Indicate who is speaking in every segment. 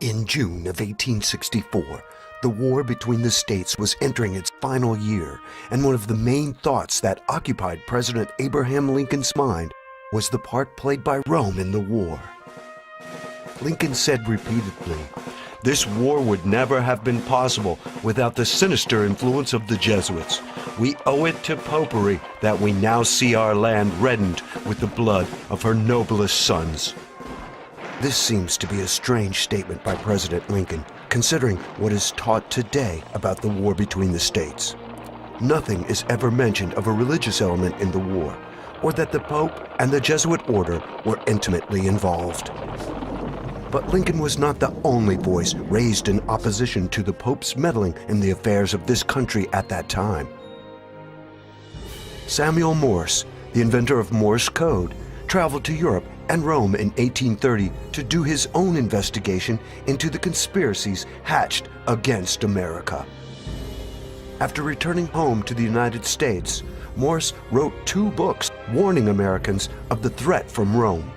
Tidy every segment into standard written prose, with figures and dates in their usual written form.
Speaker 1: In June of 1864, the war between the states was entering its final year, and one of the main thoughts that occupied President Abraham Lincoln's mind was the part played by Rome in the war. Lincoln said repeatedly, "This war would never have been possible without the sinister influence of the Jesuits. We owe it to popery that we now see our land reddened with the blood of her noblest sons." This seems to be a strange statement by President Lincoln, considering what is taught today about the war between the states. Nothing is ever mentioned of a religious element in the war, or that the Pope and the Jesuit order were intimately involved. But Lincoln was not the only voice raised in opposition to the Pope's meddling in the affairs of this country at that time. Samuel Morse, the inventor of Morse code, traveled to Europe and Rome in 1830 to do his own investigation into the conspiracies hatched against America. After returning home to the United States, Morse wrote 2 books warning Americans of the threat from Rome.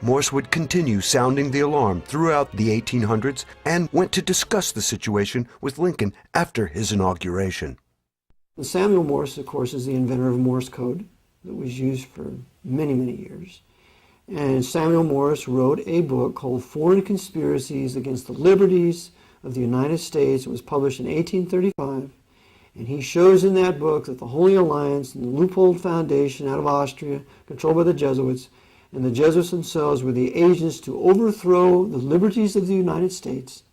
Speaker 1: Morse would continue sounding the alarm throughout the 1800s and went to discuss the situation with Lincoln after his inauguration.
Speaker 2: Samuel Morse, of course, is the inventor of Morse code that was used for many, many years. And Samuel Morse wrote a book called Foreign Conspiracies Against the Liberties of the United States. It was published in 1835. And he shows in that book that the Holy Alliance and the Loophole Foundation out of Austria, controlled by the Jesuits, and the Jesuits themselves were the agents to overthrow the liberties of the United States,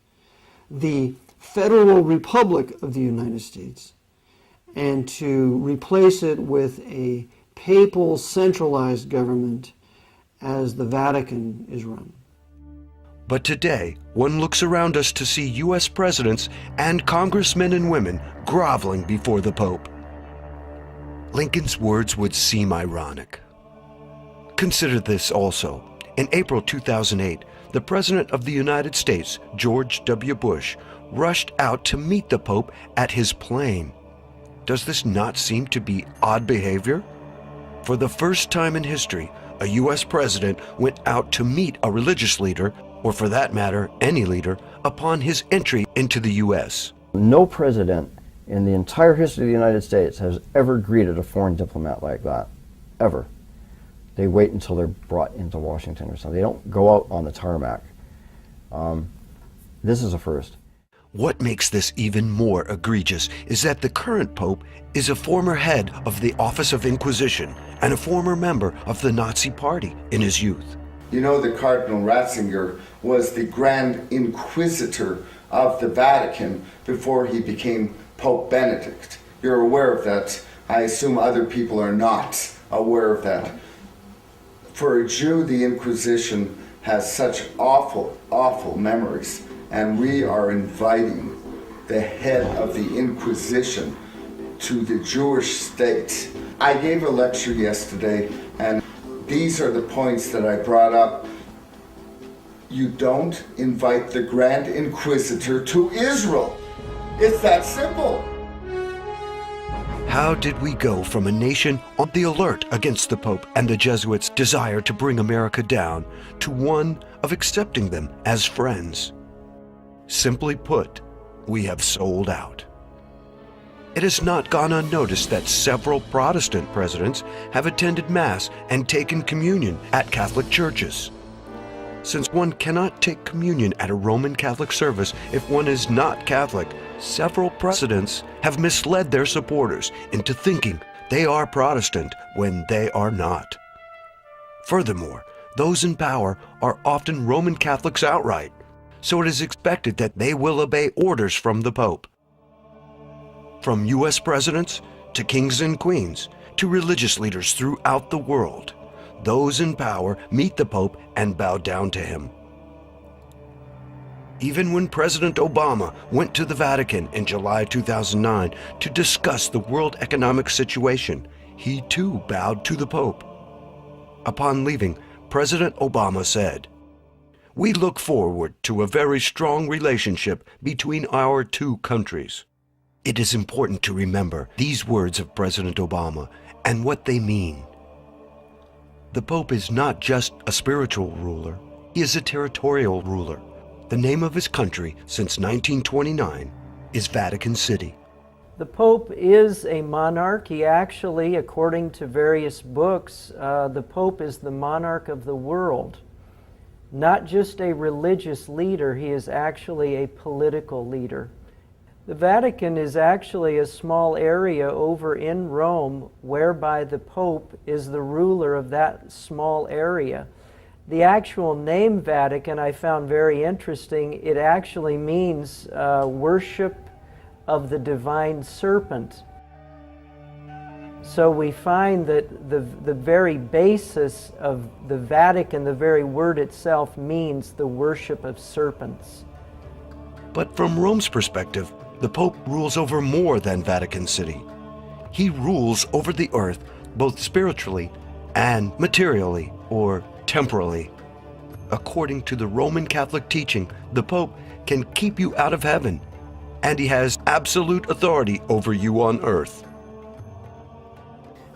Speaker 2: the Federal Republic of the United States, and to replace it with a papal centralized government as the Vatican is run.
Speaker 1: But today, one looks around us to see U.S. presidents and congressmen and women groveling before the Pope. Lincoln's words would seem ironic. Consider this also. In April 2008, the President of the United States, George W. Bush, rushed out to meet the Pope at his plane. Does this not seem to be odd behavior? For the first time in history, a U.S. president went out to meet a religious leader, or for that matter, any leader, upon his entry into the U.S.
Speaker 3: No president in the entire history of the United States has ever greeted a foreign diplomat like that, ever. They wait until they're brought into Washington or something. They don't go out on the tarmac. This is a first.
Speaker 1: What makes this even more egregious is that the current Pope is a former head of the Office of Inquisition and a former member of the Nazi Party in his youth.
Speaker 4: You know, the Cardinal Ratzinger was the Grand Inquisitor of the Vatican before he became Pope Benedict. You're aware of that. I assume other people are not aware of that. For a Jew, the Inquisition has such awful, awful memories, and we are inviting the head of the Inquisition to the Jewish state. I gave a lecture yesterday, and these are the points that I brought up. You don't invite the Grand Inquisitor to Israel. It's that simple.
Speaker 1: How did we go from a nation on the alert against the Pope and the Jesuits' desire to bring America down to one of accepting them as friends? Simply put, we have sold out. It has not gone unnoticed that several Protestant presidents have attended Mass and taken communion at Catholic churches. Since one cannot take communion at a Roman Catholic service if one is not Catholic, several presidents have misled their supporters into thinking they are Protestant when they are not. Furthermore, those in power are often Roman Catholics outright, so it is expected that they will obey orders from the Pope. From U.S. presidents to kings and queens to religious leaders throughout the world, those in power meet the Pope and bow down to him. Even when President Obama went to the Vatican in July 2009 to discuss the world economic situation, he too bowed to the Pope. Upon leaving, President Obama said, "We look forward to a very strong relationship between our 2 countries." It is important to remember these words of President Obama and what they mean. The Pope is not just a spiritual ruler, he is a territorial ruler. The name of his country since 1929 is Vatican City.
Speaker 5: The Pope is a monarch. He actually, according to various books, the Pope is the monarch of the world. Not just a religious leader, he is actually a political leader. The Vatican is actually a small area over in Rome whereby the Pope is the ruler of that small area. The actual name Vatican I found very interesting. It actually means worship of the divine serpent. So we find that the very basis of the Vatican, the very word itself, means the worship of serpents.
Speaker 1: But from Rome's perspective, the Pope rules over more than Vatican City. He rules over the earth both spiritually and materially, or temporally. According to the Roman Catholic teaching, the Pope can keep you out of heaven, and he has absolute authority over you on earth.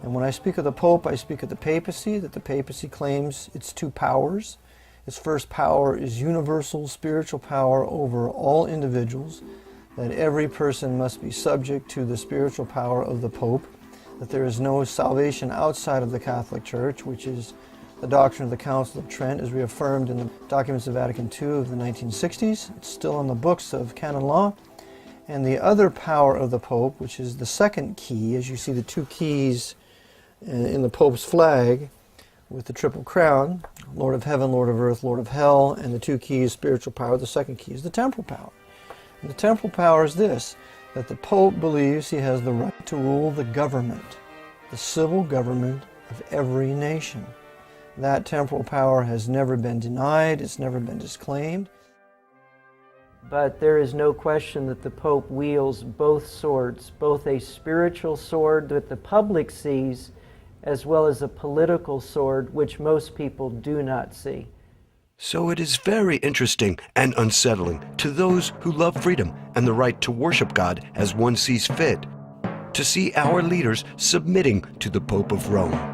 Speaker 2: And when I speak of the Pope, I speak of the papacy, that the papacy claims its two powers. Its first power is universal spiritual power over all individuals, that every person must be subject to the spiritual power of the Pope, that there is no salvation outside of the Catholic Church, which is the doctrine of the Council of Trent, as reaffirmed in the documents of Vatican II of the 1960s. It's still on the books of canon law. And the other power of the Pope, which is the second key, as you see the two keys in the Pope's flag with the triple crown, Lord of heaven, Lord of earth, Lord of hell, and the two keys, spiritual power. The second key is the temporal power. And the temporal power is this, that the Pope believes he has the right to rule the government, the civil government of every nation. That temporal power has never been denied, it's never been disclaimed.
Speaker 5: But there is no question that the Pope wields both swords, both a spiritual sword that the public sees, as well as a political sword which most people do not see.
Speaker 1: So it is very interesting and unsettling to those who love freedom and the right to worship God as one sees fit, to see our leaders submitting to the Pope of Rome.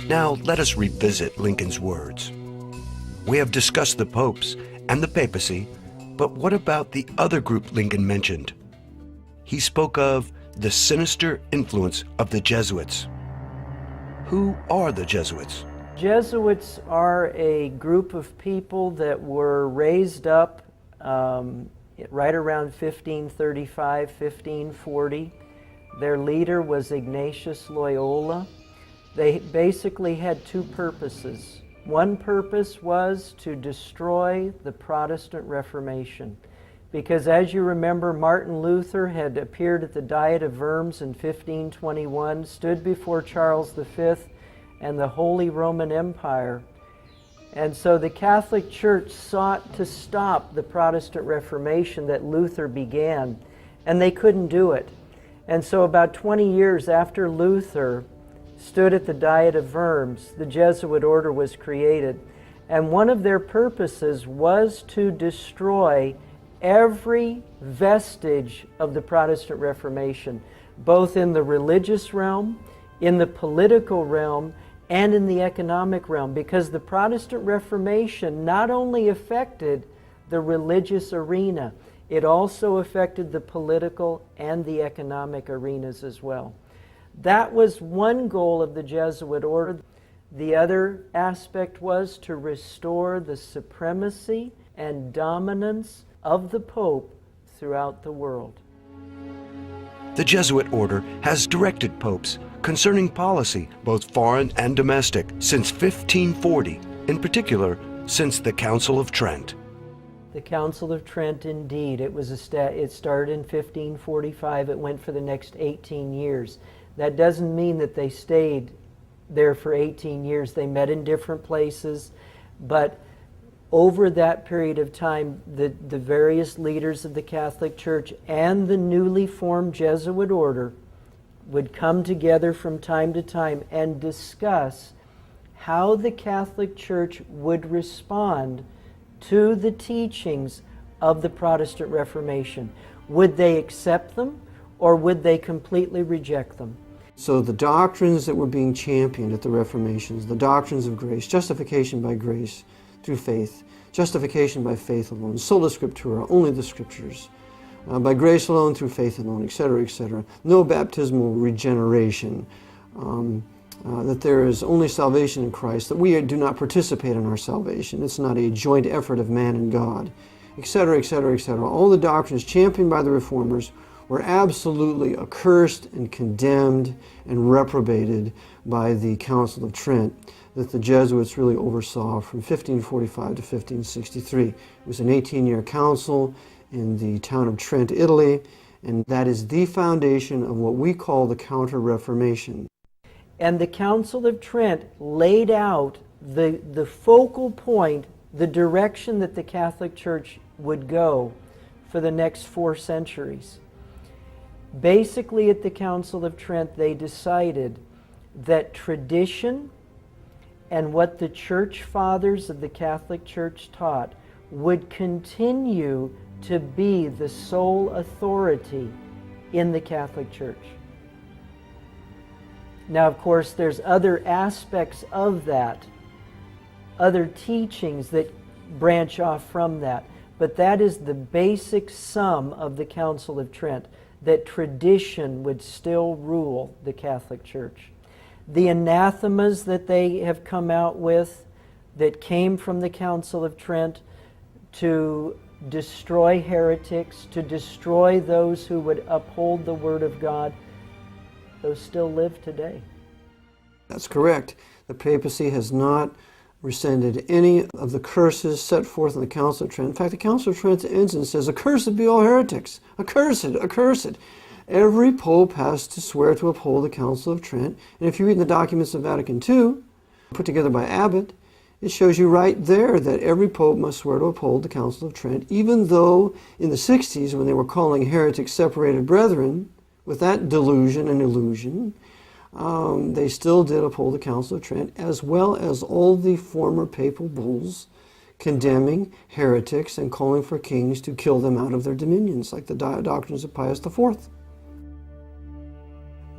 Speaker 1: Now let us revisit Lincoln's words. We have discussed the popes and the papacy, but what about the other group Lincoln mentioned? He spoke of the sinister influence of the Jesuits. Who are the Jesuits?
Speaker 5: Jesuits are a group of people that were raised up right around 1535, 1540. Their leader was Ignatius Loyola. They basically had two purposes. One purpose was to destroy the Protestant Reformation. Because as you remember, Martin Luther had appeared at the Diet of Worms in 1521, stood before Charles V and the Holy Roman Empire. And so the Catholic Church sought to stop the Protestant Reformation that Luther began, and they couldn't do it. And so about 20 years after Luther stood at the Diet of Worms, the Jesuit order was created. And one of their purposes was to destroy every vestige of the Protestant Reformation, both in the religious realm, in the political realm, and in the economic realm, because the Protestant Reformation not only affected the religious arena, it also affected the political and the economic arenas as well. That was one goal of the Jesuit order. The other aspect was to restore the supremacy and dominance of the Pope throughout the world.
Speaker 1: The Jesuit order has directed popes concerning policy, both foreign and domestic, since 1540, in particular since the Council of Trent.
Speaker 5: The Council of Trent, indeed. It started in 1545. It went for the next 18 years. That doesn't mean that they stayed there for 18 years. They met in different places, but over that period of time, the various leaders of the Catholic Church and the newly formed Jesuit order would come together from time to time and discuss how the Catholic Church would respond to the teachings of the Protestant Reformation. Would they accept them, or would they completely reject them?
Speaker 2: So the doctrines that were being championed at the Reformations, the doctrines of grace, justification by grace through faith, justification by faith alone, sola scriptura, only the scriptures, by grace alone, through faith alone, etc., etc. No baptismal regeneration, that there is only salvation in Christ, that we do not participate in our salvation. It's not a joint effort of man and God, etc., etc., etc. All the doctrines championed by the Reformers were absolutely accursed and condemned and reprobated by the Council of Trent that the Jesuits really oversaw from 1545 to 1563. It was an 18-year council in the town of Trent, Italy, and that is the foundation of what we call the counter-reformation.
Speaker 5: And the Council of Trent laid out the focal point, the direction that the Catholic Church would go for the next 4 centuries. Basically, at the Council of Trent, they decided that tradition and what the church fathers of the Catholic Church taught would continue to be the sole authority in the Catholic Church. Now, of course, there's other aspects of that, other teachings that branch off from that, but that is the basic sum of the Council of Trent, that tradition would still rule the Catholic Church. The anathemas that they have come out with that came from the Council of Trent to destroy heretics, to destroy those who would uphold the Word of God, those still live today.
Speaker 2: That's correct. The papacy has not rescinded any of the curses set forth in the Council of Trent. In fact, the Council of Trent ends and says, "Accursed be all heretics. Accursed, accursed." Every pope has to swear to uphold the Council of Trent. And if you read the documents of Vatican II, put together by Abbot, it shows you right there that every pope must swear to uphold the Council of Trent, even though in the 60s, when they were calling heretics separated brethren, with that delusion and illusion, they still did uphold the Council of Trent, as well as all the former papal bulls condemning heretics and calling for kings to kill them out of their dominions, like the doctrines of Pius IV.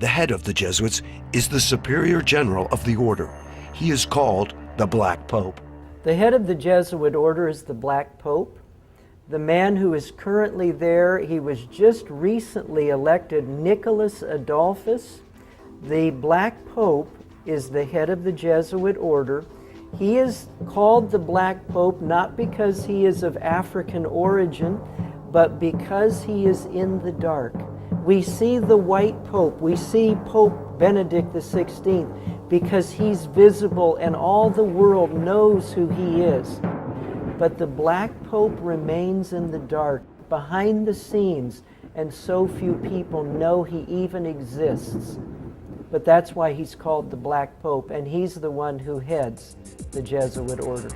Speaker 1: The head of the Jesuits is the Superior General of the Order. He is called the Black Pope.
Speaker 5: The head of the Jesuit order is the Black Pope. The man who is currently there, he was just recently elected, Nicholas Adolphus. The Black Pope is the head of the Jesuit order. He is called the Black Pope not because he is of African origin, but because he is in the dark. We see the white Pope, we see Pope Benedict XVI, because he's visible and all the world knows who he is. But the Black Pope remains in the dark, behind the scenes, and so few people know he even exists. But that's why he's called the Black Pope, and he's the one who heads the Jesuit order.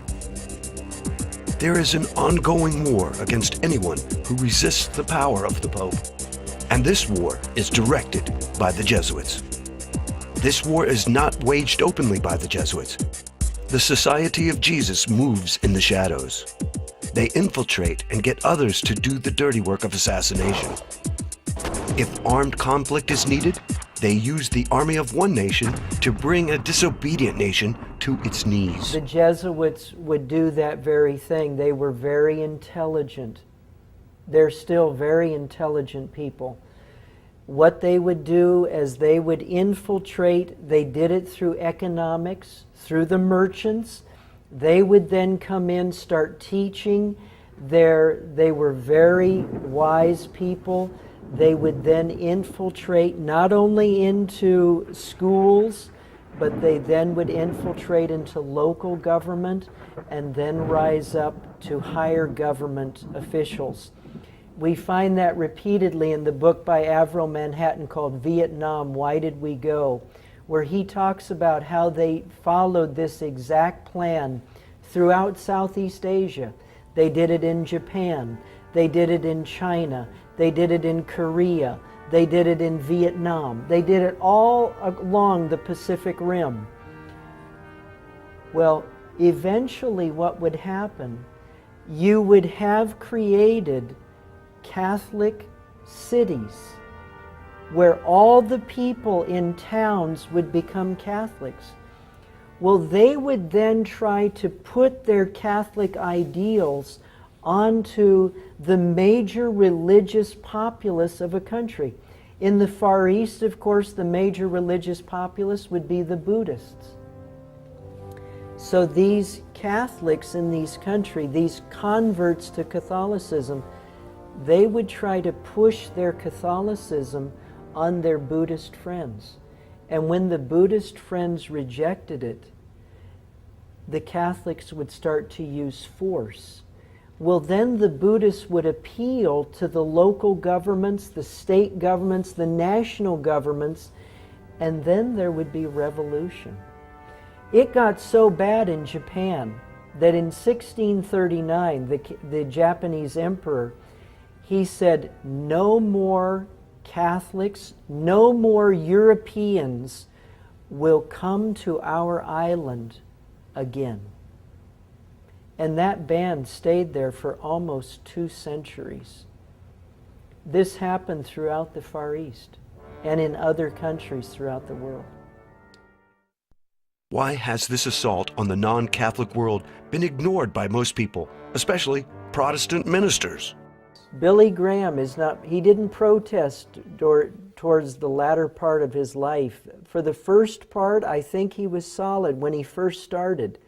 Speaker 1: There is an ongoing war against anyone who resists the power of the Pope. And this war is directed by the Jesuits. This war is not waged openly by the Jesuits. The Society of Jesus moves in the shadows. They infiltrate and get others to do the dirty work of assassination. If armed conflict is needed, they use the army of one nation to bring a disobedient nation to its knees.
Speaker 5: The Jesuits would do that very thing. They were very intelligent. They're still very intelligent people. What they would do is they would infiltrate, they did it through economics, through the merchants. They would then come in, start teaching. They were very wise people. They would then infiltrate not only into schools, but they then would infiltrate into local government and then rise up to higher government officials. We find that repeatedly in the book by Avril Manhattan called Vietnam, Why Did We Go?, where he talks about how they followed this exact plan throughout Southeast Asia. They did it in Japan, they did it in China, they did it in Korea, they did it in Vietnam, they did it all along the Pacific Rim. Well, eventually what would happen, you would have created Catholic cities where all the people in towns would become Catholics. Well, they would then try to put their Catholic ideals onto the major religious populace of a country. In the Far East, of course, the major religious populace would be the Buddhists. So these Catholics in these countries, these converts to Catholicism, they would try to push their Catholicism on their Buddhist friends. And when the Buddhist friends rejected it, the Catholics would start to use force. Well, then the Buddhists would appeal to the local governments, the state governments, the national governments, and then there would be revolution. It got so bad in Japan that in 1639, the Japanese emperor, he said, no more Catholics, no more Europeans will come to our island again. And that ban stayed there for almost 2 centuries. This happened throughout the Far East and in other countries throughout the world.
Speaker 1: Why has this assault on the non-Catholic world been ignored by most people, especially Protestant ministers?
Speaker 5: Billy Graham he didn't protest towards the latter part of his life. For the first part, I think he was solid when he first started.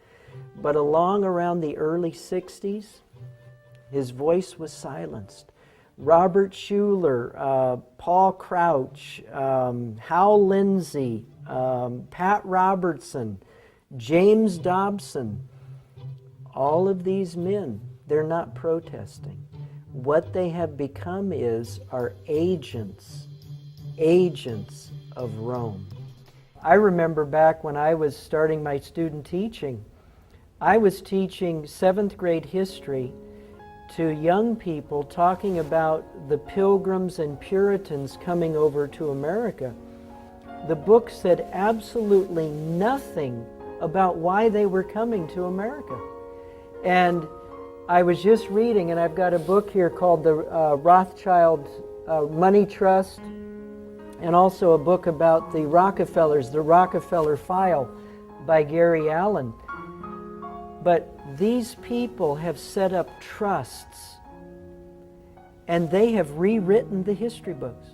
Speaker 5: But along around the early 60s, his voice was silenced. Robert Schuller, Paul Crouch, Hal Lindsey, Pat Robertson, James Dobson, all of these men, they're not protesting. What they have become are agents of Rome. I remember back when I was starting my student teaching, I was teaching 7th grade history to young people talking about the Pilgrims and Puritans coming over to America. The book said absolutely nothing about why they were coming to America. And I was just reading, and I've got a book here called the Rothschild Money Trust, and also a book about the Rockefellers, the Rockefeller File by Gary Allen. But these people have set up trusts, and they have rewritten the history books.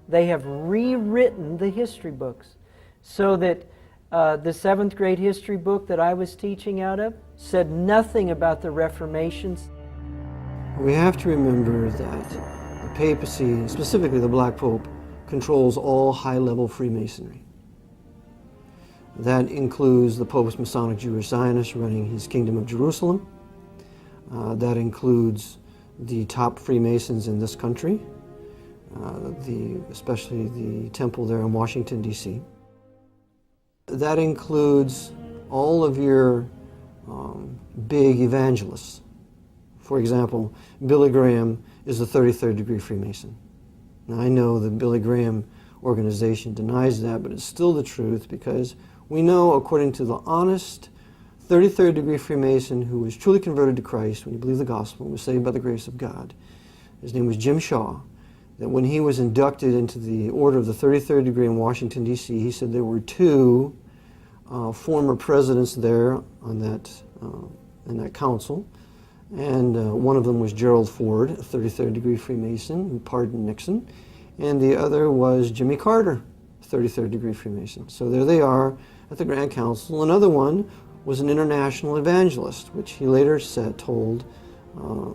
Speaker 5: They have rewritten the history books so that the 7th grade history book that I was teaching out of said nothing about the Reformations.
Speaker 2: We have to remember that the papacy, specifically the Black Pope, controls all high-level Freemasonry. That includes the Pope's Masonic Jewish Zionist running his Kingdom of Jerusalem. That includes the top Freemasons in this country, especially the temple there in Washington, D.C. That includes all of your big evangelists. For example, Billy Graham is a 33rd degree Freemason. Now, I know the Billy Graham organization denies that, but it's still the truth, because we know, according to the honest 33rd degree Freemason who was truly converted to Christ when he believed the gospel and was saved by the grace of God, his name was Jim Shaw, that when he was inducted into the Order of the 33rd degree in Washington, D.C., he said there were 2 former presidents there on in that council, and one of them was Gerald Ford, a 33rd degree Freemason who pardoned Nixon, and the other was Jimmy Carter, 33rd degree Freemason. So there they are at the Grand Council. Another one was an international evangelist, which he later told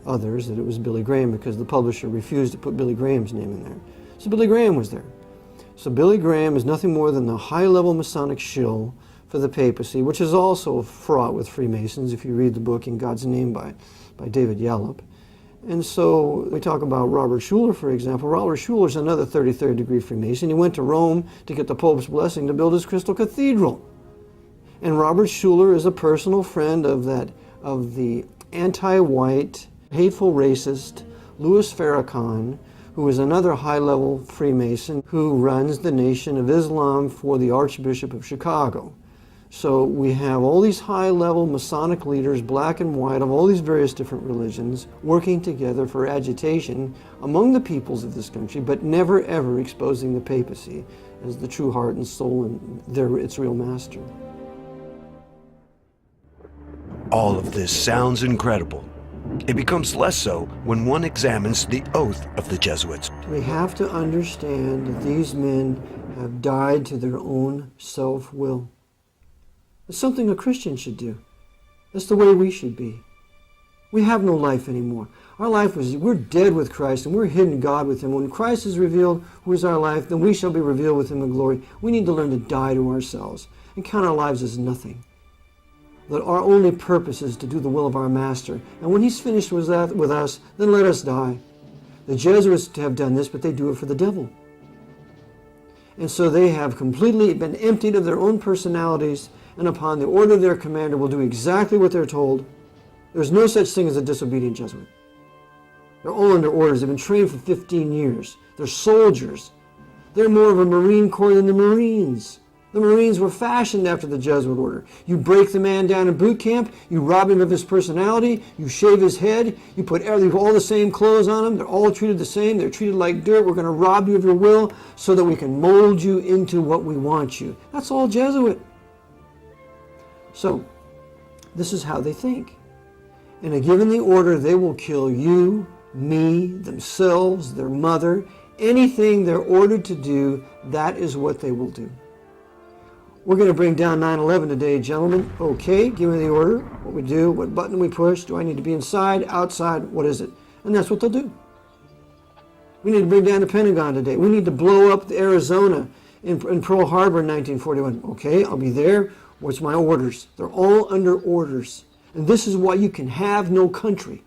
Speaker 2: others that it was Billy Graham, because the publisher refused to put Billy Graham's name in there. So Billy Graham was there. So Billy Graham is nothing more than the high-level Masonic shill for the papacy, which is also fraught with Freemasons if you read the book In God's Name by David Yallop. And so we talk about Robert Schuller, for example. Robert Schuller is another 33rd degree Freemason. He went to Rome to get the Pope's blessing to build his Crystal Cathedral. And Robert Schuller is a personal friend of the anti-white, hateful racist Louis Farrakhan, who is another high-level Freemason who runs the Nation of Islam for the Archbishop of Chicago. So we have all these high-level Masonic leaders, black and white, of all these various different religions, working together for agitation among the peoples of this country, but never ever exposing the papacy as the true heart and soul and its real master.
Speaker 1: All of this sounds incredible. It becomes less so when one examines the oath of the Jesuits.
Speaker 2: We have to understand that these men have died to their own self-will. It's something a Christian should do. That's the way we should be. We have no life anymore. Our life we're dead with Christ and we're hidden in God with Him. When Christ is revealed, who is our life, then we shall be revealed with Him in glory. We need to learn to die to ourselves and count our lives as nothing. That our only purpose is to do the will of our Master. And when He's finished with us, then let us die. The Jesuits have done this, but they do it for the devil. And so they have completely been emptied of their own personalities, and upon the order of their commander will do exactly what they're told. There's no such thing as a disobedient Jesuit. They're all under orders. They've been trained for 15 years. They're soldiers. They're more of a Marine Corps than the Marines. The Marines were fashioned after the Jesuit order. You break the man down in boot camp, you rob him of his personality, you shave his head, you put all the same clothes on him, they're all treated the same, they're treated like dirt, we're going to rob you of your will so that we can mold you into what we want you. That's all Jesuit. So, this is how they think. And given the order, they will kill you, me, themselves, their mother, anything they're ordered to do, that is what they will do. We're going to bring down 9/11 today, gentlemen. Okay, give me the order, what we do, what button we push, do I need to be inside, outside, what is it? And that's what they'll do. We need to bring down the Pentagon today. We need to blow up the Arizona in Pearl Harbor in 1941. Okay, I'll be there. What's my orders? They're all under orders. And this is why you can have no country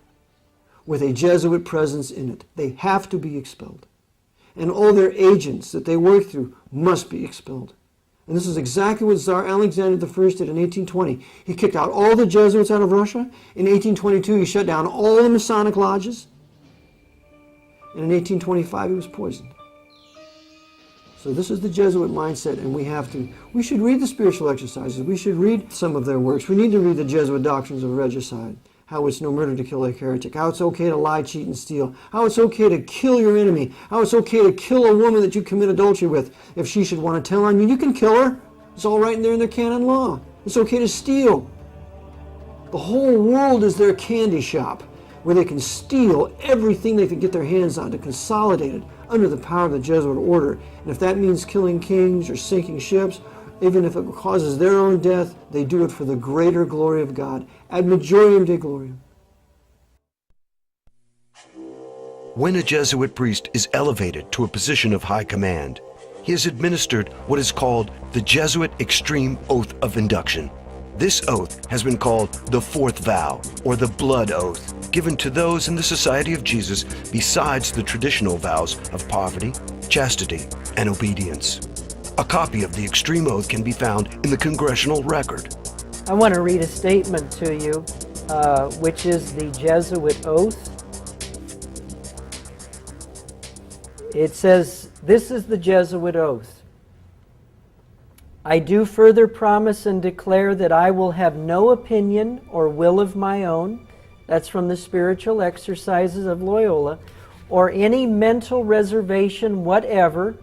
Speaker 2: with a Jesuit presence in it. They have to be expelled. And all their agents that they work through must be expelled. And this is exactly what Tsar Alexander I did in 1820. He kicked out all the Jesuits out of Russia. In 1822, he shut down all the Masonic lodges. And in 1825, he was poisoned. So this is the Jesuit mindset, and we should read the spiritual exercises. We should read some of their works. We need to read the Jesuit doctrines of regicide, how it's no murder to kill a heretic, how it's okay to lie, cheat, and steal, how it's okay to kill your enemy, how it's okay to kill a woman that you commit adultery with. If she should want to tell on you, you can kill her. It's all right in there in their canon law. It's okay to steal. The whole world is their candy shop, where they can steal everything they can get their hands on to consolidate it under the power of the Jesuit order. And if that means killing kings or sinking ships, even if it causes their own death, they do it for the greater glory of God. Ad majorem Dei gloriam.
Speaker 1: When a Jesuit priest is elevated to a position of high command, he is administered what is called the Jesuit Extreme Oath of Induction. This oath has been called the Fourth Vow, or the Blood Oath, given to those in the Society of Jesus besides the traditional vows of poverty, chastity, and obedience. A copy of the Extreme Oath can be found in the Congressional Record.
Speaker 5: I want to read a statement to you, which is the Jesuit Oath. It says, "This is the Jesuit Oath. I do further promise and declare that I will have no opinion or will of my own," that's from the Spiritual Exercises of Loyola, "or any mental reservation whatever,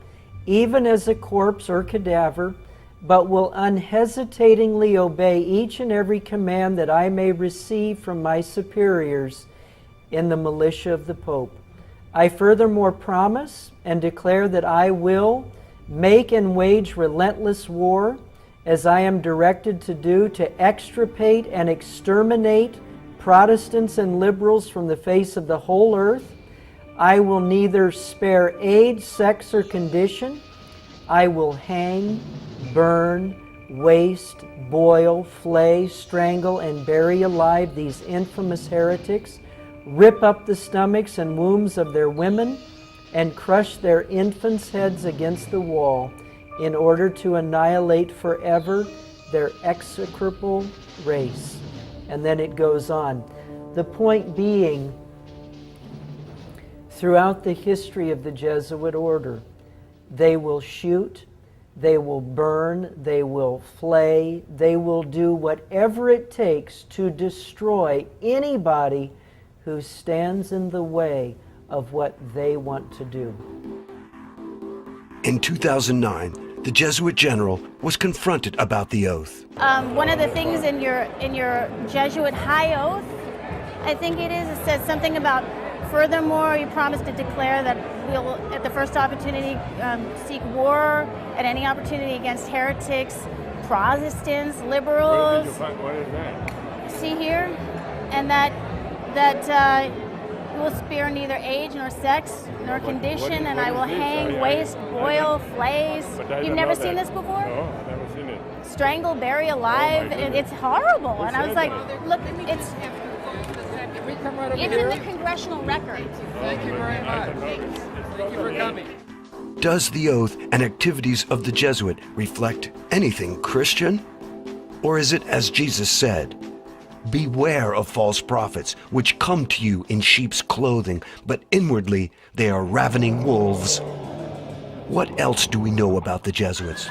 Speaker 5: even as a corpse or cadaver, but will unhesitatingly obey each and every command that I may receive from my superiors in the militia of the Pope. I furthermore promise and declare that I will make and wage relentless war, as I am directed to do, to extirpate and exterminate Protestants and liberals from the face of the whole earth. I will neither spare age, sex, or condition. I will hang, burn, waste, boil, flay, strangle, and bury alive these infamous heretics, rip up the stomachs and wombs of their women, and crush their infants' heads against the wall, in order to annihilate forever their execrable race." And then it goes on. The point being, throughout the history of the Jesuit order, they will shoot, They will burn, they will flay, they will do whatever it takes to destroy anybody who stands in the way of what they want to do.
Speaker 1: In 2009, the Jesuit general was confronted about the oath.
Speaker 6: One of the things in your Jesuit high oath, I think it says something about, furthermore, you promise to declare that we'll, at the first opportunity, seek war at any opportunity against heretics, Protestants, liberals.
Speaker 7: What is that?
Speaker 6: See here? And that you will spare neither age nor sex nor condition, and I will hang, waste, boil, flays. You've never seen this before?
Speaker 7: No, I've never seen it.
Speaker 6: Strangle, bury alive. It's horrible. And I was like, look, it's in the congressional record.
Speaker 7: Thank you very much. Thank you for coming.
Speaker 1: Does the oath and activities of the Jesuit reflect anything Christian? Or is it as Jesus said, "Beware of false prophets, which come to you in sheep's clothing, but inwardly they are ravening wolves"? What else do we know about the Jesuits?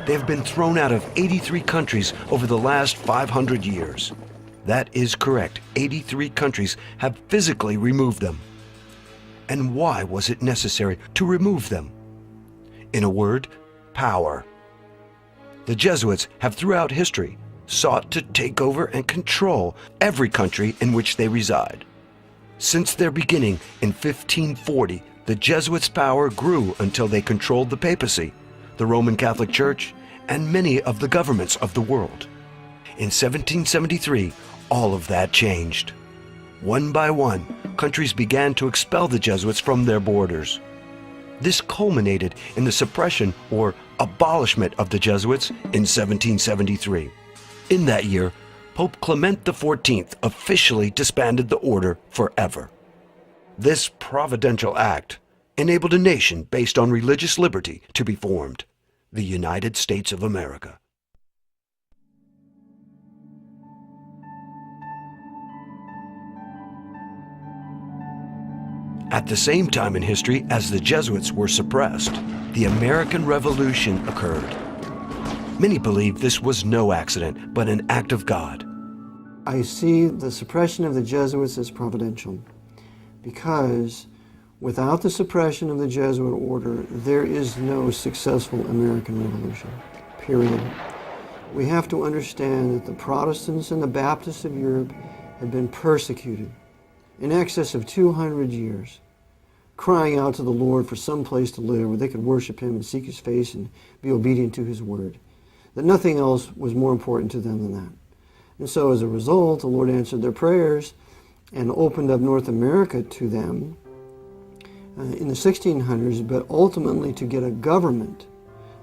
Speaker 1: They have been thrown out of 83 countries over the last 500 years. That is correct. 83 countries have physically removed them. And why was it necessary to remove them? In a word, power. The Jesuits have throughout history sought to take over and control every country in which they reside. Since their beginning in 1540, the Jesuits' power grew until they controlled the papacy, the Roman Catholic Church, and many of the governments of the world. In 1773, all of that changed. One by one, countries began to expel the Jesuits from their borders. This culminated in the suppression or abolishment of the Jesuits in 1773. In that year, Pope Clement XIV officially disbanded the order forever. This providential act enabled a nation based on religious liberty to be formed, the United States of America. At the same time in history as the Jesuits were suppressed, the American Revolution occurred. Many believe this was no accident, but an act of God.
Speaker 2: I see the suppression of the Jesuits as providential, because without the suppression of the Jesuit order, there is no successful American Revolution, period. We have to understand that the Protestants and the Baptists of Europe had been persecuted in excess of 200 years, crying out to the Lord for some place to live where they could worship Him and seek His face and be obedient to His word. That nothing else was more important to them than that. And so as a result, the Lord answered their prayers and opened up North America to them in the 1600s, but ultimately to get a government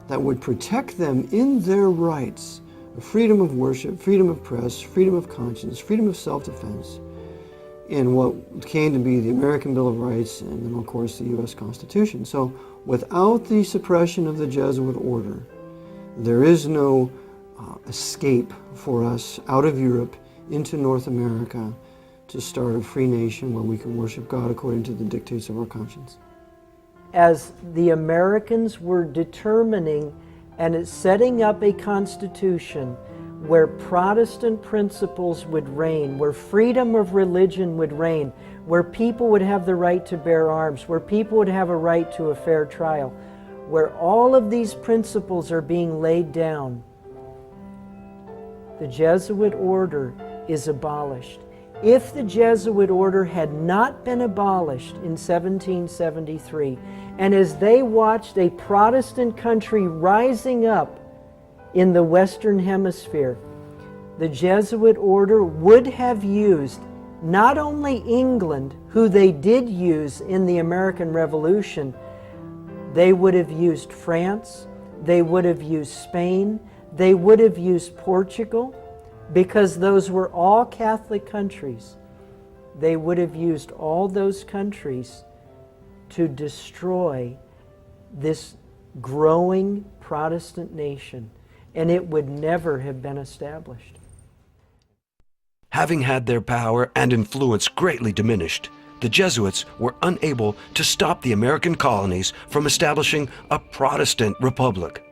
Speaker 2: that would protect them in their rights of freedom of worship, freedom of press, freedom of conscience, freedom of self-defense, in what came to be the American Bill of Rights and then, of course, the U.S. Constitution. So without the suppression of the Jesuit order, there is no escape for us out of Europe into North America to start a free nation where we can worship God according to the dictates of our conscience.
Speaker 5: As the Americans were determining and setting up a constitution where Protestant principles would reign, where freedom of religion would reign, where people would have the right to bear arms, where people would have a right to a fair trial, where all of these principles are being laid down, the Jesuit order is abolished. If the Jesuit order had not been abolished in 1773, and as they watched a Protestant country rising up in the Western Hemisphere, the Jesuit order would have used not only England, who they did use in the American Revolution, they would have used France, they would have used Spain, they would have used Portugal, because those were all Catholic countries. They would have used all those countries to destroy this growing Protestant nation, and it would never have been established.
Speaker 1: Having had their power and influence greatly diminished, the Jesuits were unable to stop the American colonies from establishing a Protestant republic.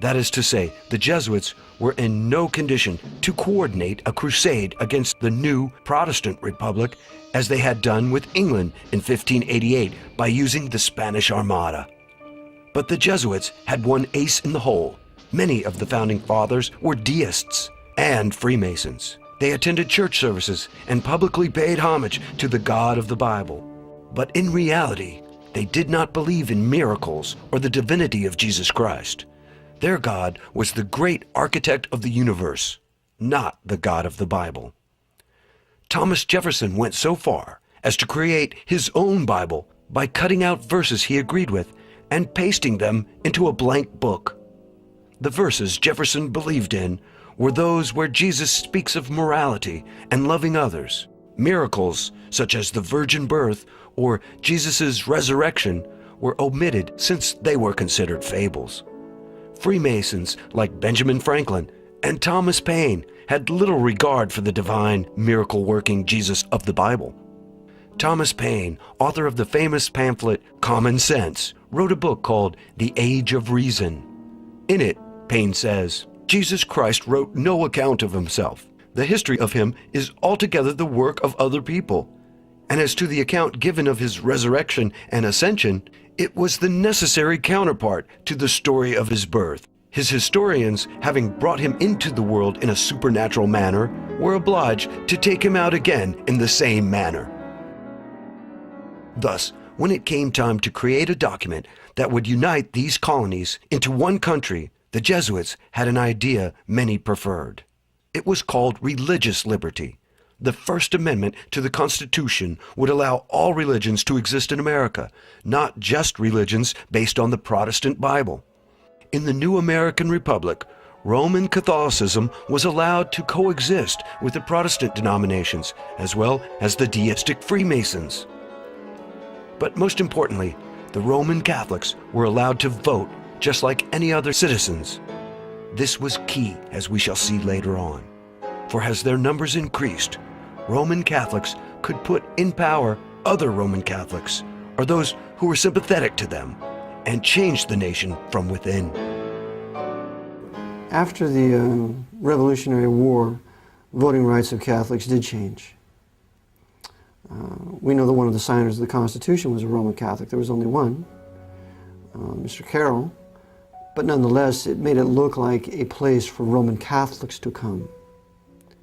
Speaker 1: That is to say, the Jesuits were in no condition to coordinate a crusade against the new Protestant Republic as they had done with England in 1588 by using the Spanish Armada. But the Jesuits had one ace in the hole. Many of the founding fathers were deists and Freemasons. They attended church services and publicly paid homage to the God of the Bible. But in reality, they did not believe in miracles or the divinity of Jesus Christ. Their God was the great architect of the universe, not the God of the Bible. Thomas Jefferson went so far as to create his own Bible by cutting out verses he agreed with and pasting them into a blank book. The verses Jefferson believed in were those where Jesus speaks of morality and loving others. Miracles, such as the virgin birth or Jesus' resurrection, were omitted since they were considered fables. Freemasons like Benjamin Franklin and Thomas Paine had little regard for the divine, miracle-working Jesus of the Bible. Thomas Paine, author of the famous pamphlet Common Sense, wrote a book called The Age of Reason. In it, Paine says, Jesus Christ wrote no account of himself. The history of him is altogether the work of other people. And as to the account given of his resurrection and ascension, it was the necessary counterpart to the story of his birth. His historians, having brought him into the world in a supernatural manner, were obliged to take him out again in the same manner. Thus, when it came time to create a document that would unite these colonies into one country, the Jesuits had an idea many preferred. It was called religious liberty. The First Amendment to the Constitution would allow all religions to exist in America, not just religions based on the Protestant Bible. In the new American Republic, Roman Catholicism was allowed to coexist with the Protestant denominations, as well as the deistic Freemasons. But most importantly, the Roman Catholics were allowed to vote just like any other citizens. This was key, as we shall see later on. For as their numbers increased, Roman Catholics could put in power other Roman Catholics, or those who were sympathetic to them, and change the nation from within.
Speaker 2: After the Revolutionary War, voting rights of Catholics did change. We know that one of the signers of the Constitution was a Roman Catholic. There was only one, Mr. Carroll, but nonetheless it made it look like a place for Roman Catholics to come,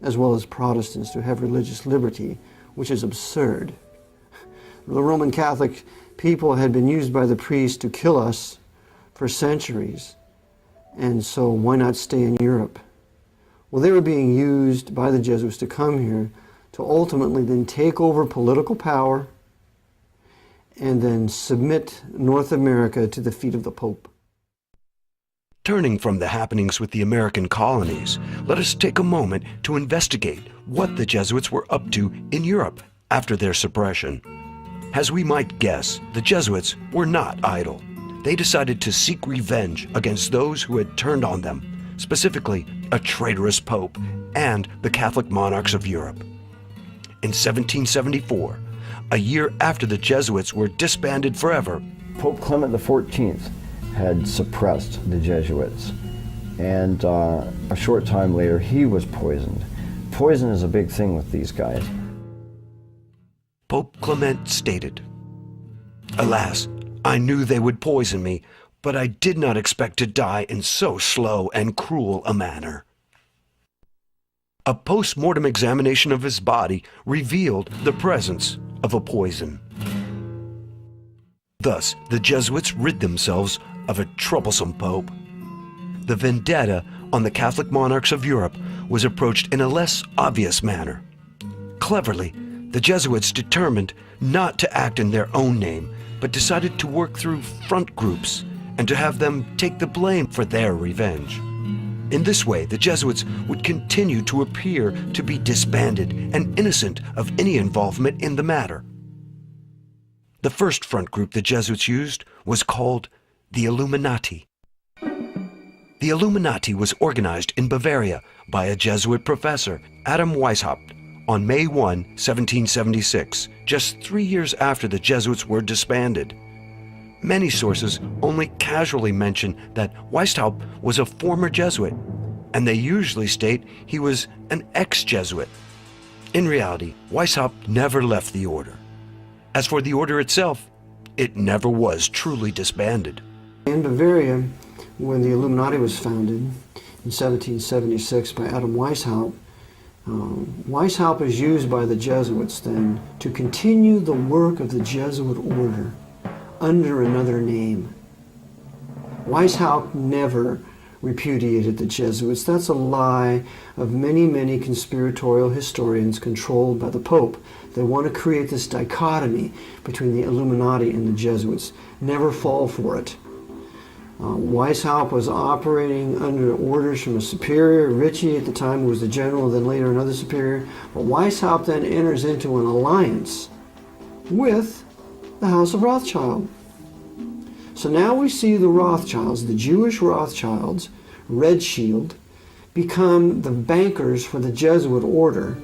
Speaker 2: as well as Protestants to have religious liberty, which is absurd. The Roman Catholic people had been used by the priests to kill us for centuries, and so why not stay in Europe? Well, they were being used by the Jesuits to come here to ultimately then take over political power and then submit North America to the feet of the Pope.
Speaker 1: Turning from the happenings with the American colonies, let us take a moment to investigate what the Jesuits were up to in Europe after their suppression. As we might guess, the Jesuits were not idle. They decided to seek revenge against those who had turned on them, specifically a traitorous Pope and the Catholic monarchs of Europe. In 1774, a year after the Jesuits were disbanded forever,
Speaker 3: Pope Clement XIV had suppressed the Jesuits, and a short time later he was poisoned. Poison is a big thing with these guys.
Speaker 1: Pope Clement stated, "Alas, I knew they would poison me, but I did not expect to die in so slow and cruel a manner." A post-mortem examination of his body revealed the presence of a poison. Thus, the Jesuits rid themselves of a troublesome pope. The vendetta on the Catholic monarchs of Europe was approached in a less obvious manner. Cleverly, the Jesuits determined not to act in their own name, but decided to work through front groups and to have them take the blame for their revenge. In this way, the Jesuits would continue to appear to be disbanded and innocent of any involvement in the matter. The first front group the Jesuits used was called the Illuminati. The Illuminati was organized in Bavaria by a Jesuit professor, Adam Weishaupt, on May 1, 1776, just 3 years after the Jesuits were disbanded. Many sources only casually mention that Weishaupt was a former Jesuit, and they usually state he was an ex-Jesuit. In reality, Weishaupt never left the order. As for the order itself, it never was truly disbanded.
Speaker 2: In Bavaria, when the Illuminati was founded in 1776 by Adam Weishaupt, Weishaupt is used by the Jesuits then to continue the work of the Jesuit order under another name. Weishaupt never repudiated the Jesuits. That's a lie of many, many conspiratorial historians controlled by the Pope. They want to create this dichotomy between the Illuminati and the Jesuits. Never fall for it. Weishaupt was operating under orders from a superior. Ritchie at the time was the general, then later another superior. But Weishaupt then enters into an alliance with the House of Rothschild. So now we see the Rothschilds, the Jewish Rothschilds, Red Shield, become the bankers for the Jesuit order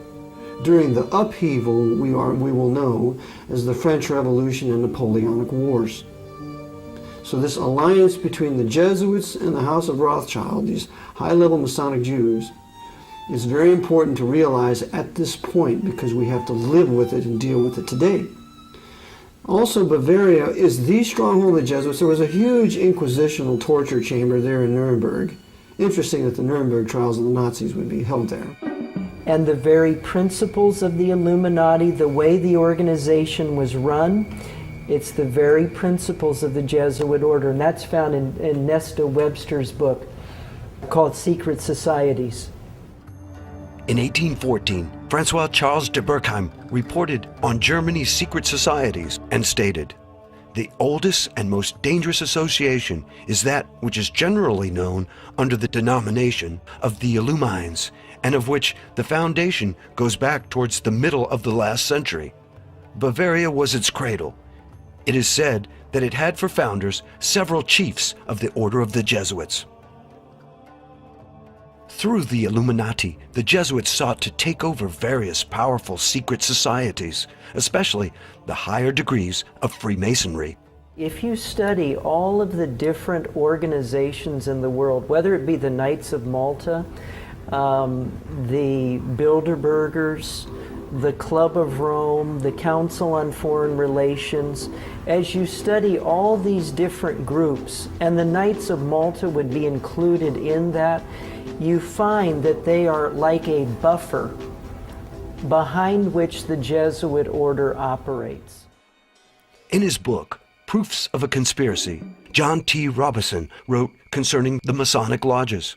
Speaker 2: during the upheaval we will know as the French Revolution and Napoleonic Wars. So this alliance between the Jesuits and the House of Rothschild, these high-level Masonic Jews, is very important to realize at this point because we have to live with it and deal with it today. Also, Bavaria is the stronghold of the Jesuits. There was a huge inquisitional torture chamber there in Nuremberg. Interesting that the Nuremberg trials of the Nazis would be held there.
Speaker 5: And the very principles of the Illuminati, the way the organization was run, it's the very principles of the Jesuit order, and that's found in Nesta Webster's book called Secret Societies.
Speaker 1: In 1814, Francois Charles de Berkheim reported on Germany's secret societies and stated, "The oldest and most dangerous association is that which is generally known under the denomination of the Illumines, and of which the foundation goes back towards the middle of the last century. Bavaria was its cradle. It is said that it had for founders several chiefs of the order of the Jesuits." Through the Illuminati, the Jesuits sought to take over various powerful secret societies, especially the higher degrees of Freemasonry.
Speaker 5: If you study all of the different organizations in the world, whether it be the Knights of Malta, the Bilderbergers, the Club of Rome, the Council on Foreign Relations, as you study all these different groups, and the Knights of Malta would be included in that, you find that they are like a buffer behind which the Jesuit order operates.
Speaker 1: In his book, Proofs of a Conspiracy, John T. Robison wrote concerning the Masonic lodges.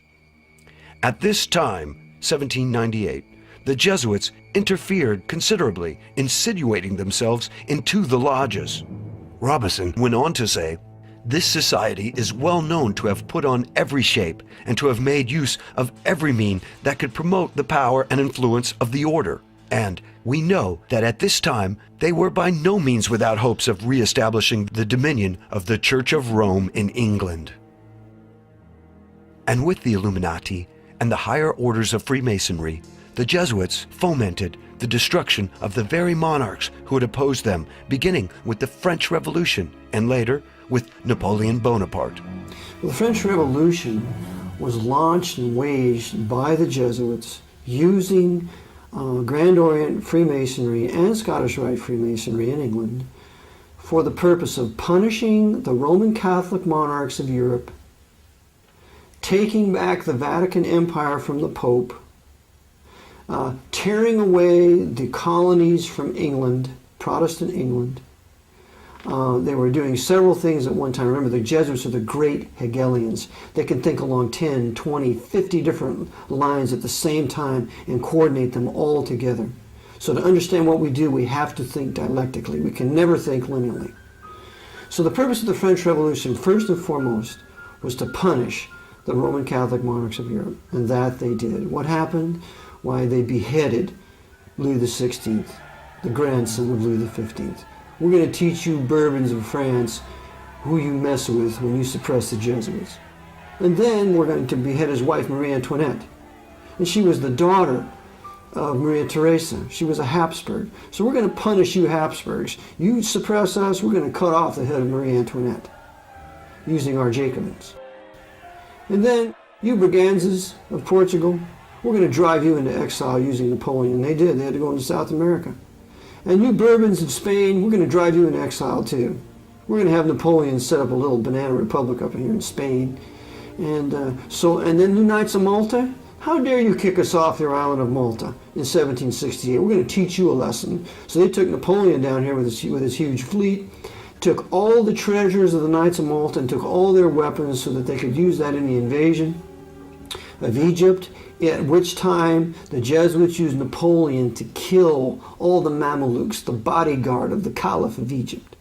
Speaker 1: At this time, 1798, the Jesuits interfered considerably, insinuating themselves into the lodges. Robison went on to say, "This society is well known to have put on every shape and to have made use of every mean that could promote the power and influence of the order. And we know that at this time they were by no means without hopes of re-establishing the dominion of the Church of Rome in England." And with the Illuminati and the higher orders of Freemasonry, the Jesuits fomented the destruction of the very monarchs who had opposed them, beginning with the French Revolution and later with Napoleon Bonaparte.
Speaker 2: The French Revolution was launched and waged by the Jesuits using Grand Orient Freemasonry and Scottish Rite Freemasonry in England for the purpose of punishing the Roman Catholic monarchs of Europe, taking back the Vatican Empire from the Pope, tearing away the colonies from England, Protestant England. They were doing several things at one time. Remember, the Jesuits are the great Hegelians. They can think along 10, 20, 50 different lines at the same time and coordinate them all together. So to understand what we do, we have to think dialectically. We can never think linearly. So the purpose of the French Revolution, first and foremost, was to punish the Roman Catholic monarchs of Europe. And that they did. What happened? Why, they beheaded Louis XVI, the grandson of Louis XV. We're going to teach you Bourbons of France who you mess with when you suppress the Jesuits. And then we're going to behead his wife, Marie Antoinette. And she was the daughter of Maria Theresa. She was a Habsburg. So we're going to punish you Habsburgs. You suppress us, we're going to cut off the head of Marie Antoinette using our Jacobins. And then you Braganzas of Portugal, we're going to drive you into exile using Napoleon. They did. They had to go into South America. And you Bourbons of Spain, we're going to drive you into exile too. We're going to have Napoleon set up a little banana republic up here in Spain. And then the Knights of Malta, how dare you kick us off your island of Malta in 1768? We're going to teach you a lesson. So they took Napoleon down here with his huge fleet, took all the treasures of the Knights of Malta and took all their weapons so that they could use that in the invasion of Egypt, at which time the Jesuits used Napoleon to kill all the Mamelukes, the bodyguard of the Caliph of Egypt.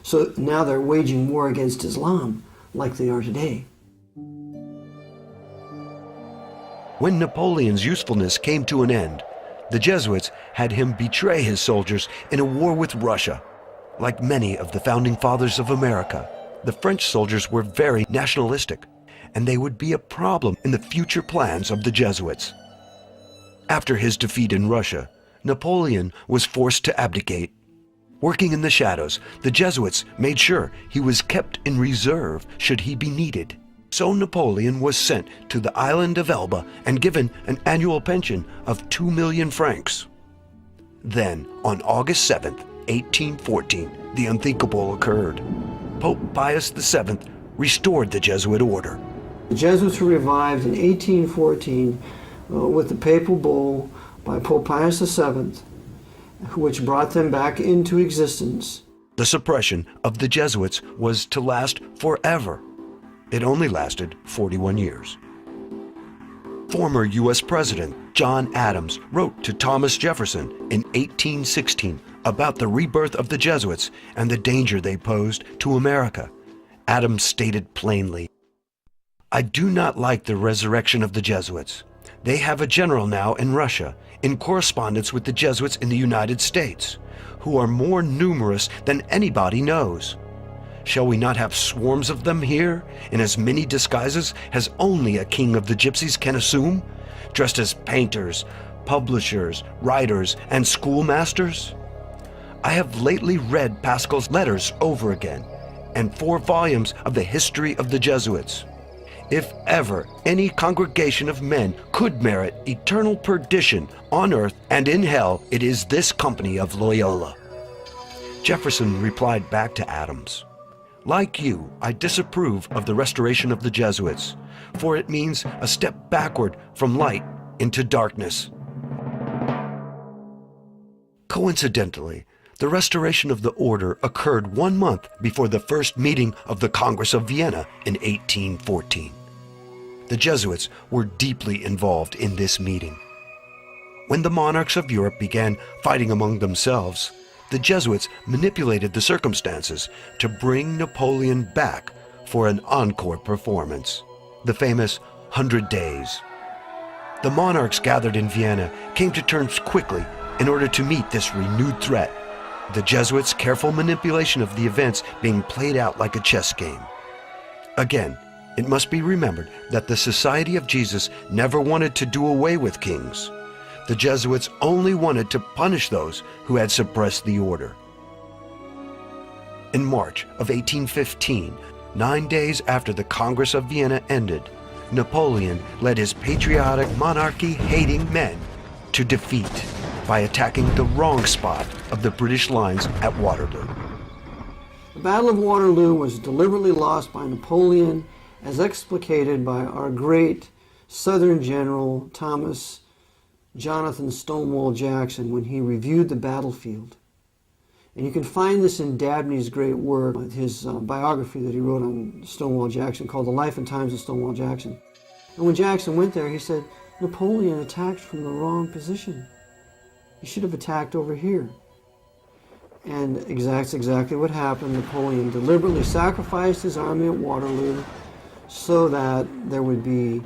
Speaker 2: So now they're waging war against Islam like they are today.
Speaker 1: When Napoleon's usefulness came to an end, the Jesuits had him betray his soldiers in a war with Russia. Like many of the founding fathers of America, the French soldiers were very nationalistic, and they would be a problem in the future plans of the Jesuits. After his defeat in Russia, Napoleon was forced to abdicate. Working in the shadows, the Jesuits made sure he was kept in reserve should he be needed. So Napoleon was sent to the island of Elba and given an annual pension of 2 million francs. Then, on August 7th, 1814, the unthinkable occurred. Pope Pius VII restored the Jesuit order.
Speaker 2: The Jesuits were revived in 1814 with the papal bull by Pope Pius VII, which brought them back into existence.
Speaker 1: The suppression of the Jesuits was to last forever. It only lasted 41 years. Former U.S. President John Adams wrote to Thomas Jefferson in 1816 about the rebirth of the Jesuits and the danger they posed to America. Adams stated plainly, "I do not like the resurrection of the Jesuits. They have a general now in Russia, in correspondence with the Jesuits in the United States, who are more numerous than anybody knows. Shall we not have swarms of them here, in as many disguises as only a king of the gypsies can assume, dressed as painters, publishers, writers, and schoolmasters? I have lately read Pascal's letters over again, and 4 volumes of the history of the Jesuits. If ever any congregation of men could merit eternal perdition on earth and in hell, it is this company of Loyola." Jefferson replied back to Adams, "Like you, I disapprove of the restoration of the Jesuits, for it means a step backward from light into darkness." Coincidentally, the restoration of the order occurred 1 month before the first meeting of the Congress of Vienna in 1814. The Jesuits were deeply involved in this meeting. When the monarchs of Europe began fighting among themselves, the Jesuits manipulated the circumstances to bring Napoleon back for an encore performance, the famous 100 Days. The monarchs gathered in Vienna came to terms quickly in order to meet this renewed threat, the Jesuits' careful manipulation of the events being played out like a chess game. Again, it must be remembered that the Society of Jesus never wanted to do away with kings. The Jesuits only wanted to punish those who had suppressed the order. In March of 1815, 9 days after the Congress of Vienna ended, Napoleon led his patriotic monarchy-hating men to defeat by attacking the wrong spot of the British lines at Waterloo.
Speaker 2: The Battle of Waterloo was deliberately lost by Napoleon, as explicated by our great Southern General Thomas Jonathan Stonewall Jackson when he reviewed the battlefield. And you can find this in Dabney's great work, his biography that he wrote on Stonewall Jackson called The Life and Times of Stonewall Jackson. And when Jackson went there, he said, Napoleon attacked from the wrong position. He should have attacked over here. And that's exactly what happened. Napoleon deliberately sacrificed his army at Waterloo so that there would be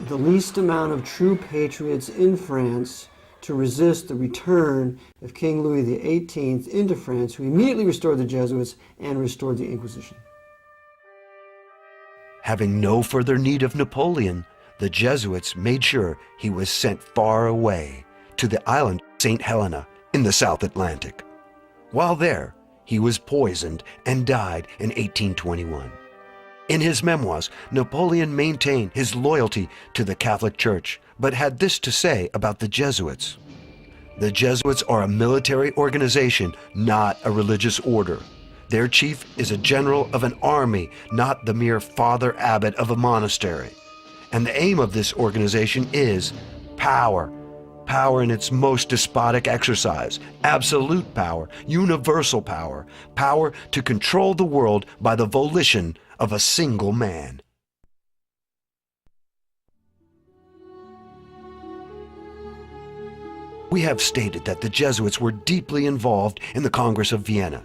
Speaker 2: the least amount of true patriots in France to resist the return of King Louis XVIII into France, who immediately restored the Jesuits and restored the Inquisition.
Speaker 1: Having no further need of Napoleon, the Jesuits made sure he was sent far away to the island St. Helena in the South Atlantic. While there, he was poisoned and died in 1821. In his memoirs, Napoleon maintained his loyalty to the Catholic Church, but had this to say about the Jesuits. The Jesuits are a military organization, not a religious order. Their chief is a general of an army, not the mere father abbot of a monastery. And the aim of this organization is power. Power in its most despotic exercise, absolute power, universal power, power to control the world by the volition of a single man. We have stated that the Jesuits were deeply involved in the Congress of Vienna.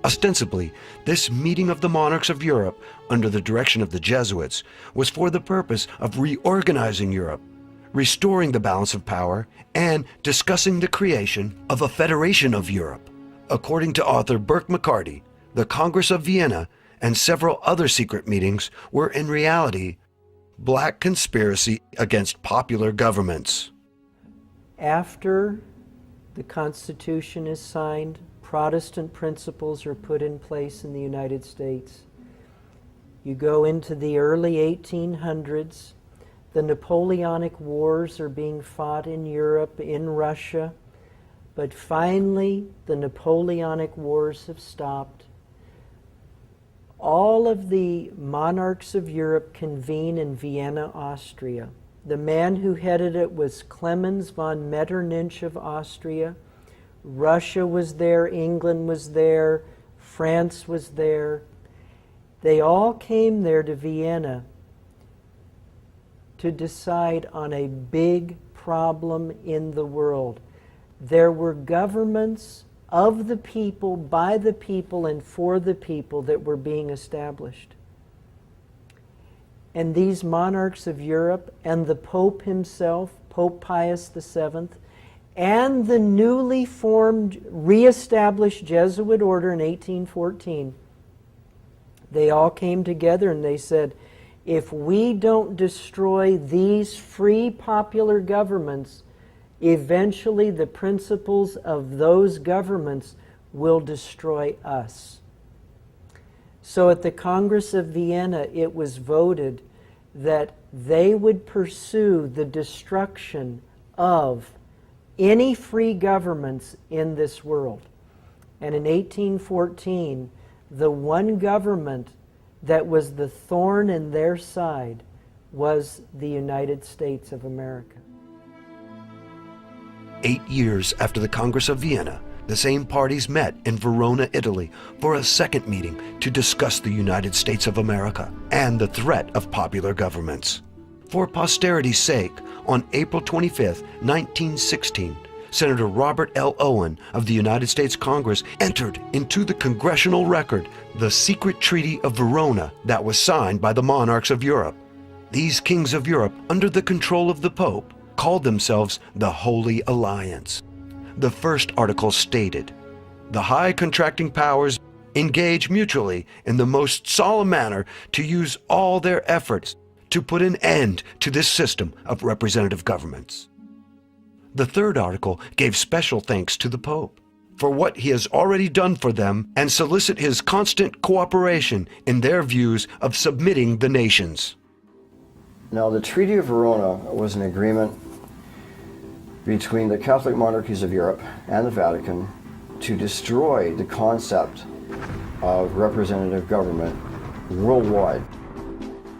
Speaker 1: Ostensibly, this meeting of the monarchs of Europe, under the direction of the Jesuits, was for the purpose of reorganizing Europe, restoring the balance of power, and discussing the creation of a federation of Europe. According to author Burke McCarty, the Congress of Vienna and several other secret meetings were in reality black conspiracy against popular governments.
Speaker 5: After the Constitution is signed, Protestant principles are put in place in the United States. You go into the early 1800s, the Napoleonic Wars are being fought in Europe, in Russia, but finally the Napoleonic Wars have stopped. All of the monarchs of Europe convene in Vienna, Austria. The man who headed it was Clemens von Metternich of Austria. Russia was there, England was there, France was there. They all came there to Vienna to decide on a big problem in the world. There were governments of the people, by the people, and for the people that were being established. And these monarchs of Europe and the Pope himself, Pope Pius VII, and the newly formed, re-established Jesuit order in 1814, they all came together and they said, if we don't destroy these free popular governments, eventually the principles of those governments will destroy us. So at the Congress of Vienna, it was voted that they would pursue the destruction of any free governments in this world. And in 1814, the one government that was the thorn in their side was the United States of America.
Speaker 1: 8 years after the Congress of Vienna, the same parties met in Verona, Italy, for a second meeting to discuss the United States of America and the threat of popular governments. For posterity's sake, on April 25, 1916, Senator Robert L. Owen of the United States Congress entered into the congressional record the secret Treaty of Verona that was signed by the monarchs of Europe. These kings of Europe, under the control of the Pope, called themselves the Holy Alliance. The first article stated, "The high contracting powers engage mutually in the most solemn manner to use all their efforts to put an end to this system of representative governments." The third article gave special thanks to the Pope for what he has already done for them and solicit his constant cooperation in their views of submitting the nations.
Speaker 3: Now, the Treaty of Verona was an agreement between the Catholic monarchies of Europe and the Vatican to destroy the concept of representative government worldwide.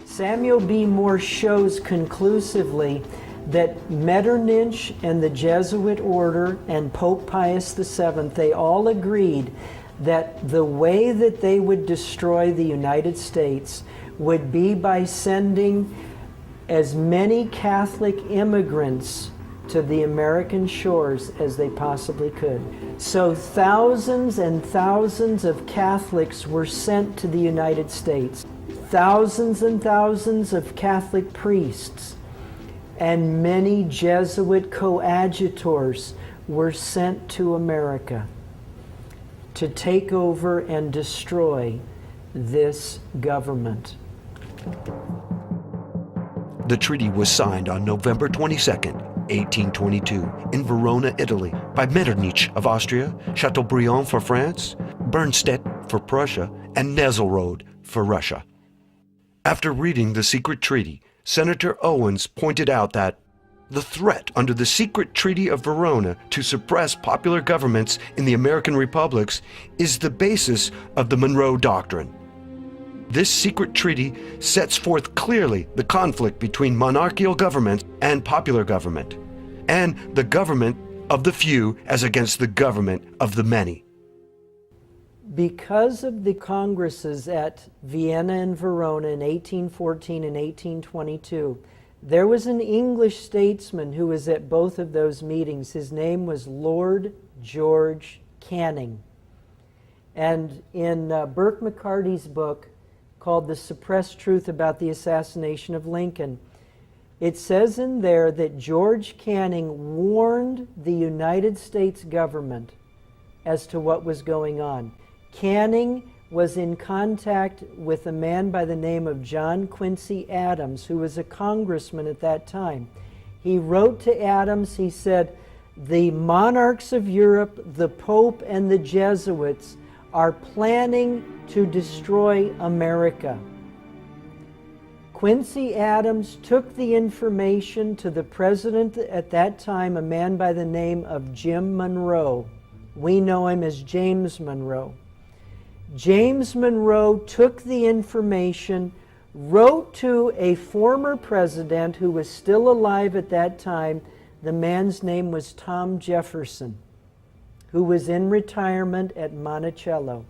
Speaker 5: Samuel B. Morse shows conclusively that Metternich and the Jesuit order and Pope Pius VII, they all agreed that the way that they would destroy the United States would be by sending as many Catholic immigrants to the American shores as they possibly could. So thousands and thousands of Catholics were sent to the United States. Thousands and thousands of Catholic priests and many Jesuit coadjutors were sent to America to take over and destroy this government.
Speaker 1: The treaty was signed on November 22, 1822 in Verona, Italy, by Metternich of Austria, Chateaubriand for France, Bernstedt for Prussia, and Nesselrode for Russia. After reading the secret treaty, Senator Owens pointed out that the threat under the secret Treaty of Verona to suppress popular governments in the American republics is the basis of the Monroe Doctrine. This secret treaty sets forth clearly the conflict between monarchical government and popular government, and the government of the few as against the government of the many.
Speaker 5: Because of the congresses at Vienna and Verona in 1814 and 1822, there was an English statesman who was at both of those meetings. His name was Lord George Canning. And in Burke McCarty's book called The Suppressed Truth About the Assassination of Lincoln, it says in there that George Canning warned the United States government as to what was going on. Canning was in contact with a man by the name of John Quincy Adams, who was a congressman at that time. He wrote to Adams, he said, "The monarchs of Europe, the Pope, and the Jesuits are planning to destroy America." Quincy Adams took the information to the president at that time, a man by the name of Jim Monroe. We know him as James Monroe. James Monroe took the information, wrote to a former president who was still alive at that time. The man's name was Tom Jefferson, who was in retirement at Monticello.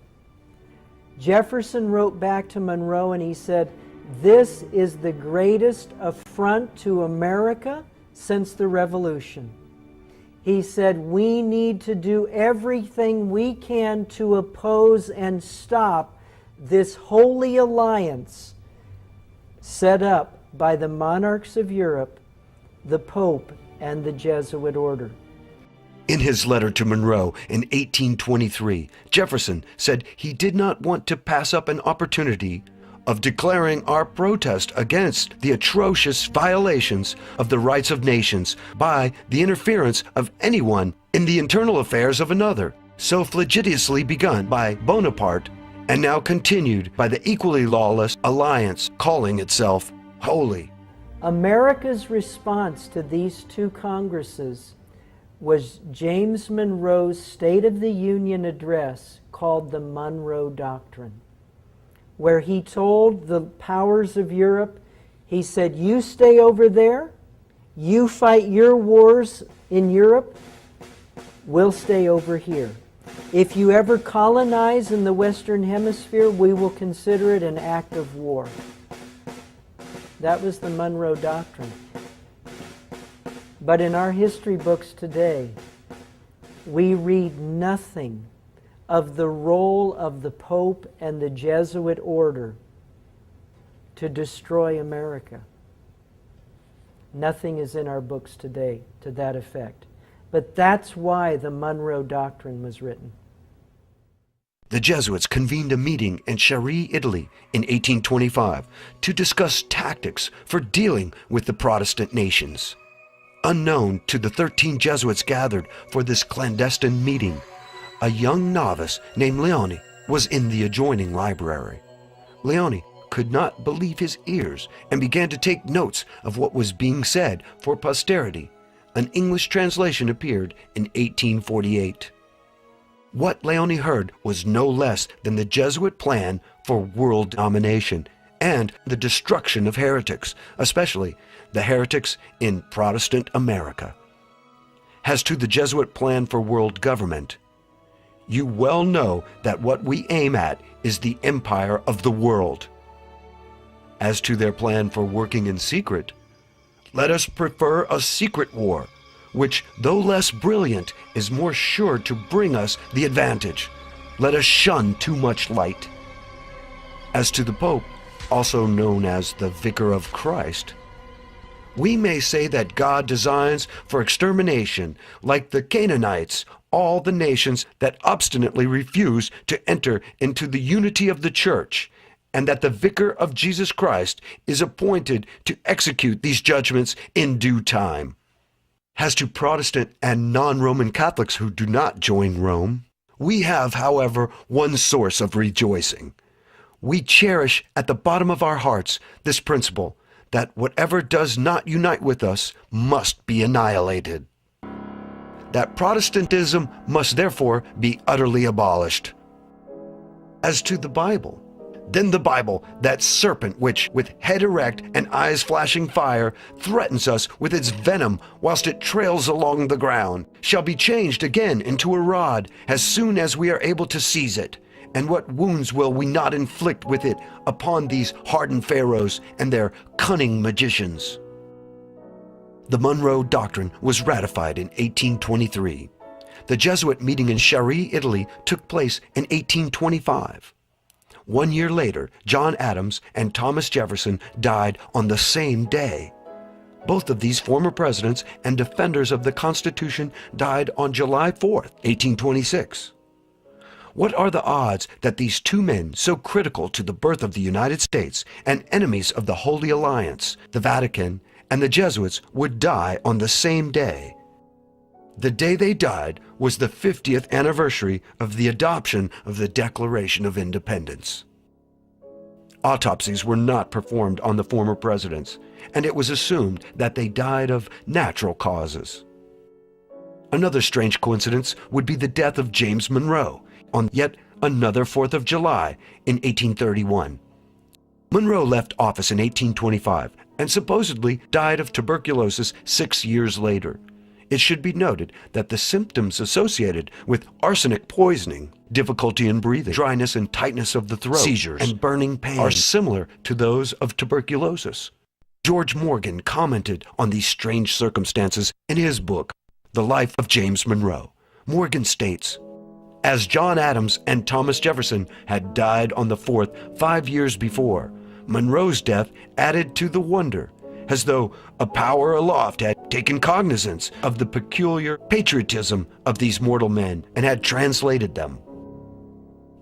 Speaker 5: Jefferson wrote back to Monroe and he said, "This is the greatest affront to America since the Revolution." He said, "We need to do everything we can to oppose and stop this holy alliance set up by the monarchs of Europe, the Pope, and the Jesuit order."
Speaker 1: In his letter to Monroe in 1823, Jefferson said he did not want to pass up an opportunity of declaring our protest against the atrocious violations of the rights of nations by the interference of anyone in the internal affairs of another, so flagitiously begun by Bonaparte and now continued by the equally lawless alliance calling itself holy.
Speaker 5: America's response to these two congresses was James Monroe's State of the Union address called the Monroe Doctrine, where he told the powers of Europe, he said, "You stay over there, you fight your wars in Europe, we'll stay over here. If you ever colonize in the Western Hemisphere, we will consider it an act of war." That was the Monroe Doctrine. But in our history books today, we read nothing of the role of the Pope and the Jesuit order to destroy America. Nothing is in our books today to that effect. But that's why the Monroe Doctrine was written.
Speaker 1: The Jesuits convened a meeting in Chieri, Italy in 1825 to discuss tactics for dealing with the Protestant nations. Unknown to the 13 Jesuits gathered for this clandestine meeting, a young novice named Leone was in the adjoining library. Leone could not believe his ears and began to take notes of what was being said for posterity. An English translation appeared in 1848. What Leone heard was no less than the Jesuit plan for world domination and the destruction of heretics, especially the heretics in Protestant America. As to the Jesuit plan for world government, you well know that what we aim at is the empire of the world. As to their plan for working in secret, let us prefer a secret war, which, though less brilliant, is more sure to bring us the advantage. Let us shun too much light. As to the Pope, also known as the Vicar of Christ, we may say that God designs for extermination, like the Canaanites, all the nations that obstinately refuse to enter into the unity of the Church, and that the Vicar of Jesus Christ is appointed to execute these judgments in due time. As to Protestant and non-Roman Catholics who do not join Rome, we have, however, one source of rejoicing. We cherish at the bottom of our hearts this principle that whatever does not unite with us must be annihilated. That Protestantism must therefore be utterly abolished. As to the Bible, then the Bible, that serpent which, with head erect and eyes flashing fire, threatens us with its venom whilst it trails along the ground, shall be changed again into a rod as soon as we are able to seize it. And what wounds will we not inflict with it upon these hardened pharaohs and their cunning magicians? The Monroe Doctrine was ratified in 1823. The Jesuit meeting in Chieri, Italy, took place in 1825. 1 year later, John Adams and Thomas Jefferson died on the same day. Both of these former presidents and defenders of the Constitution died on July 4th, 1826. What are the odds that these two men, so critical to the birth of the United States and enemies of the Holy Alliance, the Vatican, and the Jesuits, would die on the same day? The day they died was the 50th anniversary of the adoption of the Declaration of Independence. Autopsies were not performed on the former presidents, and it was assumed that they died of natural causes. Another strange coincidence would be the death of James Monroe on yet another 4th of July in 1831. Monroe left office in 1825 and supposedly died of tuberculosis 6 years later. It should be noted that the symptoms associated with arsenic poisoning, difficulty in breathing, dryness and tightness of the throat, seizures, and burning pain are similar to those of tuberculosis. George Morgan commented on these strange circumstances in his book, The Life of James Monroe. Morgan states, "As John Adams and Thomas Jefferson had died on the 4th 5 years before, Monroe's death added to the wonder, as though a power aloft had taken cognizance of the peculiar patriotism of these mortal men and had translated them."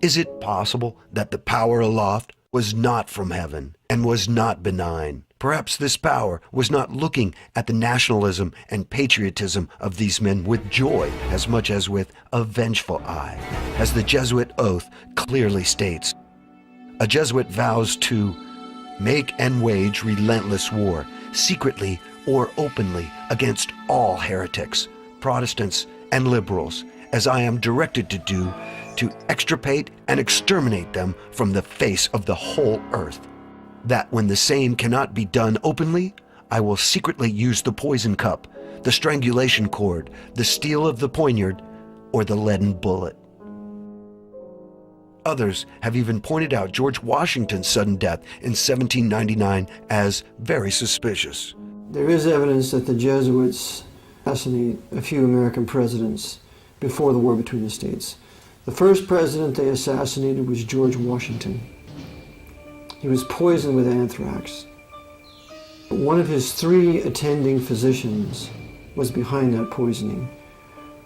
Speaker 1: Is it possible that the power aloft was not from heaven and was not benign? Perhaps this power was not looking at the nationalism and patriotism of these men with joy as much as with a vengeful eye, as the Jesuit oath clearly states. A Jesuit vows to make and wage relentless war, secretly or openly, against all heretics, Protestants, and liberals, as I am directed to do, to extirpate and exterminate them from the face of the whole earth. That when the same cannot be done openly, I will secretly use the poison cup, the strangulation cord, the steel of the poniard, or the leaden bullet. Others have even pointed out George Washington's sudden death in 1799 as very suspicious.
Speaker 2: There is evidence that the Jesuits assassinated a few American presidents before the war between the states. The first president they assassinated was George Washington. He was poisoned with anthrax. One of his 3 attending physicians was behind that poisoning.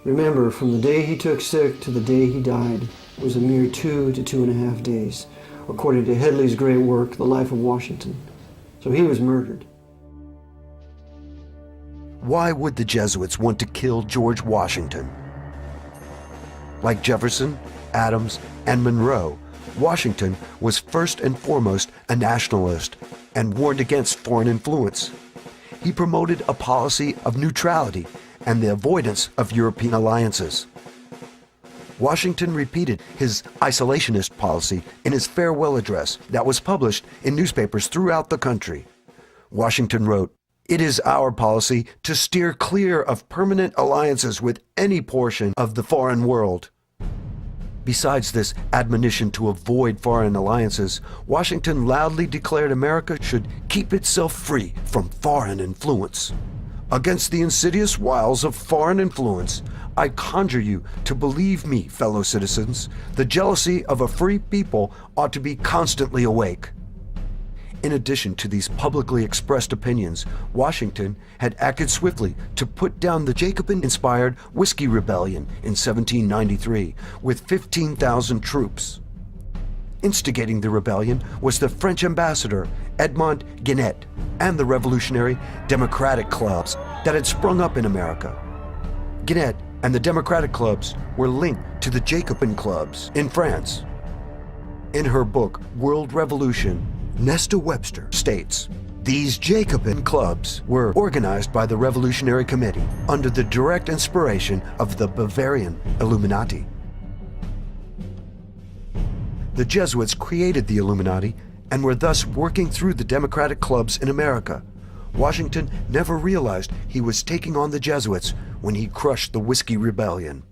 Speaker 2: Remember, from the day he took sick to the day he died was a mere 2 to 2.5 days, according to Headley's great work, The Life of Washington. So he was murdered.
Speaker 1: Why would the Jesuits want to kill George Washington? Like Jefferson, Adams, and Monroe, Washington was first and foremost a nationalist and warned against foreign influence. He promoted a policy of neutrality and the avoidance of European alliances. Washington repeated his isolationist policy in his farewell address that was published in newspapers throughout the country. Washington wrote, "It is our policy to steer clear of permanent alliances with any portion of the foreign world." Besides this admonition to avoid foreign alliances, Washington loudly declared America should keep itself free from foreign influence. Against the insidious wiles of foreign influence, I conjure you to believe me, fellow citizens, the jealousy of a free people ought to be constantly awake. In addition to these publicly expressed opinions, Washington had acted swiftly to put down the Jacobin-inspired Whiskey Rebellion in 1793 with 15,000 troops. Instigating the rebellion was the French ambassador Edmond Guenet and the revolutionary democratic clubs that had sprung up in America. Guenet and the democratic clubs were linked to the Jacobin clubs in France. In her book, World Revolution, Nesta Webster states, these Jacobin clubs were organized by the Revolutionary Committee under the direct inspiration of the Bavarian Illuminati. The Jesuits created the Illuminati and were thus working through the democratic clubs in America. Washington never realized he was taking on the Jesuits when he crushed the Whiskey Rebellion.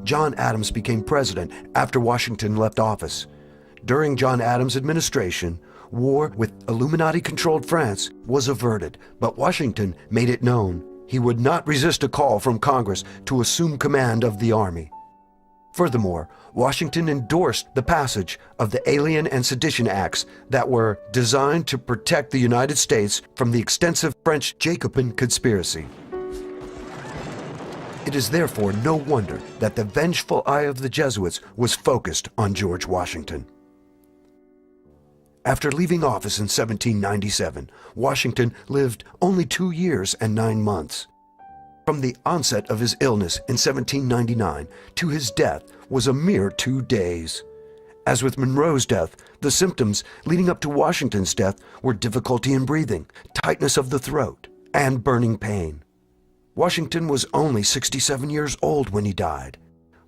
Speaker 1: John Adams became president after Washington left office. During John Adams' administration, war with Illuminati-controlled France was averted, but Washington made it known he would not resist a call from Congress to assume command of the army. Furthermore, Washington endorsed the passage of the Alien and Sedition Acts that were designed to protect the United States from the extensive French Jacobin conspiracy. It is therefore no wonder that the vengeful eye of the Jesuits was focused on George Washington. After leaving office in 1797, Washington lived only 2 years and 9 months. From the onset of his illness in 1799 to his death was a mere 2 days. As with Monroe's death, the symptoms leading up to Washington's death were difficulty in breathing, tightness of the throat, and burning pain. Washington was only 67 years old when he died.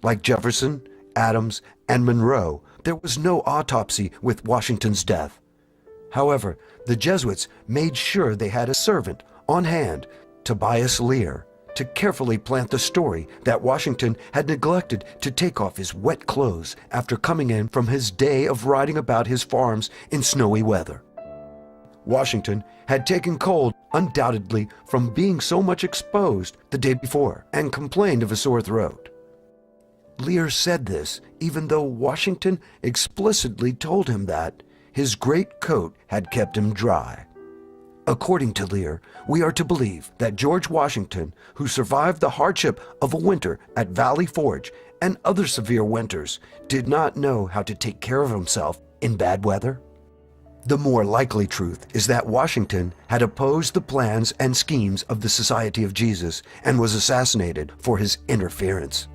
Speaker 1: Like Jefferson, Adams, and Monroe, there was no autopsy with Washington's death. However, the Jesuits made sure they had a servant on hand, Tobias Lear, to carefully plant the story that Washington had neglected to take off his wet clothes after coming in from his day of riding about his farms in snowy weather. Washington had taken cold, undoubtedly from being so much exposed the day before, and complained of a sore throat. Lear said this even though Washington explicitly told him that his great coat had kept him dry. According to Lear, we are to believe that George Washington, who survived the hardship of a winter at Valley Forge and other severe winters, did not know how to take care of himself in bad weather. The more likely truth is that Washington had opposed the plans and schemes of the Society of Jesus and was assassinated for his interference.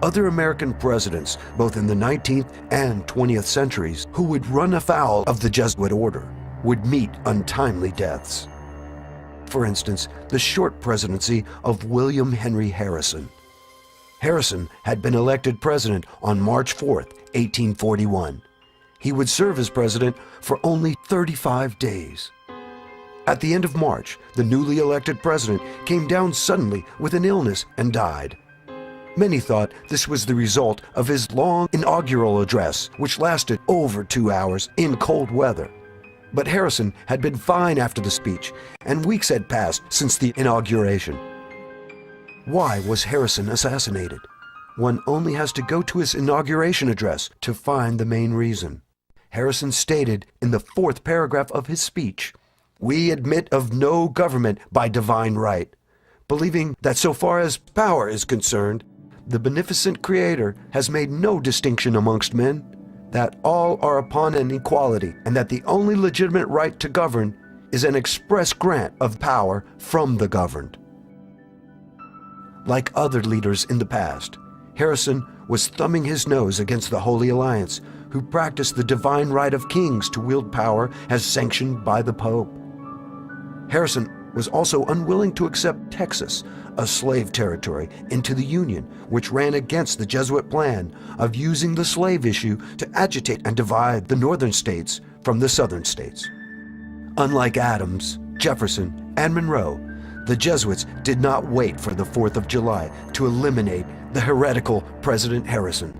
Speaker 1: Other American presidents, both in the 19th and 20th centuries, who would run afoul of the Jesuit order, would meet untimely deaths. For instance, the short presidency of William Henry Harrison. Harrison had been elected president on March 4, 1841. He would serve as president for only 35 days. At the end of March, the newly elected president came down suddenly with an illness and died. Many thought this was the result of his long inaugural address, which lasted over 2 hours in cold weather. But Harrison had been fine after the speech, and weeks had passed since the inauguration. Why was Harrison assassinated? One only has to go to his inauguration address to find the main reason. Harrison stated in the 4th paragraph of his speech, "We admit of no government by divine right," believing that so far as power is concerned, the beneficent Creator has made no distinction amongst men, that all are upon an equality, and that the only legitimate right to govern is an express grant of power from the governed. Like other leaders in the past, Harrison was thumbing his nose against the Holy Alliance, who practiced the divine right of kings to wield power as sanctioned by the Pope. Harrison was also unwilling to accept Texas, a slave territory, into the Union, which ran against the Jesuit plan of using the slave issue to agitate and divide the northern states from the southern states. Unlike Adams, Jefferson, and Monroe, the Jesuits did not wait for the 4th of July to eliminate the heretical President Harrison.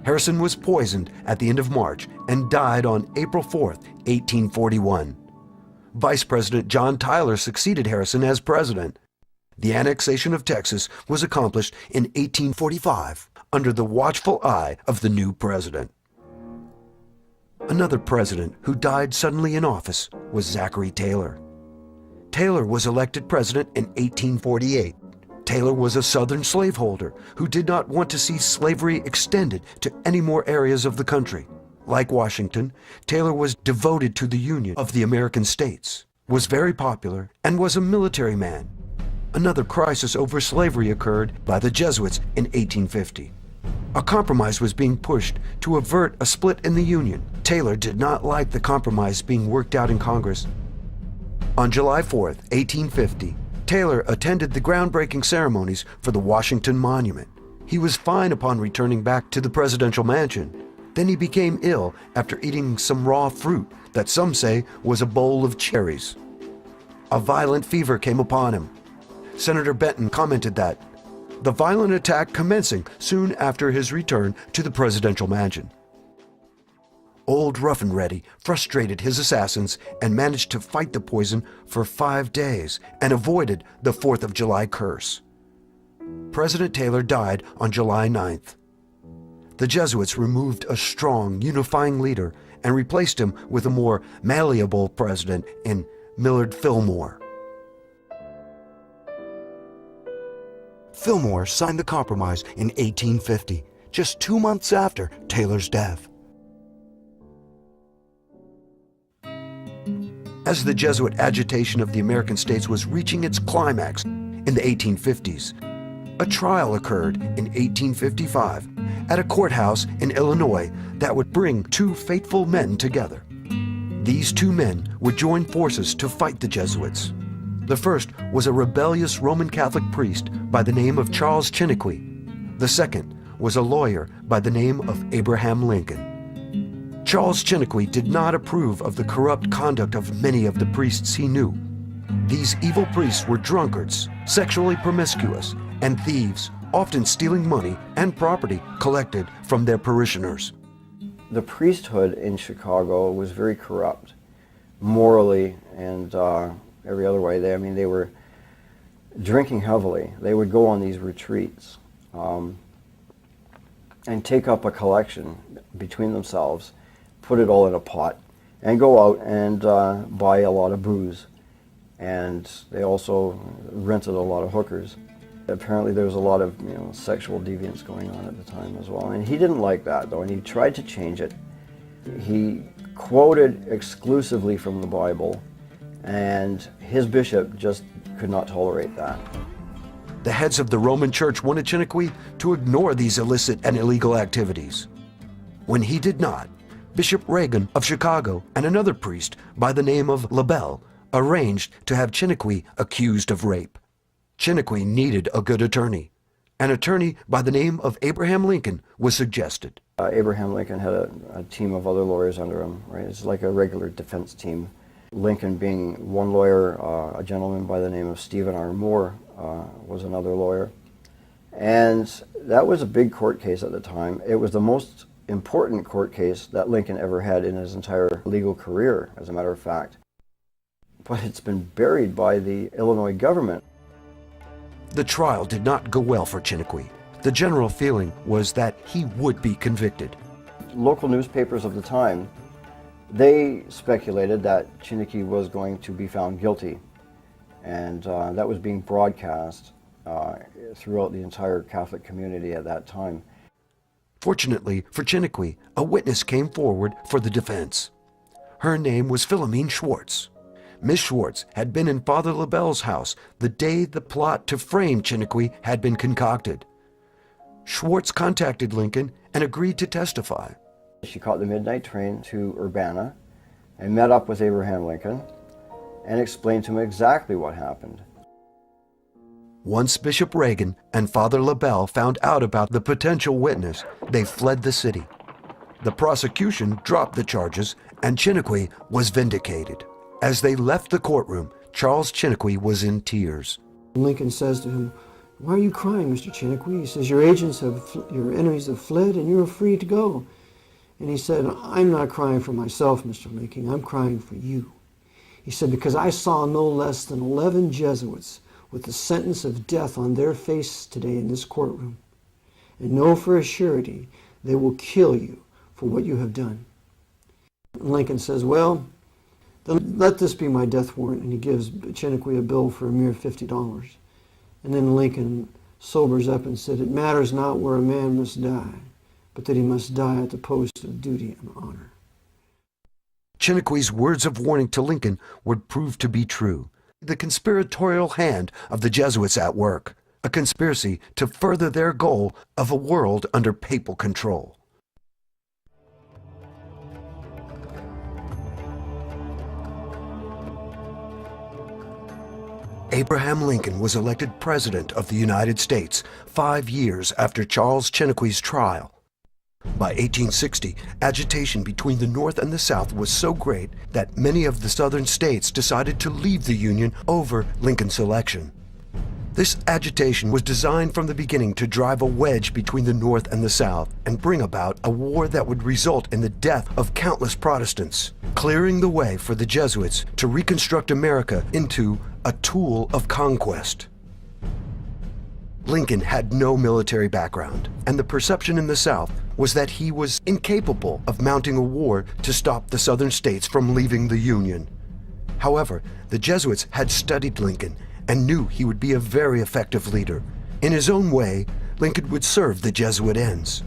Speaker 1: Harrison was poisoned at the end of March and died on April 4, 1841. Vice President John Tyler succeeded Harrison as president. The annexation of Texas was accomplished in 1845 under the watchful eye of the new president. Another president who died suddenly in office was Zachary Taylor. Taylor was elected president in 1848. Taylor was a Southern slaveholder who did not want to see slavery extended to any more areas of the country. Like Washington, Taylor was devoted to the Union of the American states, was very popular, and was a military man. Another crisis over slavery occurred by the Jesuits in 1850. A compromise was being pushed to avert a split in the Union. Taylor did not like the compromise being worked out in Congress. On July 4th, 1850, Taylor attended the groundbreaking ceremonies for the Washington Monument. He was fine upon returning back to the presidential mansion. Then he became ill after eating some raw fruit that some say was a bowl of cherries. A violent fever came upon him. Senator Benton commented that the violent attack commencing soon after his return to the presidential mansion. Old Rough and Ready frustrated his assassins and managed to fight the poison for 5 days and avoided the 4th of July curse. President Taylor died on July 9th. The Jesuits removed a strong, unifying leader and replaced him with a more malleable president in Millard Fillmore. Fillmore signed the compromise in 1850, just 2 months after Taylor's death. As the Jesuit agitation of the American states was reaching its climax in the 1850s, a trial occurred in 1855 at a courthouse in Illinois that would bring 2 faithful men together. These 2 men would join forces to fight the Jesuits. The first was a rebellious Roman Catholic priest by the name of Charles Chiniquy. The second was a lawyer by the name of Abraham Lincoln. Charles Chiniquy did not approve of the corrupt conduct of many of the priests he knew. These evil priests were drunkards, sexually promiscuous, and thieves, often stealing money and property collected from their parishioners.
Speaker 3: The priesthood in Chicago was very corrupt, morally and every other way. They were drinking heavily. They would go on these retreats and take up a collection between themselves, put it all in a pot, and go out and buy a lot of booze. And they also rented a lot of hookers. Apparently there was a lot of sexual deviance going on at the time as well. And he didn't like that, though, and he tried to change it. He quoted exclusively from the Bible, and his bishop just could not tolerate that.
Speaker 1: The heads of the Roman Church wanted Chiniquy to ignore these illicit and illegal activities. When he did not, Bishop Reagan of Chicago and another priest by the name of LaBelle arranged to have Chiniquy accused of rape. Chiniquy needed a good attorney. An attorney by the name of Abraham Lincoln was suggested.
Speaker 3: Abraham Lincoln had a team of other lawyers under him, right? It's like a regular defense team. Lincoln being one lawyer, a gentleman by the name of Stephen R. Moore was another lawyer. And that was a big court case at the time. It was the most important court case that Lincoln ever had in his entire legal career, as a matter of fact. But it's been buried by the Illinois government.
Speaker 1: The trial did not go well for Chiniquy. The general feeling was that he would be convicted.
Speaker 3: Local newspapers of the time, they speculated that Chiniquy was going to be found guilty, and that was being broadcast throughout the entire Catholic community at that time.
Speaker 1: Fortunately for Chiniquy, a witness came forward for the defense. Her name was Philomene Schwartz. Miss Schwartz had been in Father LaBelle's house the day the plot to frame Chiniquy had been concocted. Schwartz contacted Lincoln and agreed to testify.
Speaker 3: She caught the midnight train to Urbana and met up with Abraham Lincoln and explained to him exactly what happened.
Speaker 1: Once Bishop Reagan and Father LaBelle found out about the potential witness, they fled the city. The prosecution dropped the charges and Chiniquy was vindicated. As they left the courtroom, Charles Chiniquy was in tears.
Speaker 2: Lincoln says to him, "Why are you crying, Mr. Chiniquy?" He says, "Your enemies have fled and you are free to go." And he said, "I'm not crying for myself, Mr. Lincoln, I'm crying for you." He said, "Because I saw no less than 11 Jesuits with the sentence of death on their face today in this courtroom, and know for a surety they will kill you for what you have done." And Lincoln says, "Well, then let this be my death warrant," and he gives Chiniquy a bill for a mere $50. And then Lincoln sobers up and said, "It matters not where a man must die, but that he must die at the post of duty and honor."
Speaker 1: Chinnequih's words of warning to Lincoln would prove to be true. The conspiratorial hand of the Jesuits at work, a conspiracy to further their goal of a world under papal control. Abraham Lincoln was elected President of the United States 5 years after Charles Chinnequih's trial. By 1860, agitation between the North and the South was so great that many of the Southern states decided to leave the Union over Lincoln's election. This agitation was designed from the beginning to drive a wedge between the North and the South and bring about a war that would result in the death of countless Protestants, clearing the way for the Jesuits to reconstruct America into a tool of conquest. Lincoln had no military background, and the perception in the South was that he was incapable of mounting a war to stop the Southern states from leaving the Union. However, the Jesuits had studied Lincoln and knew he would be a very effective leader. In his own way, Lincoln would serve the Jesuit ends.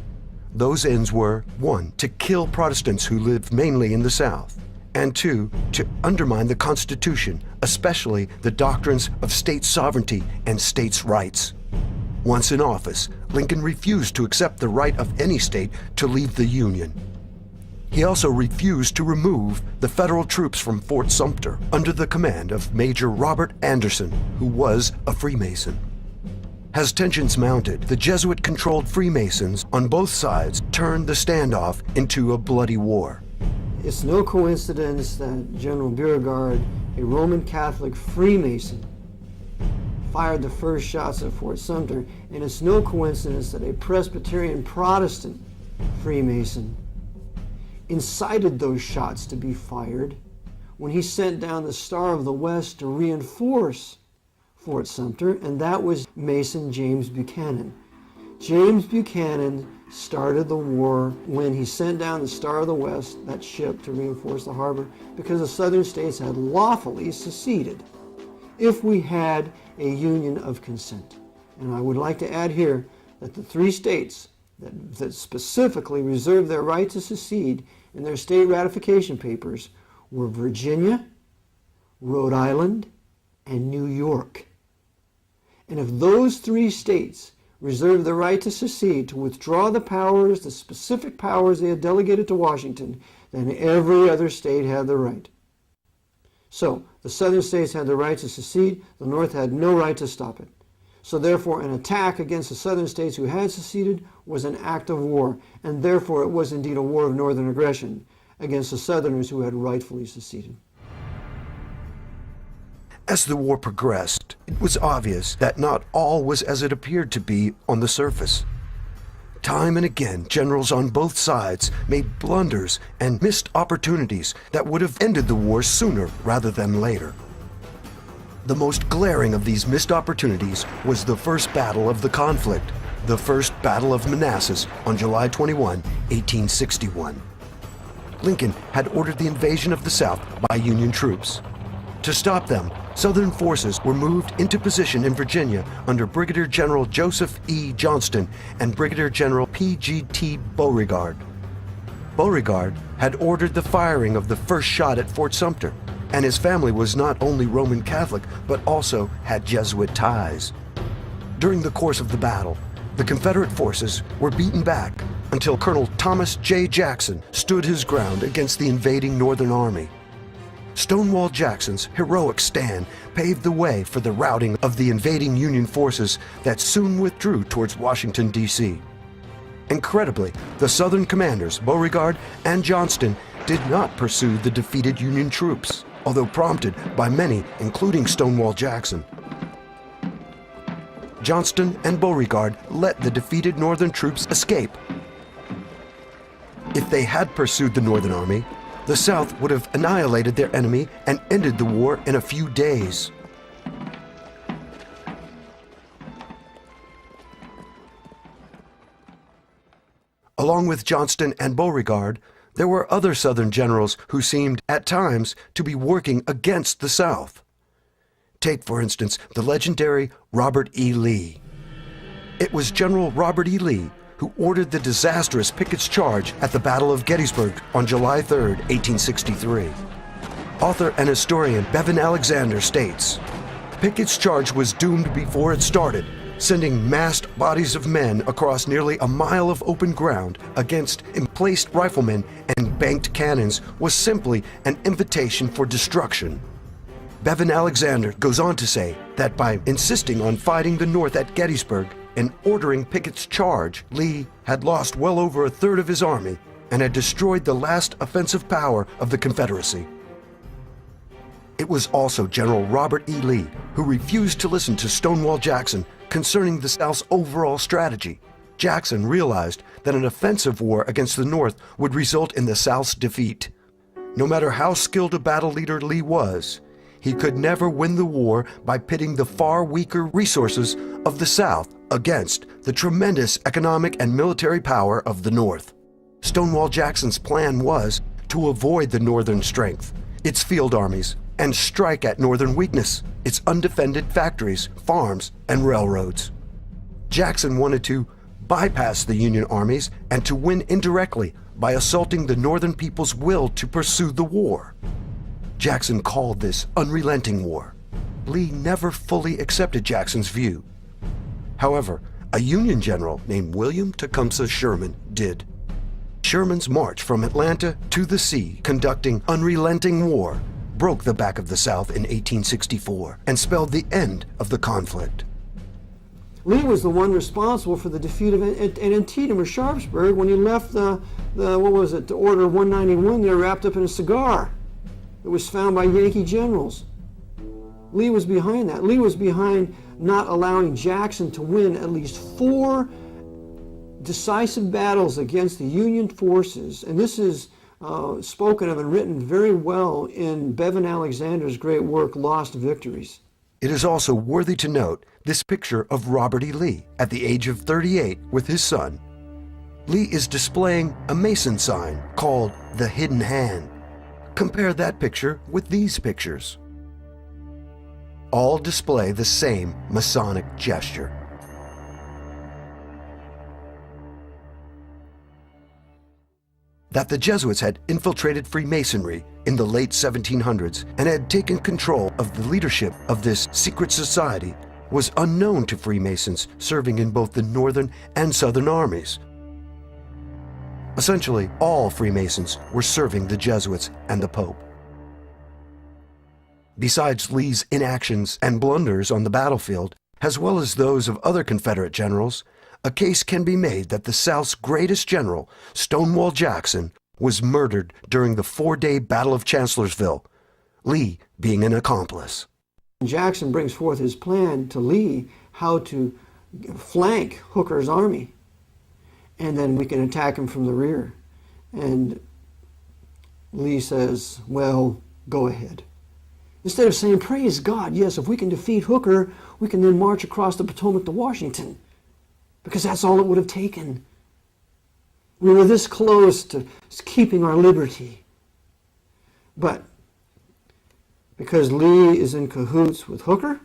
Speaker 1: Those ends were, 1, to kill Protestants who lived mainly in the South, and 2, to undermine the Constitution, especially the doctrines of state sovereignty and states' rights. Once in office, Lincoln refused to accept the right of any state to leave the Union. He also refused to remove the federal troops from Fort Sumter under the command of Major Robert Anderson, who was a Freemason. As tensions mounted, the Jesuit-controlled Freemasons on both sides turned the standoff into a bloody war.
Speaker 2: It's no coincidence that General Beauregard, a Roman Catholic Freemason, fired the first shots at Fort Sumter, and it's no coincidence that a Presbyterian Protestant Freemason incited those shots to be fired when he sent down the Star of the West to reinforce Fort Sumter, and that was Mason James Buchanan. James Buchanan started the war when he sent down the Star of the West, that ship, to reinforce the harbor, because the southern states had lawfully seceded if we had a union of consent. And I would like to add here that the 3 states that specifically reserved their right to secede in their state ratification papers were Virginia, Rhode Island, and New York. And if those 3 states reserved the right to secede, to withdraw the powers, the specific powers they had delegated to Washington, then every other state had the right. So, the southern states had the right to secede, the North had no right to stop it. So therefore, an attack against the southern states who had seceded was an act of war, and therefore it was indeed a war of northern aggression against the southerners who had rightfully seceded.
Speaker 1: As the war progressed, it was obvious that not all was as it appeared to be on the surface. Time and again, generals on both sides made blunders and missed opportunities that would have ended the war sooner rather than later. The most glaring of these missed opportunities was the first battle of the conflict, the First Battle of Manassas on July 21, 1861. Lincoln had ordered the invasion of the South by Union troops. To stop them, Southern forces were moved into position in Virginia under Brigadier General Joseph E. Johnston and Brigadier General P.G.T. Beauregard. Beauregard had ordered the firing of the first shot at Fort Sumter, and his family was not only Roman Catholic, but also had Jesuit ties. During the course of the battle, the Confederate forces were beaten back until Colonel Thomas J. Jackson stood his ground against the invading Northern Army. Stonewall Jackson's heroic stand paved the way for the routing of the invading Union forces that soon withdrew towards Washington, D.C. Incredibly, the Southern commanders, Beauregard and Johnston, did not pursue the defeated Union troops, although prompted by many, including Stonewall Jackson. Johnston and Beauregard let the defeated Northern troops escape. If they had pursued the Northern Army, the South would have annihilated their enemy and ended the war in a few days. Along with Johnston and Beauregard, there were other Southern generals who seemed, at times, to be working against the South. Take, for instance, the legendary Robert E. Lee. It was General Robert E. Lee who ordered the disastrous Pickett's Charge at the Battle of Gettysburg on July 3, 1863. Author and historian Bevan Alexander states, Pickett's Charge was doomed before it started. Sending massed bodies of men across nearly a mile of open ground against emplaced riflemen and banked cannons was simply an invitation for destruction. Bevan Alexander goes on to say that by insisting on fighting the North at Gettysburg and ordering Pickett's Charge, Lee had lost well over a third of his army and had destroyed the last offensive power of the Confederacy. It was also General Robert E. Lee who refused to listen to Stonewall Jackson concerning the South's overall strategy. Jackson realized that an offensive war against the North would result in the South's defeat. No matter how skilled a battle leader Lee was, he could never win the war by pitting the far weaker resources of the South against the tremendous economic and military power of the North. Stonewall Jackson's plan was to avoid the Northern strength, its field armies, and strike at Northern weakness, its undefended factories, farms, and railroads. Jackson wanted to bypass the Union armies and to win indirectly by assaulting the Northern people's will to pursue the war. Jackson called this unrelenting war. Lee never fully accepted Jackson's view. However, a Union general named William Tecumseh Sherman did. Sherman's march from Atlanta to the sea, conducting unrelenting war, broke the back of the South in 1864 and spelled the end of the conflict.
Speaker 2: Lee was the one responsible for the defeat of Antietam or Sharpsburg when he left the Order 191 there wrapped up in a cigar. It was found by Yankee generals. Lee was behind that. Lee was behind not allowing Jackson to win at least 4 decisive battles against the Union forces. And this is spoken of and written very well in Bevan Alexander's great work, Lost Victories.
Speaker 1: It is also worthy to note this picture of Robert E. Lee at the age of 38 with his son. Lee is displaying a Mason sign called the Hidden Hand. Compare that picture with these pictures. All display the same Masonic gesture. That the Jesuits had infiltrated Freemasonry in the late 1700s and had taken control of the leadership of this secret society was unknown to Freemasons serving in both the Northern and Southern armies. Essentially, all Freemasons were serving the Jesuits and the Pope. Besides Lee's inactions and blunders on the battlefield, as well as those of other Confederate generals, a case can be made that the South's greatest general, Stonewall Jackson, was murdered during the 4-day Battle of Chancellorsville, Lee being an accomplice.
Speaker 2: Jackson brings forth his plan to Lee how to flank Hooker's army, and then we can attack him from the rear. And Lee says, well, go ahead. Instead of saying, praise God, yes, if we can defeat Hooker, we can then march across the Potomac to Washington. Because that's all it would have taken. We were this close to keeping our liberty. But because Lee is in cahoots with Hooker,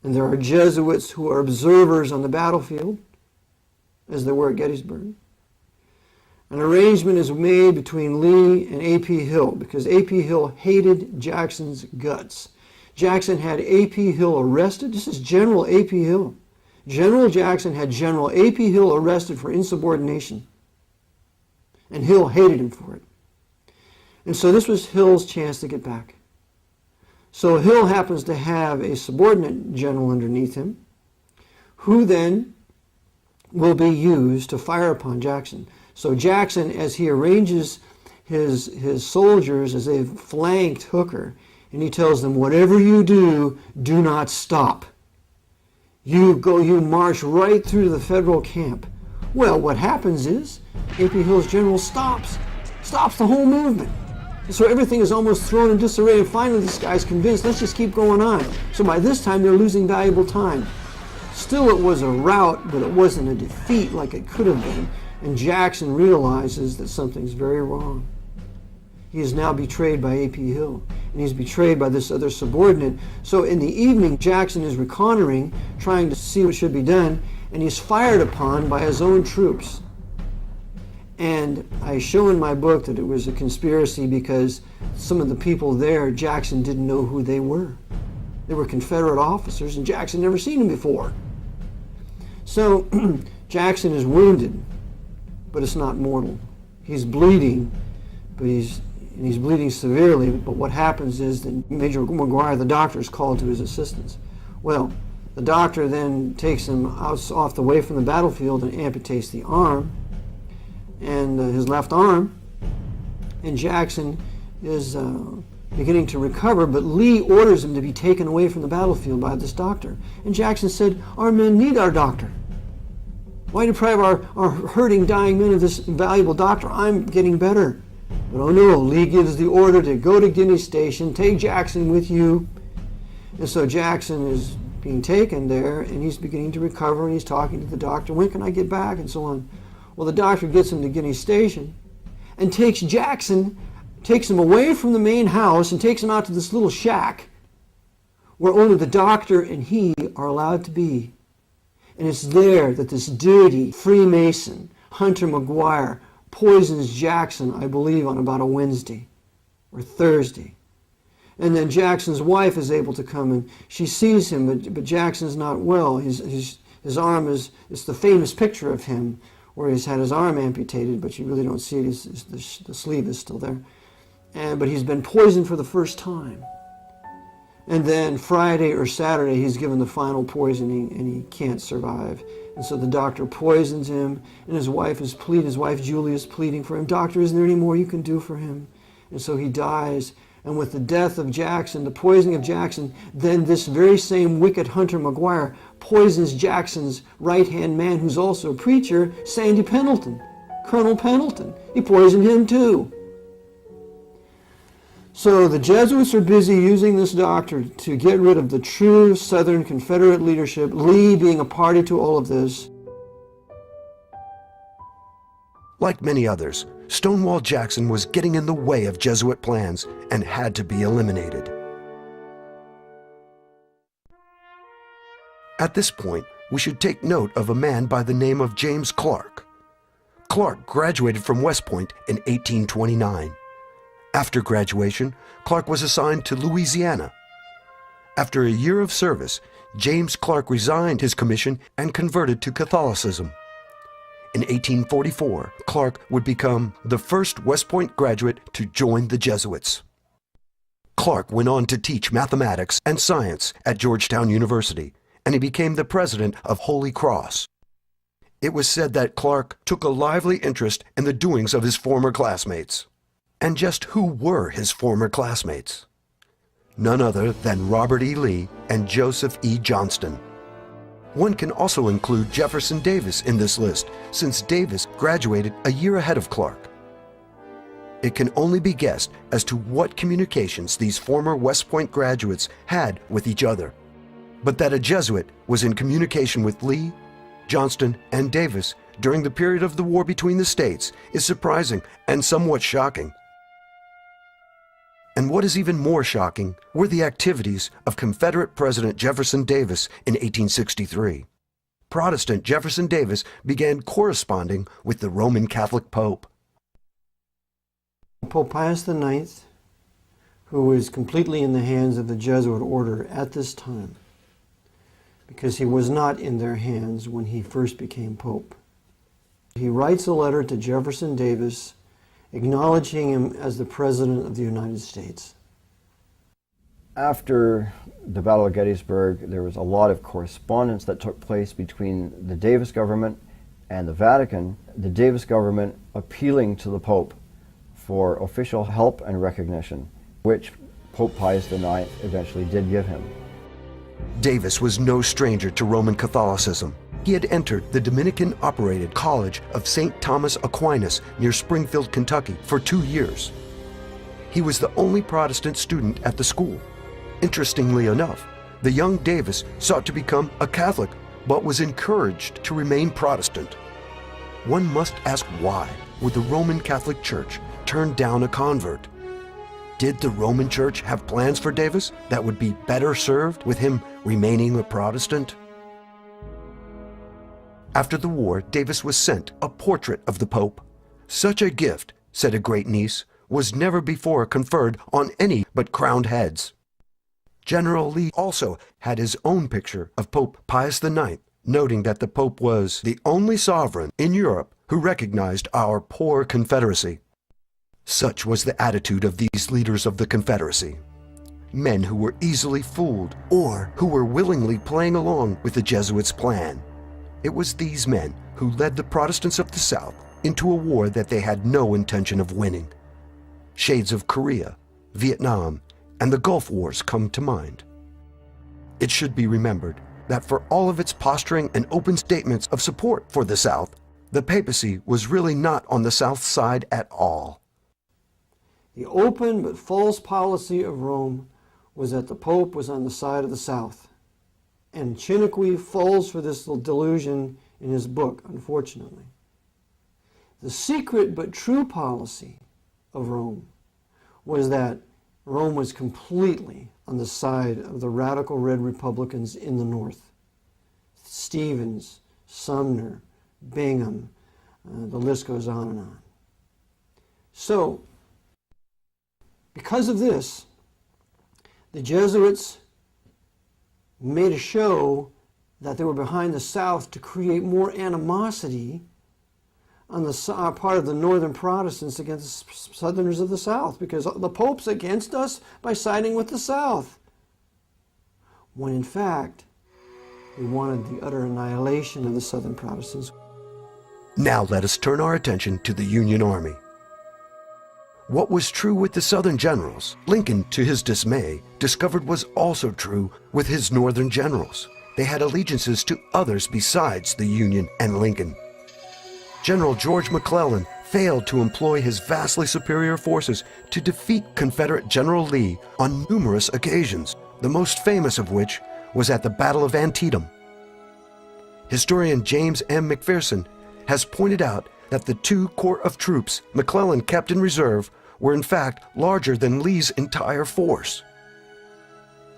Speaker 2: and there are Jesuits who are observers on the battlefield, as there were at Gettysburg, an arrangement is made between Lee and A.P. Hill, because A.P. Hill hated Jackson's guts. Jackson had A.P. Hill arrested. This is General A.P. Hill. General Jackson had General A.P. Hill arrested for insubordination. And Hill hated him for it. And so this was Hill's chance to get back. So Hill happens to have a subordinate general underneath him, who then will be used to fire upon Jackson. So Jackson, as he arranges his soldiers as they've flanked Hooker, and he tells them, whatever you do, do not stop. You march right through the Federal camp. Well, what happens is A.P. Hill's general stops the whole movement. So everything is almost thrown in disarray, and finally this guy's convinced, let's just keep going on. So by this time, they're losing valuable time. Still, it was a rout, but it wasn't a defeat like it could have been, and Jackson realizes that something's very wrong. He is now betrayed by A.P. Hill, and he's betrayed by this other subordinate. So in the evening, Jackson is reconnoitering, trying to see what should be done, and he's fired upon by his own troops. And I show in my book that it was a conspiracy because some of the people there, Jackson didn't know who they were. They were Confederate officers, and Jackson never seen them before. So Jackson is wounded, but it's not mortal. He's bleeding, but he's bleeding severely. But what happens is that Major McGuire, the doctor, is called to his assistance. Well, the doctor then takes him off the way from the battlefield and amputates the arm, and his left arm, and Jackson is beginning to recover, but Lee orders him to be taken away from the battlefield by this doctor. And Jackson said, "Our men need our doctor. Why deprive our hurting, dying men of this valuable doctor? I'm getting better." But oh no, Lee gives the order to go to Guinea Station, take Jackson with you. And so Jackson is being taken there, and he's beginning to recover, and he's talking to the doctor, "When can I get back?" and so on. Well, the doctor gets him to Guinea Station and takes him away from the main house and takes him out to this little shack where only the doctor and he are allowed to be. And it's there that this dirty Freemason, Hunter McGuire, poisons Jackson, I believe, on about a Wednesday or Thursday. And then Jackson's wife is able to come, and she sees him, but Jackson's not well. His arm it's the famous picture of him where he's had his arm amputated, but you really don't see it. The sleeve is still there. But he's been poisoned for the first time. And then Friday or Saturday, he's given the final poisoning, and he can't survive. And so the doctor poisons him, and his wife Julie is pleading for him. "Doctor, isn't there any more you can do for him?" And so he dies. And with the death of Jackson, the poisoning of Jackson, then this very same wicked Hunter McGuire poisons Jackson's right-hand man, who's also a preacher, Sandy Pendleton, Colonel Pendleton. He poisoned him too. So the Jesuits are busy using this doctor to get rid of the true Southern Confederate leadership, Lee being a party to all of this.
Speaker 1: Like many others, Stonewall Jackson was getting in the way of Jesuit plans and had to be eliminated. At this point, we should take note of a man by the name of James Clark. Clark graduated from West Point in 1829. After graduation, Clark was assigned to Louisiana. After a year of service, James Clark resigned his commission and converted to Catholicism. In 1844, Clark would become the first West Point graduate to join the Jesuits. Clark went on to teach mathematics and science at Georgetown University, and he became the president of Holy Cross. It was said that Clark took a lively interest in the doings of his former classmates. And just who were his former classmates? None other than Robert E. Lee and Joseph E. Johnston. One can also include Jefferson Davis in this list, since Davis graduated a year ahead of Clark. It can only be guessed as to what communications these former West Point graduates had with each other. But that a Jesuit was in communication with Lee, Johnston, and Davis during the period of the war between the states is surprising and somewhat shocking. And what is even more shocking were the activities of Confederate President Jefferson Davis in 1863. Protestant Jefferson Davis began corresponding with the Roman Catholic Pope.
Speaker 2: Pope Pius IX, who was completely in the hands of the Jesuit order at this time, because he was not in their hands when he first became Pope. He writes a letter to Jefferson Davis acknowledging him as the President of the United States.
Speaker 3: After the Battle of Gettysburg, there was a lot of correspondence that took place between the Davis government and the Vatican, the Davis government appealing to the Pope for official help and recognition, which Pope Pius IX eventually did give him.
Speaker 1: Davis was no stranger to Roman Catholicism. He had entered the Dominican-operated College of St. Thomas Aquinas near Springfield, Kentucky, for 2 years. He was the only Protestant student at the school. Interestingly enough, the young Davis sought to become a Catholic, but was encouraged to remain Protestant. One must ask why would the Roman Catholic Church turn down a convert? Did the Roman Church have plans for Davis that would be better served with him remaining a Protestant? After the war, Davis was sent a portrait of the Pope. Such a gift, said a great niece, was never before conferred on any but crowned heads. General Lee also had his own picture of Pope Pius IX, noting that the Pope was the only sovereign in Europe who recognized our poor Confederacy. Such was the attitude of these leaders of the Confederacy. Men who were easily fooled or who were willingly playing along with the Jesuits' plan. It was these men who led the Protestants of the South into a war that they had no intention of winning. Shades of Korea, Vietnam, and the Gulf Wars come to mind. It should be remembered that for all of its posturing and open statements of support for the South, the papacy was really not on the South side at all.
Speaker 2: The open but false policy of Rome was that the Pope was on the side of the South. And Chiniquy falls for this delusion in his book, unfortunately. The secret but true policy of Rome was that Rome was completely on the side of the radical red Republicans in the North. Stevens, Sumner, Bingham, the list goes on and on. So, because of this, the Jesuits made a show that they were behind the South to create more animosity on the part of the Northern Protestants against the Southerners of the South, because the Pope's against us by siding with the South. When in fact, they wanted the utter annihilation of the Southern Protestants.
Speaker 1: Now let us turn our attention to the Union Army. What was true with the Southern generals, Lincoln, to his dismay, discovered was also true with his Northern generals. They had allegiances to others besides the Union and Lincoln. General George McClellan failed to employ his vastly superior forces to defeat Confederate General Lee on numerous occasions, the most famous of which was at the Battle of Antietam. Historian James M. McPherson has pointed out that the 2 corps of troops McClellan kept in reserve were in fact larger than Lee's entire force.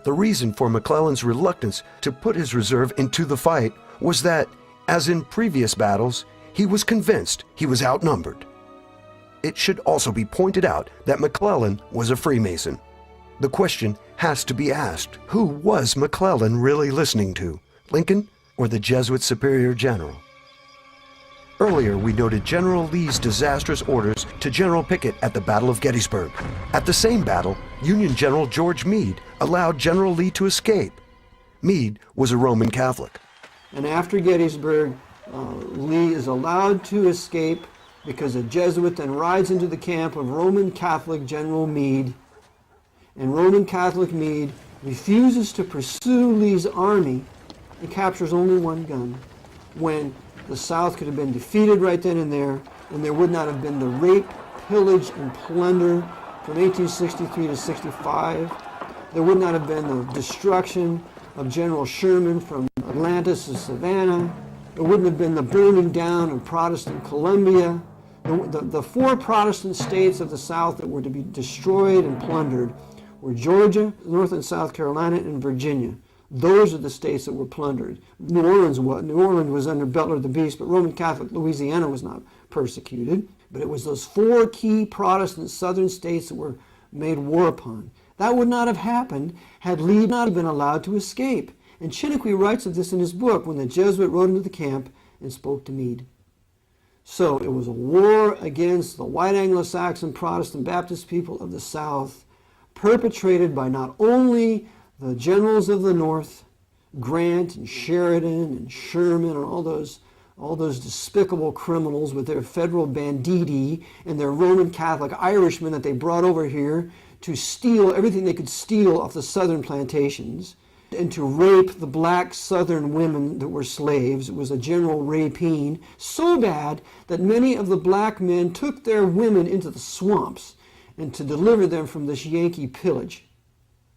Speaker 1: The reason for McClellan's reluctance to put his reserve into the fight was that, as in previous battles, he was convinced he was outnumbered. It should also be pointed out that McClellan was a Freemason. The question has to be asked, who was McClellan really listening to, Lincoln or the Jesuit superior general? Earlier, we noted General Lee's disastrous orders to General Pickett at the Battle of Gettysburg. At the same battle, Union General George Meade allowed General Lee to escape. Meade was a Roman Catholic.
Speaker 2: And after Gettysburg, Lee is allowed to escape because a Jesuit then rides into the camp of Roman Catholic General Meade. And Roman Catholic Meade refuses to pursue Lee's army and captures only one gun, when the South could have been defeated right then and there would not have been the rape, pillage, and plunder from 1863 to 65. There would not have been the destruction of General Sherman from Atlantis to Savannah. There wouldn't have been the burning down of Protestant Columbia. The 4 Protestant states of the South that were to be destroyed and plundered were Georgia, North and South Carolina, and Virginia. Those are the states that were plundered. New Orleans was under Butler the Beast, but Roman Catholic Louisiana was not persecuted. But it was those 4 key Protestant southern states that were made war upon. That would not have happened had Lee not been allowed to escape. And Chiniquy writes of this in his book when the Jesuit rode into the camp and spoke to Meade. So it was a war against the white Anglo-Saxon Protestant Baptist people of the South, perpetrated by not only the generals of the North, Grant and Sheridan and Sherman and all those despicable criminals with their federal banditti and their Roman Catholic Irishmen that they brought over here to steal everything they could steal off the southern plantations and to rape the black southern women that were slaves. It was a general rapine, so bad that many of the black men took their women into the swamps and to deliver them from this Yankee pillage.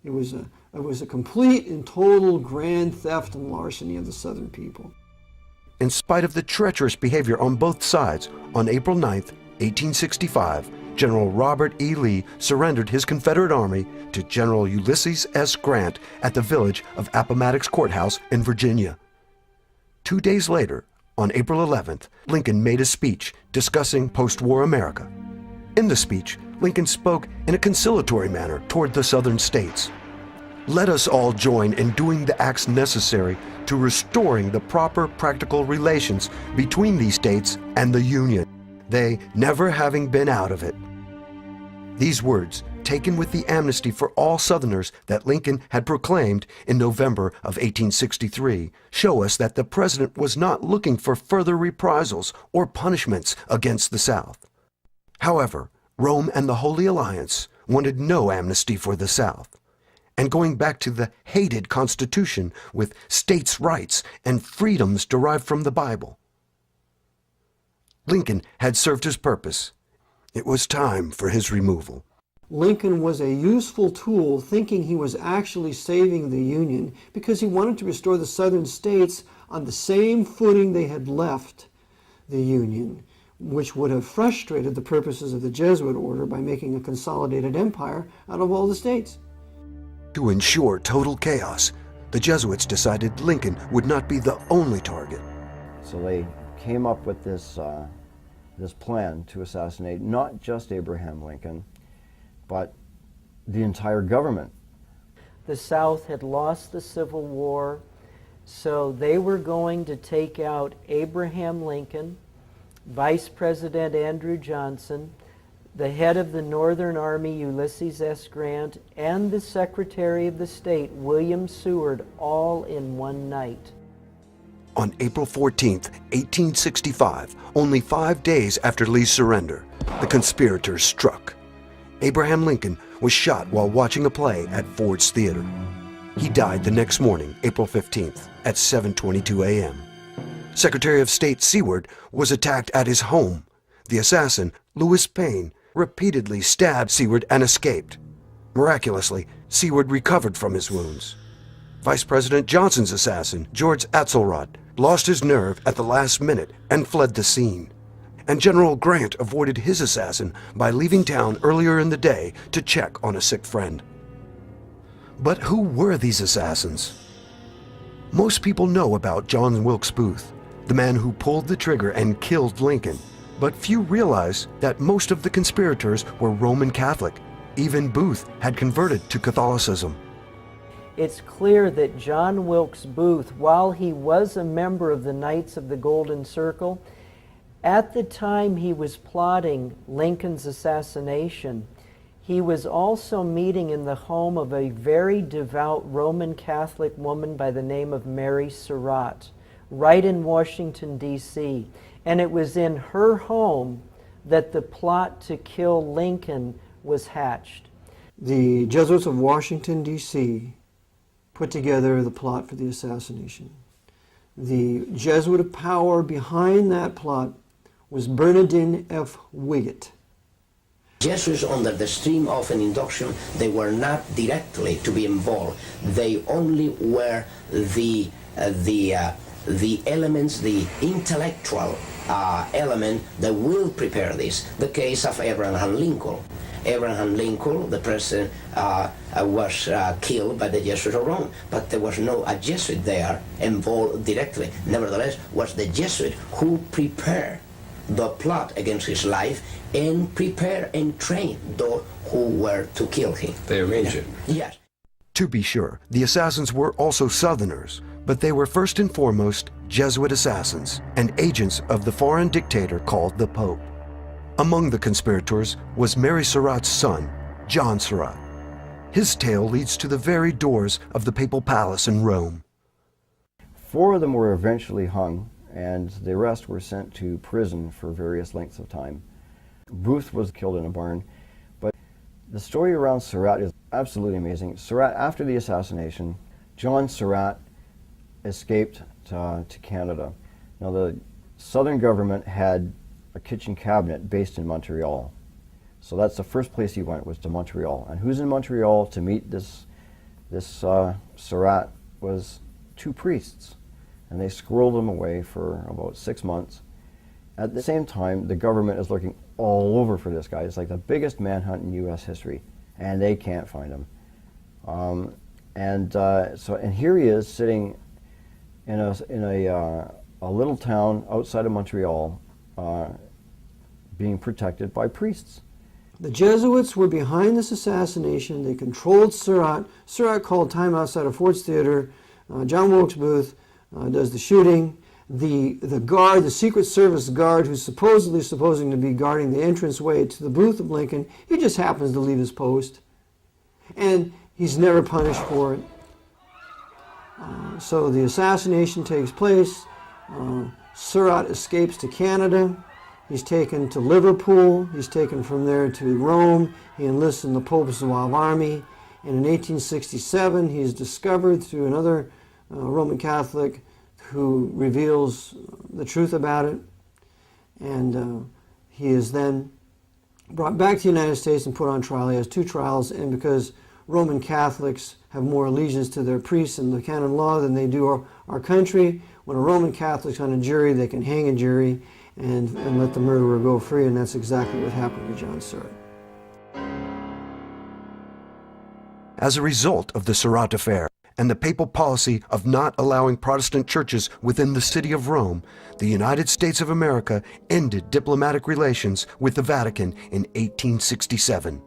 Speaker 2: It was a complete and total grand theft and larceny of the Southern people.
Speaker 1: In spite of the treacherous behavior on both sides, on April 9, 1865, General Robert E. Lee surrendered his Confederate Army to General Ulysses S. Grant at the village of Appomattox Courthouse in Virginia. 2 days later, on April 11th, Lincoln made a speech discussing post-war America. In the speech, Lincoln spoke in a conciliatory manner toward the Southern states. Let us all join in doing the acts necessary to restoring the proper practical relations between these states and the Union, they never having been out of it. These words, taken with the amnesty for all Southerners that Lincoln had proclaimed in November of 1863, show us that the President was not looking for further reprisals or punishments against the South. However, Rome and the Holy Alliance wanted no amnesty for the South. And going back to the hated Constitution with states' rights and freedoms derived from the Bible. Lincoln had served his purpose. It was time for his removal.
Speaker 2: Lincoln was a useful tool, thinking he was actually saving the Union because he wanted to restore the Southern states on the same footing they had left the Union, which would have frustrated the purposes of the Jesuit order by making a consolidated empire out of all the states.
Speaker 1: To ensure total chaos, the Jesuits decided Lincoln would not be the only target.
Speaker 3: So they came up with this plan to assassinate not just Abraham Lincoln, but the entire government.
Speaker 5: The South had lost the Civil War, so they were going to take out Abraham Lincoln, Vice President Andrew Johnson, the head of the Northern Army, Ulysses S. Grant, and the Secretary of the State, William Seward, all in one night.
Speaker 1: On April 14th, 1865, only 5 days after Lee's surrender, the conspirators struck. Abraham Lincoln was shot while watching a play at Ford's Theater. He died the next morning, April 15th, at 7:22 a.m. Secretary of State Seward was attacked at his home. The assassin, Lewis Payne, repeatedly stabbed Seward and escaped. Miraculously, Seward recovered from his wounds. Vice President Johnson's assassin, George Atzelrod, lost his nerve at the last minute and fled the scene. And General Grant avoided his assassin by leaving town earlier in the day to check on a sick friend. But who were these assassins? Most people know about John Wilkes Booth, the man who pulled the trigger and killed Lincoln. But few realize that most of the conspirators were Roman Catholic. Even Booth had converted to Catholicism.
Speaker 5: It's clear that John Wilkes Booth, while he was a member of the Knights of the Golden Circle, at the time he was plotting Lincoln's assassination, he was also meeting in the home of a very devout Roman Catholic woman by the name of Mary Surratt, right in Washington, D.C. And it was in her home that the plot to kill Lincoln was hatched.
Speaker 2: The Jesuits of Washington, D.C. put together the plot for the assassination. The Jesuit power behind that plot was Bernardin F. Wiggett.
Speaker 8: Jesuits, under the stream of an induction, they were not directly to be involved. They only were the elements, the intellectual element that will prepare this. The case of Abraham Lincoln. Abraham Lincoln, the president, was killed by the Jesuits of Rome, but there was no a Jesuit there involved directly. Nevertheless, was the Jesuit who prepared the plot against his life and prepare and train those who were to kill him.
Speaker 9: They arranged it.
Speaker 8: Yes.
Speaker 1: To be sure, the assassins were also Southerners, but they were first and foremost Jesuit assassins and agents of the foreign dictator called the Pope. Among the conspirators was Mary Surratt's son, John Surratt. His tale leads to the very doors of the papal palace in Rome.
Speaker 3: 4 of them were eventually hung, and the rest were sent to prison for various lengths of time. Booth was killed in a barn, but the story around Surratt is absolutely amazing. Surratt, after the assassination, John Surratt escaped to Canada. Now, the Southern government had a kitchen cabinet based in Montreal. So that's the first place he went, was to Montreal. And who's in Montreal to meet this Surratt was 2 priests. And they squirreled him away for about 6 months. At the same time, the government is looking all over for this guy. It's like the biggest manhunt in U.S. history, and they can't find him. And here he is sitting in a little town outside of Montreal, being protected by priests.
Speaker 2: The Jesuits were behind this assassination. They controlled Surratt. Surratt called time outside of Ford's Theater. John Wilkes Booth does the shooting. The guard, the Secret Service guard, who's supposing to be guarding the entranceway to the booth of Lincoln, he just happens to leave his post. And he's never punished for it. So the assassination takes place. Surratt escapes to Canada. He's taken to Liverpool. He's taken from there to Rome. He enlists in the Pope's Zouave army. And in 1867, he's discovered through another Roman Catholic who reveals the truth about it. And he is then brought back to the United States and put on trial. He has 2 trials, and because Roman Catholics have more allegiance to their priests and the canon law than they do our country, when a Roman Catholic's on a jury, they can hang a jury and let the murderer go free, and that's exactly what happened to John Surratt.
Speaker 1: As a result of the Surratt affair and the papal policy of not allowing Protestant churches within the city of Rome, the United States of America ended diplomatic relations with the Vatican in 1867.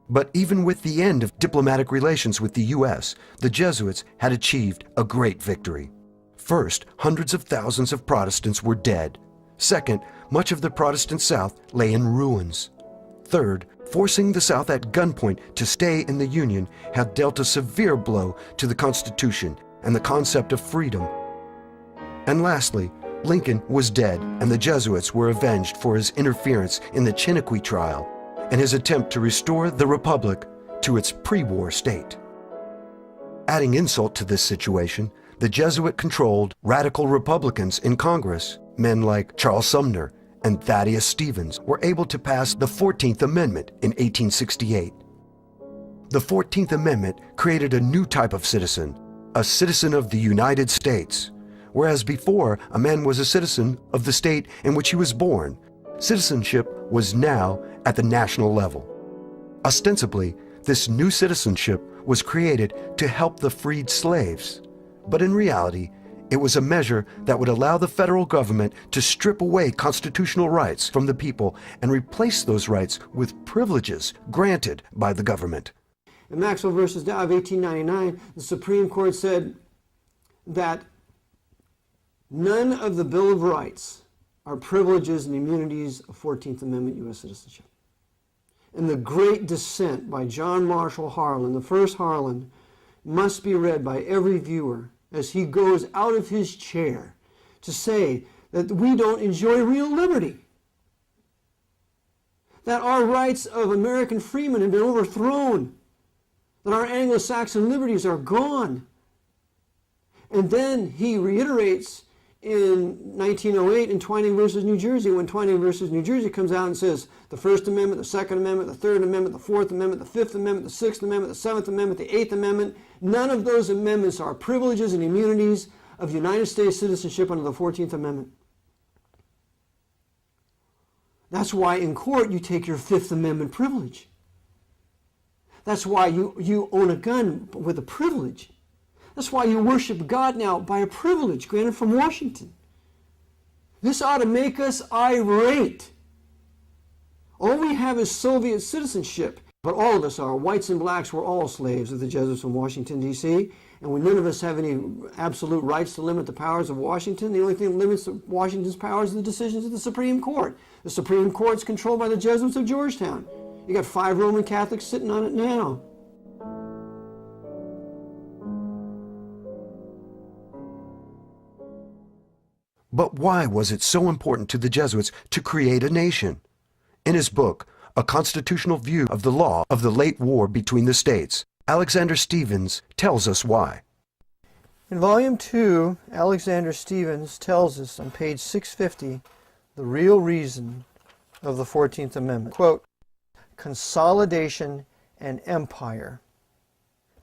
Speaker 1: But even with the end of diplomatic relations with the U.S., the Jesuits had achieved a great victory. First, hundreds of thousands of Protestants were dead. Second, much of the Protestant South lay in ruins. Third, forcing the South at gunpoint to stay in the Union had dealt a severe blow to the Constitution and the concept of freedom. And lastly, Lincoln was dead, and the Jesuits were avenged for his interference in the Chiniquy trial and his attempt to restore the Republic to its pre-war state. Adding insult to this situation, the Jesuit-controlled radical Republicans in Congress, men like Charles Sumner and Thaddeus Stevens, were able to pass the 14th Amendment in 1868. The 14th Amendment created a new type of citizen, a citizen of the United States. Whereas before, a man was a citizen of the state in which he was born, citizenship was now at the national level. Ostensibly, this new citizenship was created to help the freed slaves, but in reality, it was a measure that would allow the federal government to strip away constitutional rights from the people and replace those rights with privileges granted by the government.
Speaker 2: In Maxwell versus Dow of 1899, the Supreme Court said that none of the Bill of Rights are privileges and immunities of 14th Amendment U.S. citizenship. And the great dissent by John Marshall Harlan, the first Harlan, must be read by every viewer as he goes out of his chair to say that we don't enjoy real liberty, that our rights of American freemen have been overthrown, that our Anglo-Saxon liberties are gone. And then he reiterates in 1908 in Twining versus New Jersey, when Twining versus New Jersey comes out and says the First Amendment, the Second Amendment, the Third Amendment, the Fourth Amendment, the Fifth Amendment, the Sixth Amendment, the Seventh Amendment, the Eighth Amendment, none of those amendments are privileges and immunities of United States citizenship under the 14th Amendment. That's why in court you take your Fifth Amendment privilege. That's why you own a gun with a privilege. That's why you worship God now by a privilege granted from Washington. This ought to make us irate. All we have is Soviet citizenship, but all of us are. Whites and blacks were all slaves of the Jesuits from Washington, D.C., and none of us have any absolute rights to limit the powers of Washington. The only thing that limits Washington's powers are the decisions of the Supreme Court. The Supreme Court's controlled by the Jesuits of Georgetown. You got 5 Roman Catholics sitting on it now.
Speaker 1: But why was it so important to the Jesuits to create a nation? In his book, A Constitutional View of the Law of the Late War Between the States, Alexander Stevens tells us why.
Speaker 2: In Volume 2, Alexander Stevens tells us on page 650 the real reason of the 14th Amendment. Quote, consolidation and empire.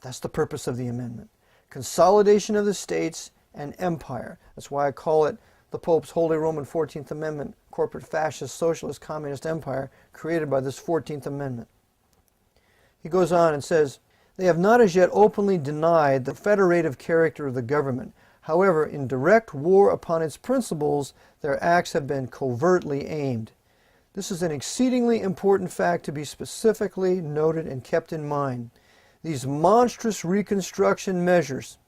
Speaker 2: That's the purpose of the amendment. Consolidation of the states and empire. That's why I call it the Pope's Holy Roman 14th Amendment, corporate fascist, socialist, communist empire created by this 14th Amendment. He goes on and says, they have not as yet openly denied the federative character of the government. However, in direct war upon its principles, their acts have been covertly aimed. This is an exceedingly important fact to be specifically noted and kept in mind. These monstrous reconstruction measures,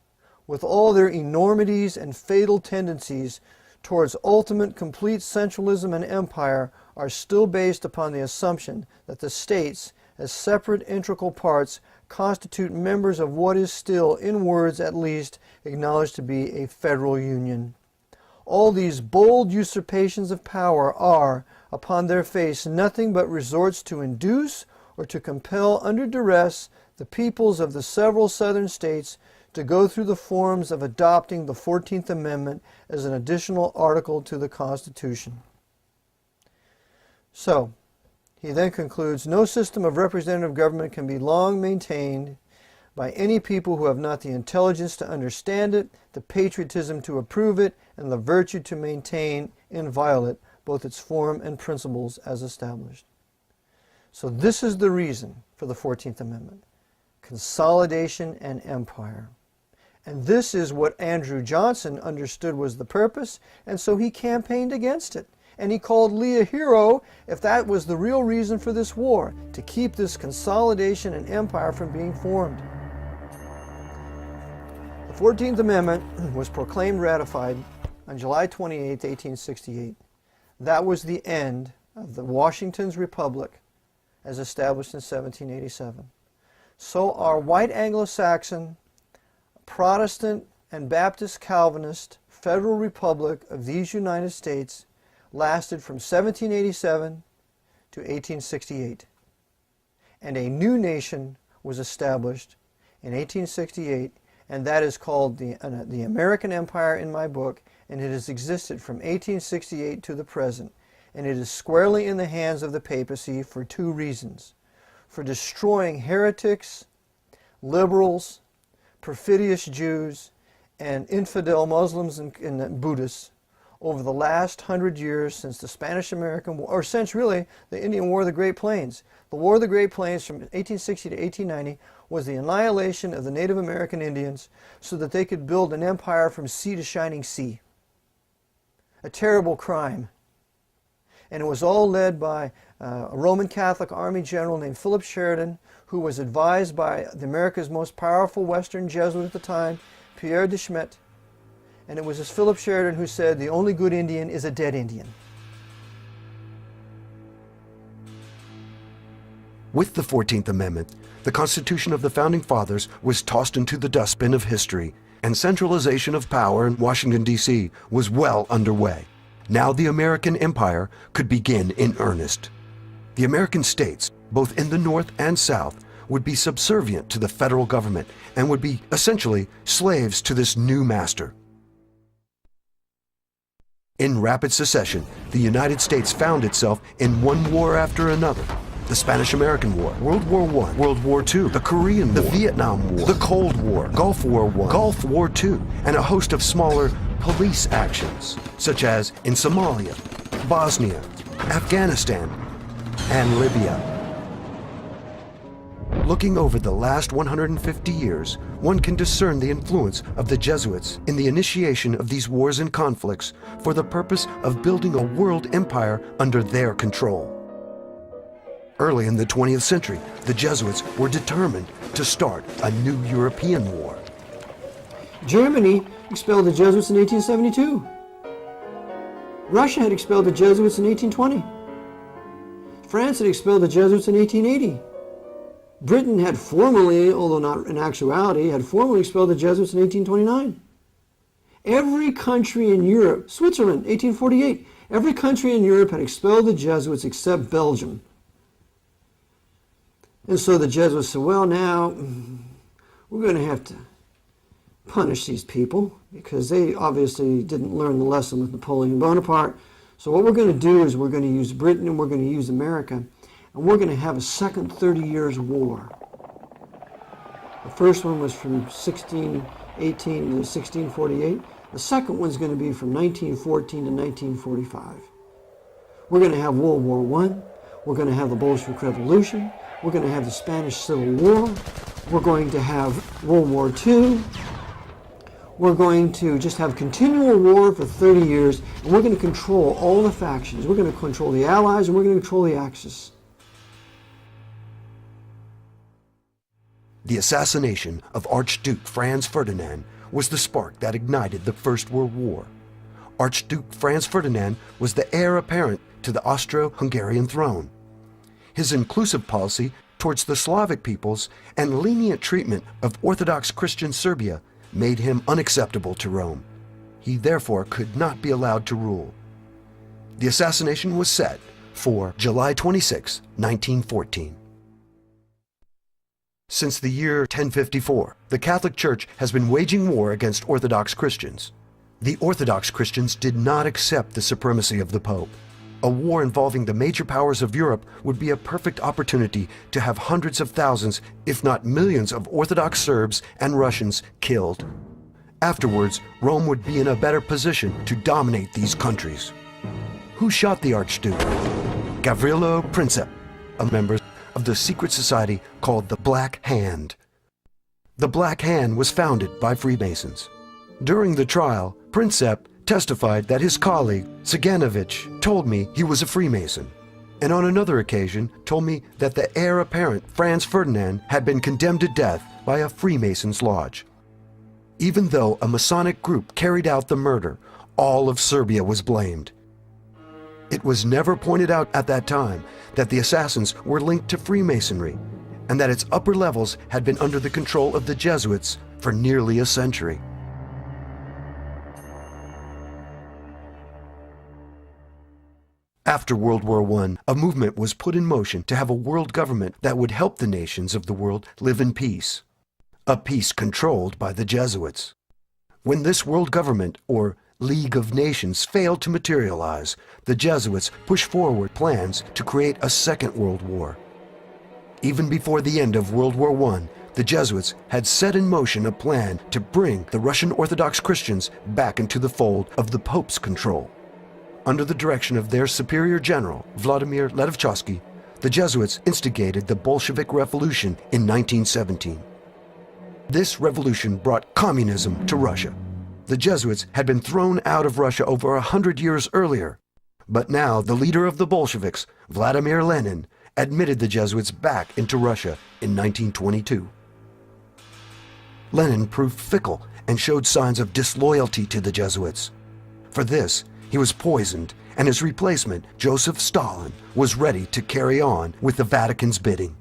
Speaker 2: with all their enormities and fatal tendencies towards ultimate complete centralism and empire, are still based upon the assumption that the states, as separate integral parts, constitute members of what is still, in words at least, acknowledged to be a federal union. All these bold usurpations of power are, upon their face, nothing but resorts to induce or to compel under duress the peoples of the several southern states to go through the forms of adopting the 14th Amendment as an additional article to the Constitution. So, he then concludes, no system of representative government can be long maintained by any people who have not the intelligence to understand it, the patriotism to approve it, and the virtue to maintain inviolate both its form and principles as established. So this is the reason for the 14th Amendment: consolidation and empire. And this is what Andrew Johnson understood was the purpose, and so he campaigned against it. And he called Lee a hero if that was the real reason for this war, to keep this consolidation and empire from being formed. The 14th Amendment was proclaimed ratified on July 28, 1868. That was the end of the Washington's Republic as established in 1787. So our white Anglo-Saxon, Protestant, and Baptist Calvinist Federal Republic of these United States lasted from 1787 to 1868. And a new nation was established in 1868, and that is called the American Empire in my book, and it has existed from 1868 to the present. And it is squarely in the hands of the papacy for two reasons: for destroying heretics, liberals, perfidious Jews, and infidel Muslims and Buddhists over the last 100 years since the Spanish-American War, or since really the Indian War of the Great Plains. The War of the Great Plains from 1860 to 1890 was the annihilation of the Native American Indians so that they could build an empire from sea to shining sea. A terrible crime. And it was all led by a Roman Catholic Army general named Philip Sheridan, who was advised by America's most powerful Western Jesuit at the time, Pierre de Schmidt. And it was this Philip Sheridan who said, the only good Indian is a dead Indian.
Speaker 1: With the 14th Amendment, the Constitution of the Founding Fathers was tossed into the dustbin of history, and centralization of power in Washington, D.C. was well underway. Now the American empire could begin in earnest. The American states, both in the North and South, would be subservient to the federal government and would be essentially slaves to this new master. In rapid succession, the United States found itself in one war after another. The Spanish-American War, World War I, World War II, the Korean War, the Vietnam War, the Cold War, Gulf War I, Gulf War II, and a host of smaller police actions, such as in Somalia, Bosnia, Afghanistan, and Libya. Looking over the last 150 years, one can discern the influence of the Jesuits in the initiation of these wars and conflicts for the purpose of building a world empire under their control. Early in the 20th century, the Jesuits were determined to start a new European war.
Speaker 2: Germany expelled the Jesuits in 1872. Russia had expelled the Jesuits in 1820. France had expelled the Jesuits in 1880. Britain had formally, although not in actuality, had formally expelled the Jesuits in 1829. Every country in Europe, Switzerland, 1848, every country in Europe had expelled the Jesuits except Belgium. And so the Jesuits said, well, now we're going to have to punish these people because they obviously didn't learn the lesson with Napoleon Bonaparte. So what we're going to do is we're going to use Britain and we're going to use America, and we're going to have a second 30 Years' War. The first one was from 1618 to 1648. The second one's going to be from 1914 to 1945. We're going to have World War I. We're going to have the Bolshevik Revolution. We're going to have the Spanish Civil War. We're going to have World War II. We're going to just have continual war for 30 years, and we're going to control all the factions. We're going to control the Allies, and we're going to control the Axis.
Speaker 1: The assassination of Archduke Franz Ferdinand was the spark that ignited the First World War. Archduke Franz Ferdinand was the heir apparent to the Austro-Hungarian throne. His inclusive policy towards the Slavic peoples and lenient treatment of Orthodox Christian Serbia made him unacceptable to Rome. He therefore could not be allowed to rule. The assassination was set for July 26, 1914. Since the year 1054, the Catholic Church has been waging war against Orthodox Christians. The Orthodox Christians did not accept the supremacy of the Pope. A war involving the major powers of Europe would be a perfect opportunity to have hundreds of thousands, if not millions, of Orthodox Serbs and Russians killed. Afterwards, Rome would be in a better position to dominate these countries. Who shot the Archduke? Gavrilo Princip, a member of the secret society called the Black Hand. The Black Hand was founded by Freemasons. During the trial, Princip testified that his colleague, Saganovich, told me he was a Freemason, and on another occasion told me that the heir apparent, Franz Ferdinand, had been condemned to death by a Freemasons' lodge. Even though a Masonic group carried out the murder, all of Serbia was blamed. It was never pointed out at that time that the assassins were linked to Freemasonry, and that its upper levels had been under the control of the Jesuits for nearly a century. After World War I, a movement was put in motion to have a world government that would help the nations of the world live in peace. A peace controlled by the Jesuits. When this world government, or League of Nations, failed to materialize, the Jesuits pushed forward plans to create a second world war. Even before the end of World War I, the Jesuits had set in motion a plan to bring the Russian Orthodox Christians back into the fold of the Pope's control. Under the direction of their superior general, Vladimir Ledovchkovsky, the Jesuits instigated the Bolshevik Revolution in 1917. This revolution brought communism to Russia. The Jesuits had been thrown out of Russia over 100 years earlier, but now the leader of the Bolsheviks, Vladimir Lenin, admitted the Jesuits back into Russia in 1922. Lenin proved fickle and showed signs of disloyalty to the Jesuits. For this, he was poisoned, and his replacement, Joseph Stalin, was ready to carry on with the Vatican's bidding.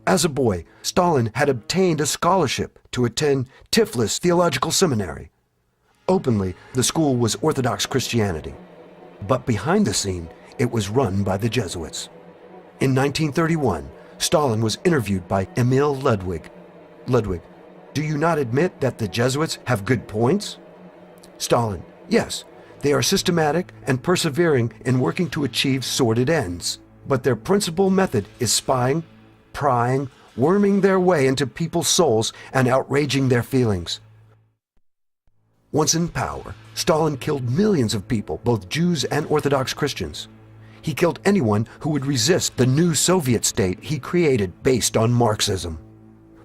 Speaker 1: As a boy, Stalin had obtained a scholarship to attend Tiflis Theological Seminary. Openly, the school was Orthodox Christianity, but behind the scene, it was run by the Jesuits. In 1931, Stalin was interviewed by Emil Ludwig. Ludwig, do you not admit that the Jesuits have good points? Stalin, yes. They are systematic and persevering in working to achieve sordid ends, but their principal method is spying, prying, worming their way into people's souls and outraging their feelings. Once in power, Stalin killed millions of people, both Jews and Orthodox Christians. He killed anyone who would resist the new Soviet state he created based on Marxism.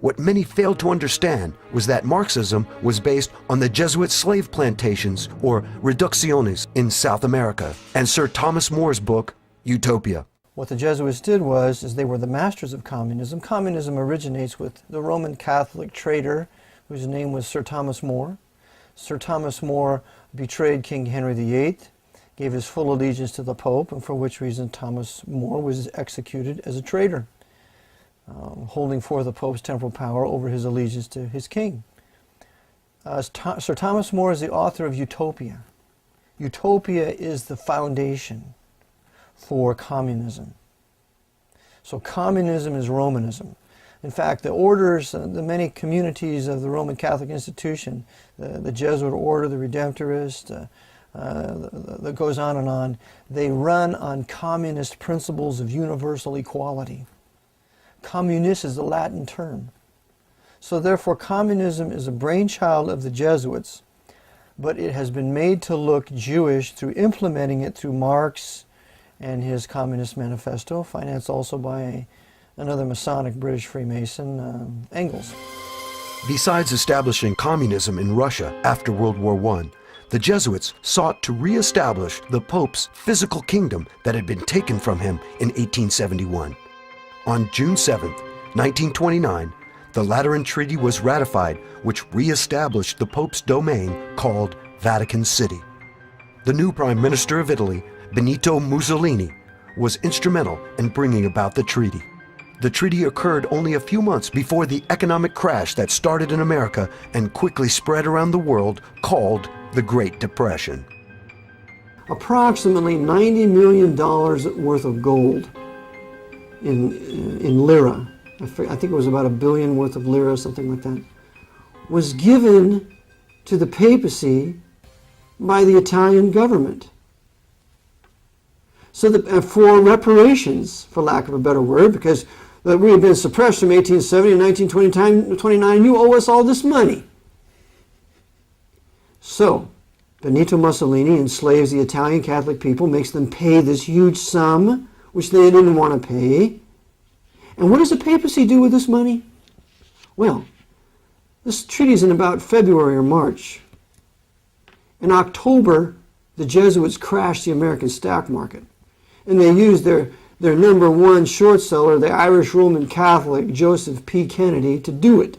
Speaker 1: What many failed to understand was that Marxism was based on the Jesuit slave plantations, or reducciones, in South America, and Sir Thomas More's book, Utopia.
Speaker 2: What the Jesuits did is they were the masters of communism. Communism originates with the Roman Catholic traitor whose name was Sir Thomas More. Sir Thomas More betrayed King Henry VIII, gave his full allegiance to the Pope, and for which reason Thomas More was executed as a traitor, holding forth the Pope's temporal power over his allegiance to his king. Sir Thomas More is the author of Utopia. Utopia is the foundation for communism. So communism is Romanism. In fact, the orders, the many communities of the Roman Catholic institution, the Jesuit order, the Redemptorist, that goes on, they run on communist principles of universal equality. Communis is the Latin term. So therefore, communism is a brainchild of the Jesuits. but it has been made to look Jewish through implementing it through Marx and his Communist Manifesto, financed also by another Masonic British Freemason, Engels.
Speaker 1: Besides establishing communism in Russia after World War I, the Jesuits sought to re-establish the Pope's physical kingdom that had been taken from him in 1871. On June 7, 1929, the Lateran Treaty was ratified, which re-established the Pope's domain called Vatican City. The new Prime Minister of Italy, Benito Mussolini, was instrumental in bringing about the treaty. The treaty occurred only a few months before the economic crash that started in America and quickly spread around the world, called the Great Depression.
Speaker 2: Approximately $90 million worth of gold in lira, I think it was about $1 billion worth of lira, something like that, was given to the papacy by the Italian government. So that, for reparations, for lack of a better word, because we had been suppressed from 1870 to 1929, you owe us all this money. So, Benito Mussolini enslaves the Italian Catholic people, makes them pay this huge sum, which they didn't want to pay. And what does the papacy do with this money? Well, this treaty is in about February or March. In October, the Jesuits crashed the American stock market. And they used their number one short seller, the Irish Roman Catholic Joseph P. Kennedy, to do it.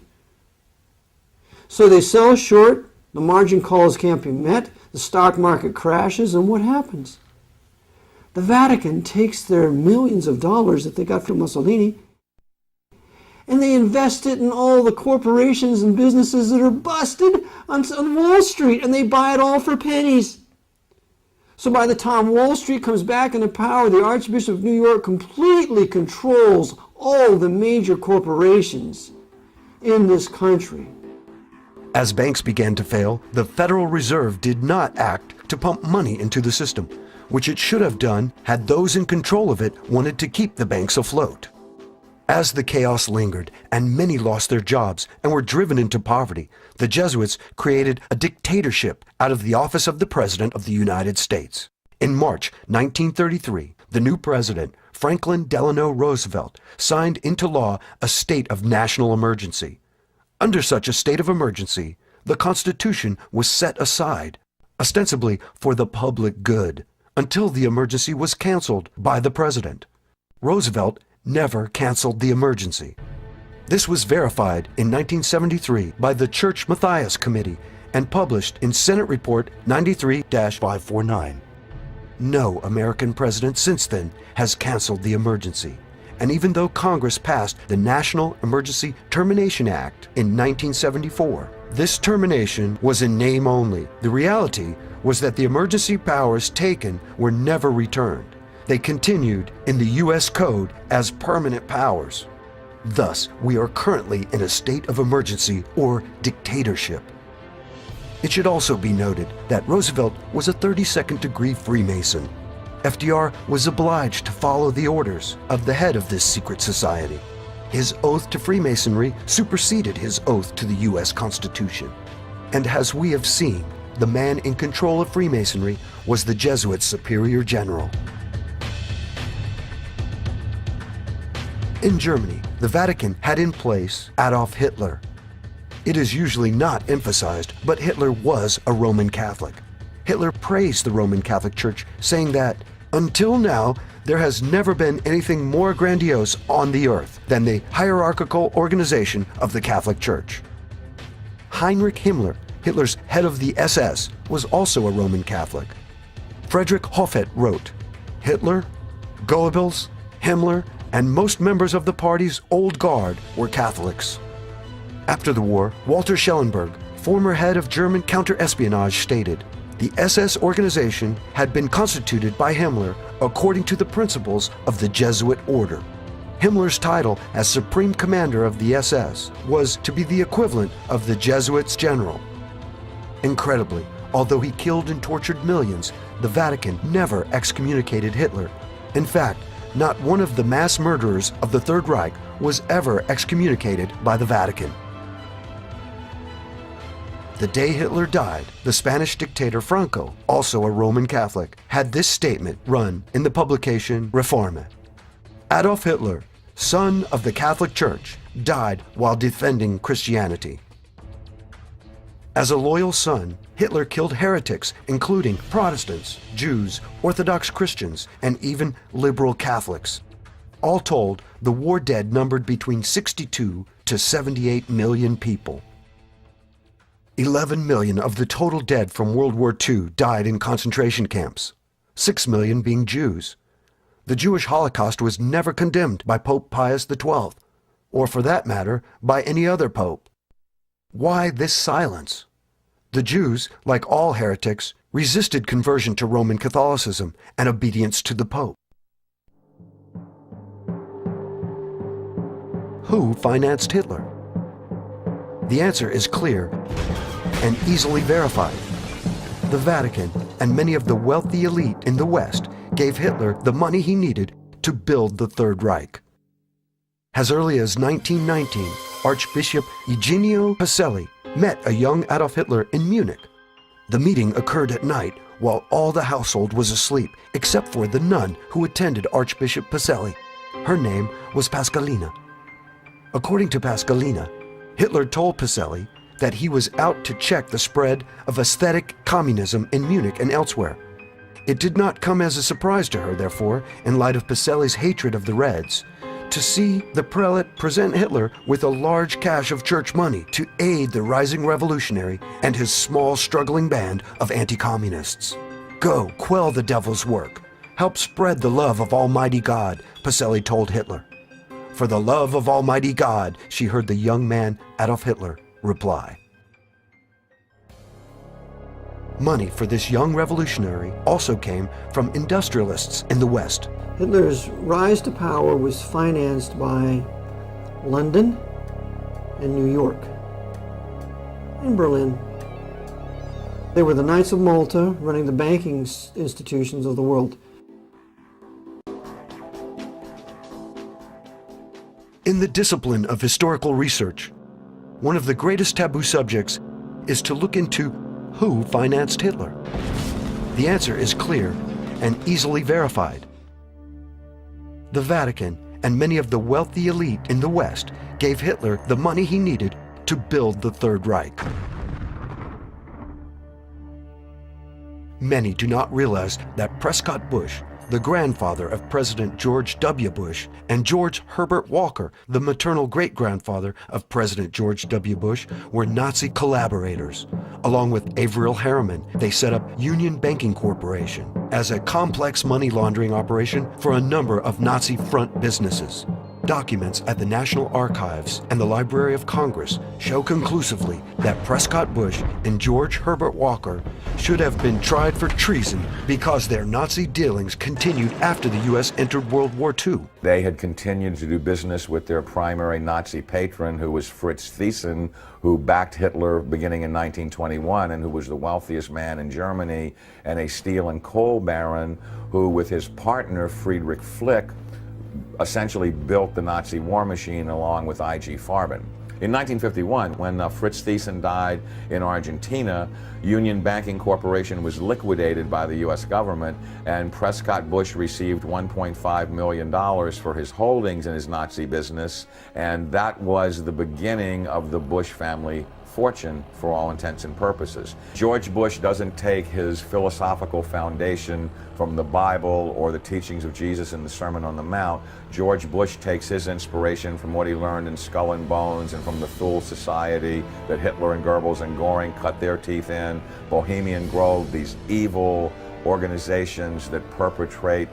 Speaker 2: So they sell short, the margin calls can't be met, the stock market crashes, and what happens? The Vatican takes their millions of dollars that they got from Mussolini and they invest it in all the corporations and businesses that are busted on Wall Street, and they buy it all for pennies. So by the time Wall Street comes back into power, the Archbishop of New York completely controls all the major corporations in this country.
Speaker 1: As banks began to fail, the Federal Reserve did not act to pump money into the system, which it should have done had those in control of it wanted to keep the banks afloat. As the chaos lingered and many lost their jobs and were driven into poverty, the Jesuits created a dictatorship out of the office of the President of the United States. In March 1933, the new president, Franklin Delano Roosevelt, signed into law a state of national emergency. Under such a state of emergency, the Constitution was set aside, ostensibly for the public good, until the emergency was canceled by the president. Roosevelt never canceled the emergency. This was verified in 1973 by the Church Matthias Committee and published in Senate Report 93-549. No American president since then has canceled the emergency. And even though Congress passed the National Emergency Termination Act in 1974, this termination was in name only. The reality was that the emergency powers taken were never returned. They continued in the U.S. Code as permanent powers. Thus, we are currently in a state of emergency or dictatorship. It should also be noted that Roosevelt was a 32nd degree Freemason. FDR was obliged to follow the orders of the head of this secret society. His oath to Freemasonry superseded his oath to the U.S. Constitution. And as we have seen, the man in control of Freemasonry was the Jesuit Superior General. In Germany, the Vatican had in place Adolf Hitler. It is usually not emphasized, but Hitler was a Roman Catholic. Hitler praised the Roman Catholic Church, saying that, until now, there has never been anything more grandiose on the earth than the hierarchical organization of the Catholic Church. Heinrich Himmler, Hitler's head of the SS, was also a Roman Catholic. Friedrich Hofhet wrote, "Hitler, Goebbels, Himmler, and most members of the party's old guard were Catholics." After the war, Walter Schellenberg, former head of German counter-espionage, stated, "The SS organization had been constituted by Himmler according to the principles of the Jesuit order." Himmler's title as Supreme Commander of the SS was to be the equivalent of the Jesuits' general. Incredibly, although he killed and tortured millions, the Vatican never excommunicated Hitler. In fact, not one of the mass murderers of the Third Reich was ever excommunicated by the Vatican. the day Hitler died, the Spanish dictator Franco, also a Roman Catholic, had this statement run in the publication Reforme. Adolf Hitler, son of the Catholic Church, died while defending Christianity. As a loyal son, Hitler killed heretics, including Protestants, Jews, Orthodox Christians, and even liberal Catholics. All told, the war dead numbered between 62 to 78 million people. 11 million of the total dead from World War II died in concentration camps, 6 million being Jews. The Jewish Holocaust was never condemned by Pope Pius XII, or for that matter, by any other pope. Why this silence? The Jews, like all heretics, resisted conversion to Roman Catholicism and obedience to the Pope. Who financed Hitler? The answer is clear and easily verified. The Vatican and many of the wealthy elite in the West gave Hitler the money he needed to build the Third Reich. As early as 1919, Archbishop Eugenio Pacelli met a young Adolf Hitler in Munich. The meeting occurred at night while all the household was asleep, except for the nun who attended Archbishop Pacelli. Her name was Pascalina. According to Pascalina, Hitler told Pacelli that he was out to check the spread of aesthetic communism in Munich and elsewhere. It did not come as a surprise to her, therefore, in light of Pacelli's hatred of the Reds, to see the prelate present Hitler with a large cache of church money to aid the rising revolutionary and his small struggling band of anti-communists. Go, quell the devil's work. Help spread the love of Almighty God, Pacelli told Hitler. For the love of Almighty God, she heard the young man Adolf Hitler reply. Money for this young revolutionary also came from industrialists in the West.
Speaker 2: Hitler's rise to power was financed by London and New York and Berlin. They were the Knights of Malta running the banking institutions of the world.
Speaker 1: In the discipline of historical research, one of the greatest taboo subjects is to look into who financed Hitler. The answer is clear and easily verified. The Vatican and many of the wealthy elite in the West gave Hitler the money he needed to build the Third Reich. Many do not realize that Prescott Bush, the grandfather of President George W. Bush, and George Herbert Walker, the maternal great-grandfather of President George W. Bush, were Nazi collaborators. Along with Averell Harriman, they set up Union Banking Corporation as a complex money laundering operation for a number of Nazi front businesses. Documents at the National Archives and the Library of Congress show conclusively that Prescott Bush and George Herbert Walker should have been tried for treason because their Nazi dealings continued after the U.S. entered World War II.
Speaker 9: They had continued to do business with their primary Nazi patron, who was Fritz Thyssen, who backed Hitler beginning in 1921 and who was the wealthiest man in Germany, and a steel and coal baron who, with his partner Friedrich Flick, essentially built the Nazi war machine along with I.G. Farben. In 1951, when Fritz Thyssen died in Argentina, Union Banking Corporation was liquidated by the U.S. government, and Prescott Bush received $1.5 million for his holdings in his Nazi business, and that was the beginning of the Bush family fortune for all intents and purposes. George Bush doesn't take his philosophical foundation from the Bible or the teachings of Jesus in the Sermon on the Mount. George Bush takes his inspiration from what he learned in Skull and Bones and from the Thule Society that Hitler and Goebbels and Goring cut their teeth in, Bohemian Grove, these evil organizations that perpetrate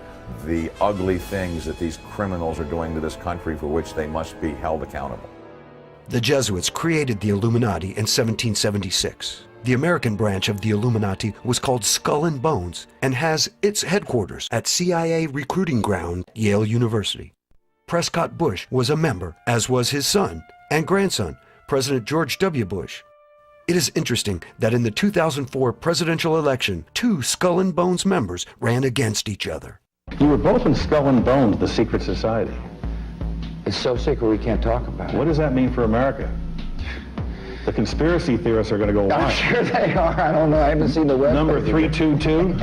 Speaker 9: the ugly things that these criminals are doing to this country, for which they must be held accountable.
Speaker 1: The Jesuits created the Illuminati in 1776. The American branch of the Illuminati was called Skull and Bones and has its headquarters at CIA recruiting ground, Yale University. Prescott Bush was a member, as was his son and grandson, President George W. Bush. It is interesting that in the 2004 presidential election, two Skull and Bones members ran against each other.
Speaker 10: You were both in Skull and Bones, the secret society.
Speaker 11: It's so secret we can't talk about it.
Speaker 10: What does that mean for America? The conspiracy theorists are going to go
Speaker 3: I'm
Speaker 10: wild.
Speaker 3: sure they are. I don't know. I haven't seen the web.
Speaker 10: Number 322.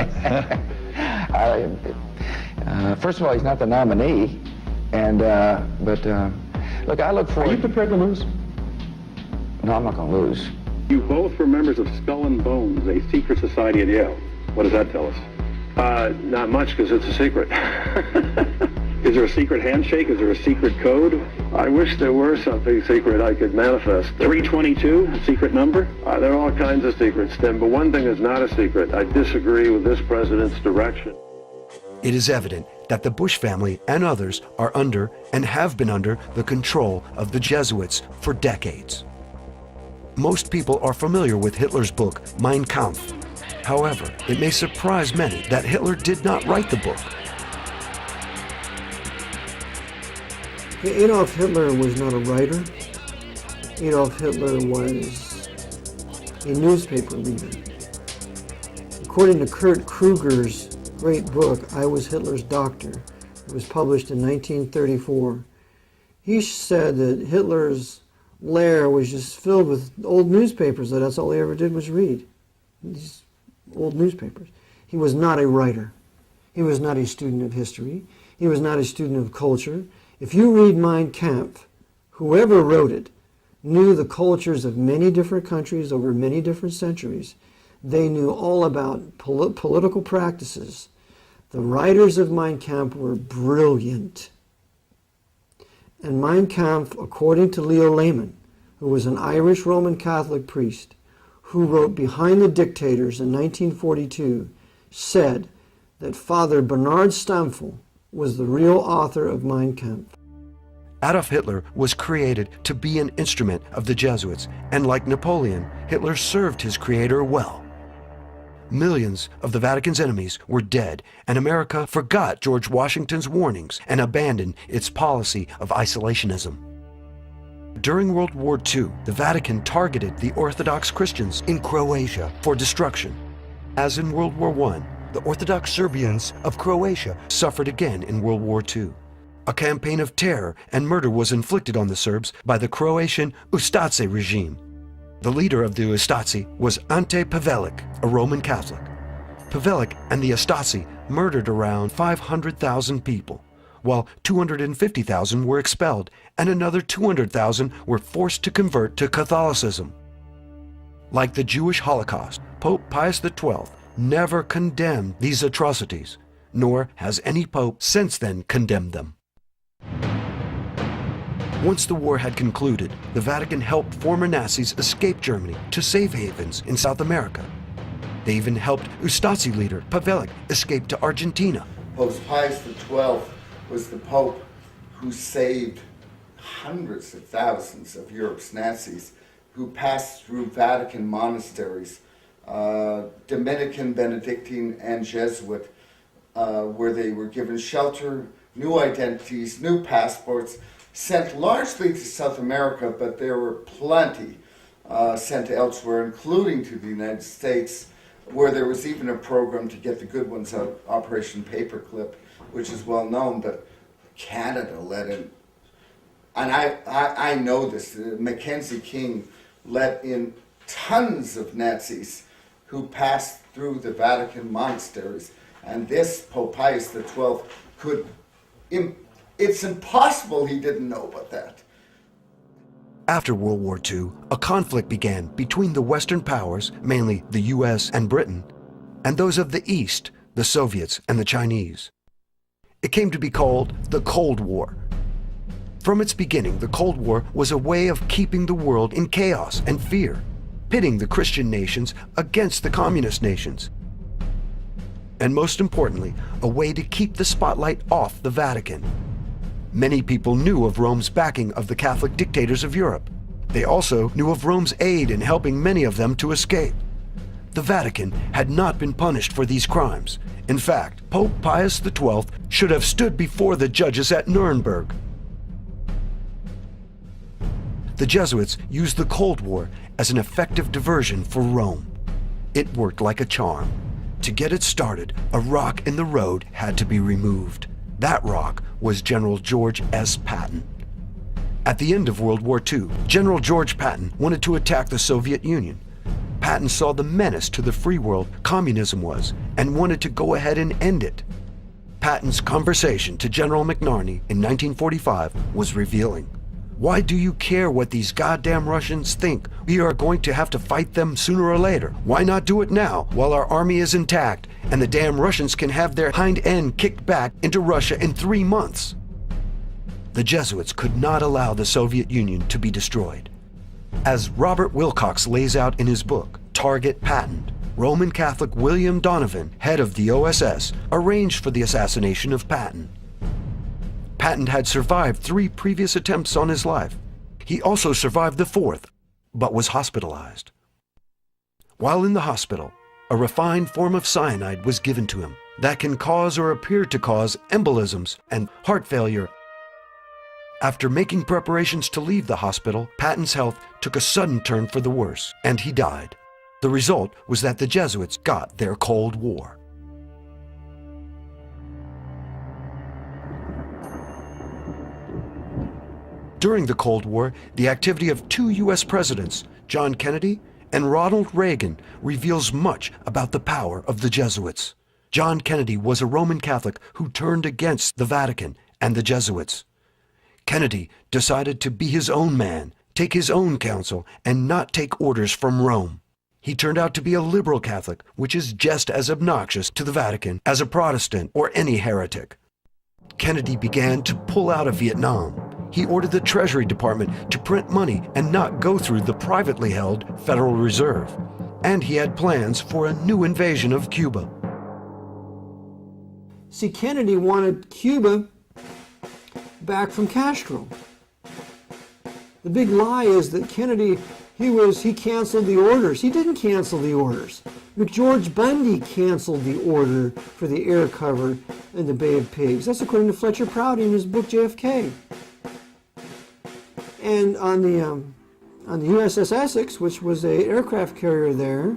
Speaker 11: First of all, he's not the nominee, and look, I look forward.
Speaker 10: Are you prepared to lose?
Speaker 11: No, I'm not going to lose.
Speaker 10: You both were members of Skull and Bones, a secret society at Yale. What does that tell us? Not much, because it's a secret. Is there a secret handshake? Is there a secret code? I wish there were something secret I could manifest. 322, a secret number? There are all kinds of secrets, Tim, but one thing is not a secret. I disagree with this president's direction.
Speaker 1: It is evident that the Bush family and others are under and have been under the control of the Jesuits for decades. Most people are familiar with Hitler's book, Mein Kampf. However, it may surprise many that Hitler did not write the book.
Speaker 2: Adolf Hitler was not a writer. Adolf Hitler was a newspaper reader. According to Kurt Kruger's great book, I Was Hitler's Doctor, it was published in 1934, he said that Hitler's lair was just filled with old newspapers, that's all he ever did was read. These old newspapers. He was not a writer. He was not a student of history. He was not a student of culture. If you read Mein Kampf, whoever wrote it knew the cultures of many different countries over many different centuries. They knew all about political practices. The writers of Mein Kampf were brilliant. And Mein Kampf, according to Leo Lehman, who was an Irish Roman Catholic priest, who wrote Behind the Dictators in 1942, said that Father Bernard Stampfel was the real author of Mein Kampf.
Speaker 1: Adolf Hitler was created to be an instrument of the Jesuits, and like Napoleon, Hitler served his creator well. Millions of the Vatican's enemies were dead, and America forgot George Washington's warnings and abandoned its policy of isolationism. During World War II, the Vatican targeted the Orthodox Christians in Croatia for destruction. As in World War I, the Orthodox Serbians of Croatia suffered again in World War II. A campaign of terror and murder was inflicted on the Serbs by the Croatian Ustaše regime. The leader of the Ustaše was Ante Pavelić, a Roman Catholic. Pavelić and the Ustaše murdered around 500,000 people, while 250,000 were expelled and another 200,000 were forced to convert to Catholicism. Like the Jewish Holocaust, Pope Pius XII never condemned these atrocities, nor has any pope since then condemned them. Once the war had concluded, the Vatican helped former Nazis escape Germany to safe havens in South America. They even helped Ustaše leader Pavelić escape to Argentina.
Speaker 4: Pope Pius XII was the Pope who saved hundreds of thousands of Europe's Nazis who passed through Vatican monasteries, Dominican, Benedictine, and Jesuit, where they were given shelter, new identities, new passports, sent largely to South America, but there were plenty sent elsewhere, including to the United States, where there was even a program to get the good ones out, Operation Paperclip, which is well known, but Canada let in, and I know this, Mackenzie King let in tons of Nazis who passed through the Vatican monasteries, and this Pope Pius XII could, it's impossible he didn't know about that.
Speaker 1: After World War II, a conflict began between the Western powers, mainly the US and Britain, and those of the East, the Soviets and the Chinese. It came to be called the Cold War. From its beginning, the Cold War was a way of keeping the world in chaos and fear, pitting the Christian nations against the communist nations. And most importantly, a way to keep the spotlight off the Vatican. Many people knew of Rome's backing of the Catholic dictators of Europe. They also knew of Rome's aid in helping many of them to escape. The Vatican had not been punished for these crimes. In fact, Pope Pius XII should have stood before the judges at Nuremberg. The Jesuits used the Cold War as an effective diversion for Rome. It worked like a charm. To get it started, a rock in the road had to be removed. That rock was General George S. Patton. At the end of World War II, General George Patton wanted to attack the Soviet Union. Patton saw the menace to the free world communism was and wanted to go ahead and end it. Patton's conversation to General McNarney in 1945 was revealing. Why do you care what these goddamn Russians think? We are going to have to fight them sooner or later. Why not do it now while our army is intact and the damn Russians can have their hind end kicked back into Russia in 3 months? The Jesuits could not allow the Soviet Union to be destroyed. As Robert Wilcox lays out in his book, Target Patton, Roman Catholic William Donovan, head of the OSS, arranged for the assassination of Patton. Patton had survived 3 previous attempts on his life. He also survived the 4th, but was hospitalized. While in the hospital, a refined form of cyanide was given to him that can cause or appear to cause embolisms and heart failure. After making preparations to leave the hospital, Patton's health took a sudden turn for the worse, and he died. The result was that the Jesuits got their Cold War. During the Cold War, the activity of 2 U.S. presidents, John Kennedy and Ronald Reagan, reveals much about the power of the Jesuits. John Kennedy was a Roman Catholic who turned against the Vatican and the Jesuits. Kennedy decided to be his own man, take his own counsel, and not take orders from Rome. He turned out to be a liberal Catholic, which is just as obnoxious to the Vatican as a Protestant or any heretic. Kennedy began to pull out of Vietnam. He ordered the Treasury Department to print money and not go through the privately held Federal Reserve. And he had plans for a new invasion of Cuba.
Speaker 2: See, Kennedy wanted Cuba back from Castro. The big lie is that Kennedy, he canceled the orders. He didn't cancel the orders. McGeorge Bundy canceled the order for the air cover in the Bay of Pigs. That's according to Fletcher Prouty in his book JFK. And on the USS Essex, which was an aircraft carrier there,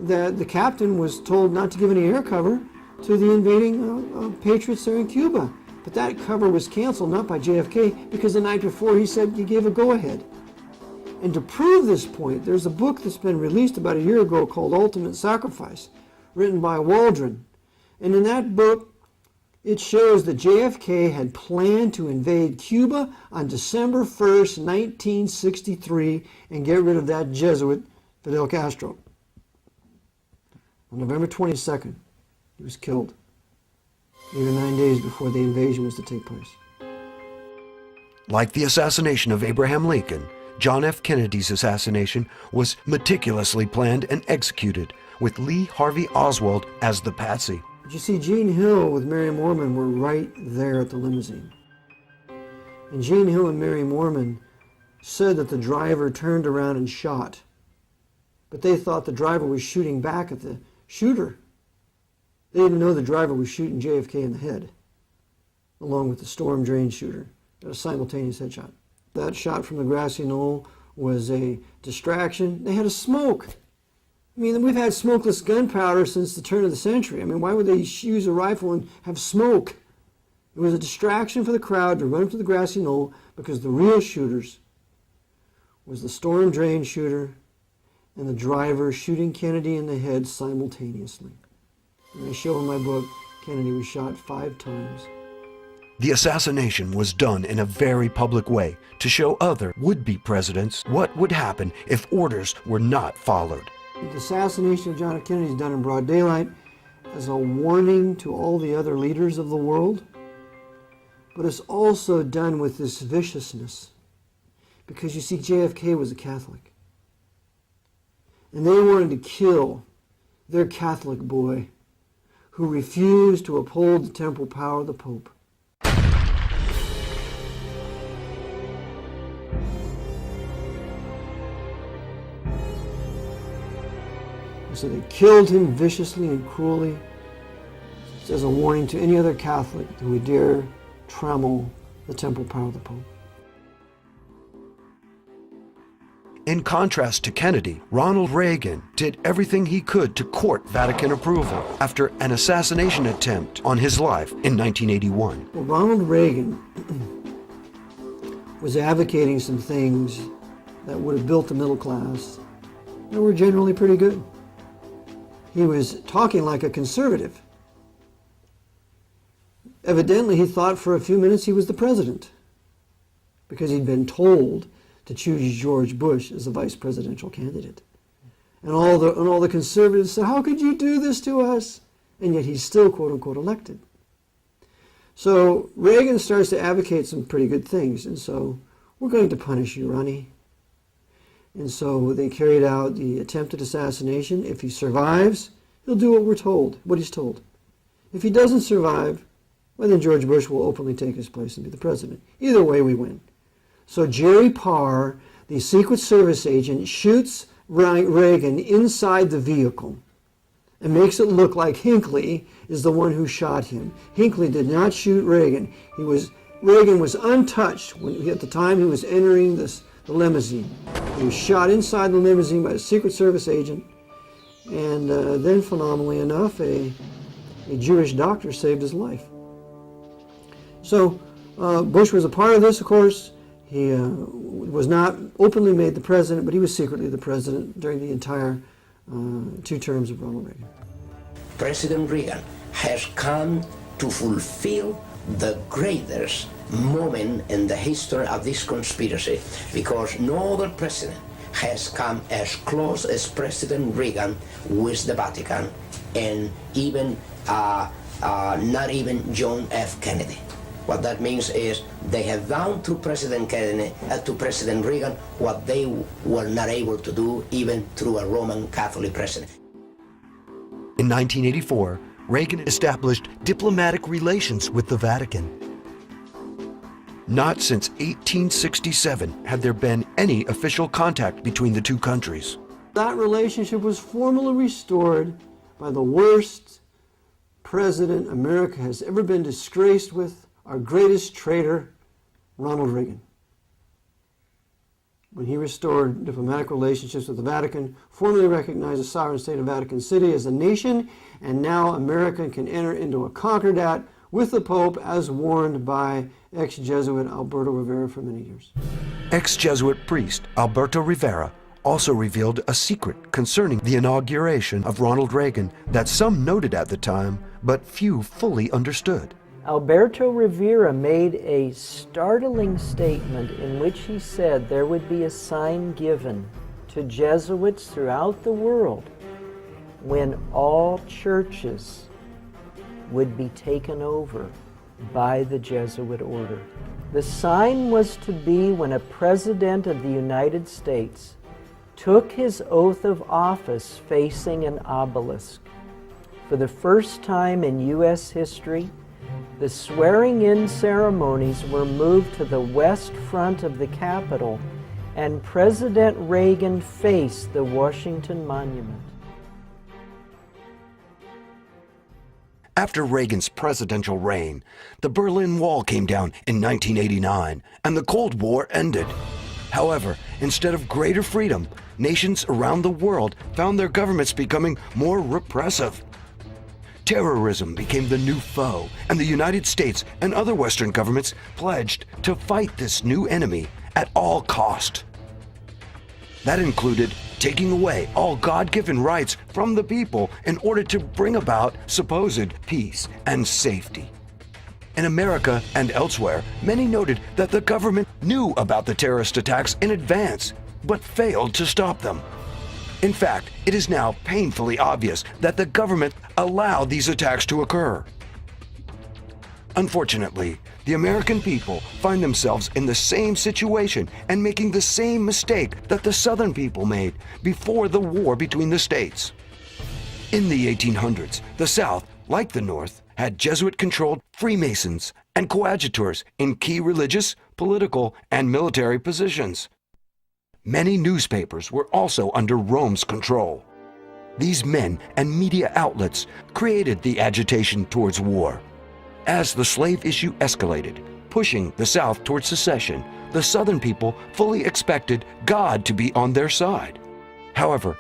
Speaker 2: that the captain was told not to give any air cover to the invading patriots there in Cuba. But that cover was canceled, not by JFK, because the night before he said he gave a go-ahead. And to prove this point, there's a book that's been released about a year ago called Ultimate Sacrifice, written by Waldron. And in that book, it shows that JFK had planned to invade Cuba on December 1st, 1963, and get rid of that Jesuit, Fidel Castro. On November 22nd, he was killed. Even 9 days before the invasion was to take place.
Speaker 1: Like the assassination of Abraham Lincoln, John F. Kennedy's assassination was meticulously planned and executed, with Lee Harvey Oswald as the patsy.
Speaker 2: But you see, Gene Hill with Mary Moorman were right there at the limousine. And Gene Hill and Mary Moorman said that the driver turned around and shot. But they thought the driver was shooting back at the shooter. They didn't know the driver was shooting JFK in the head, along with the storm drain shooter. A simultaneous headshot. That shot from the grassy knoll was a distraction. They had a smoke. I mean, we've had smokeless gunpowder since the turn of the century. I mean, why would they use a rifle and have smoke? It was a distraction for the crowd to run up to the grassy knoll, because the real shooters was the storm drain shooter and the driver shooting Kennedy in the head simultaneously. And I show in my book, Kennedy was shot 5 times.
Speaker 1: The assassination was done in a very public way to show other would-be presidents what would happen if orders were not followed.
Speaker 2: The assassination of John F. Kennedy is done in broad daylight as a warning to all the other leaders of the world, but it's also done with this viciousness, because you see, JFK was a Catholic, and they wanted to kill their Catholic boy who refused to uphold the temporal power of the Pope. So they killed him viciously and cruelly as a warning to any other Catholic who would dare trammel the temporal power of the Pope.
Speaker 1: In contrast to Kennedy, Ronald Reagan did everything he could to court Vatican approval after an assassination attempt on his life in 1981.
Speaker 2: Well, Ronald Reagan was advocating some things that would have built the middle class that were generally pretty good. He was talking like a conservative. Evidently, he thought for a few minutes he was the president because he'd been told to choose George Bush as the vice presidential candidate. And all the conservatives said, how could you do this to us? And yet he's still, quote unquote, elected. So Reagan starts to advocate some pretty good things. And so, we're going to punish you, Ronnie. And so they carried out the attempted assassination. If he survives, he'll do what he's told. If he doesn't survive, well, then George Bush will openly take his place and be the president. Either way, we win. So Jerry Parr, the Secret Service agent, shoots Reagan inside the vehicle and makes it look like Hinckley is the one who shot him. Hinckley did not shoot Reagan. Reagan was untouched at the time he was entering the limousine. He was shot inside the limousine by a Secret Service agent, and then, phenomenally enough, a Jewish doctor saved his life. So Bush was a part of this, of course. He was not openly made the president, but he was secretly the president during the entire 2 terms of Ronald Reagan.
Speaker 8: President Reagan has come to fulfill the greatest moment in the history of this conspiracy, because no other president has come as close as President Reagan with the Vatican, and even not even John F. Kennedy. What that means is they have done to President Kennedy, to President Reagan, what they were not able to do even through a Roman Catholic president.
Speaker 1: In 1984, Reagan established diplomatic relations with the Vatican. Not since 1867 had there been any official contact between the 2 countries.
Speaker 2: That relationship was formally restored by the worst president America has ever been disgraced with, our greatest traitor, Ronald Reagan. When he restored diplomatic relationships with the Vatican, formally recognized the sovereign state of Vatican City as a nation, and now America can enter into a concordat with the Pope, as warned by ex-Jesuit Alberto Rivera for many years.
Speaker 1: Ex-Jesuit priest Alberto Rivera also revealed a secret concerning the inauguration of Ronald Reagan that some noted at the time, but few fully understood.
Speaker 5: Alberto Rivera made a startling statement in which he said there would be a sign given to Jesuits throughout the world when all churches would be taken over by the Jesuit order. The sign was to be when a president of the United States took his oath of office facing an obelisk. For the first time in U.S. history, the swearing-in ceremonies were moved to the west front of the Capitol, and President Reagan faced the Washington Monument.
Speaker 1: After Reagan's presidential reign, the Berlin Wall came down in 1989, and the Cold War ended. However, instead of greater freedom, nations around the world found their governments becoming more repressive. Terrorism became the new foe, and the United States and other Western governments pledged to fight this new enemy at all cost. That included taking away all God-given rights from the people in order to bring about supposed peace and safety. In America and elsewhere, many noted that the government knew about the terrorist attacks in advance, but failed to stop them. In fact, it is now painfully obvious that the government allowed these attacks to occur. Unfortunately, the American people find themselves in the same situation and making the same mistake that the Southern people made before the war between the states. In the 1800s, the South, like the North, had Jesuit-controlled Freemasons and coadjutors in key religious, political, and military positions. Many newspapers were also under Rome's control. These men and media outlets created the agitation towards war. As the slave issue escalated, pushing the South towards secession, the Southern people fully expected God to be on their side. However,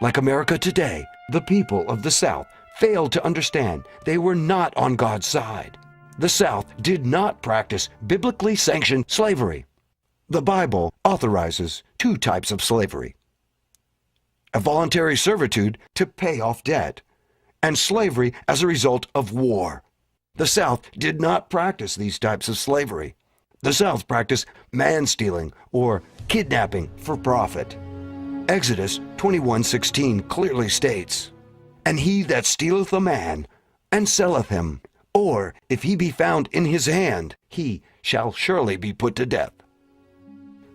Speaker 1: like America today, the people of the South failed to understand they were not on God's side. The South did not practice biblically sanctioned slavery. The Bible authorizes two types of slavery: a voluntary servitude to pay off debt, and slavery as a result of war. The South did not practice these types of slavery. The South practiced man-stealing or kidnapping for profit. Exodus 21:16 clearly states, "And he that stealeth a man, and selleth him, or if he be found in his hand, he shall surely be put to death."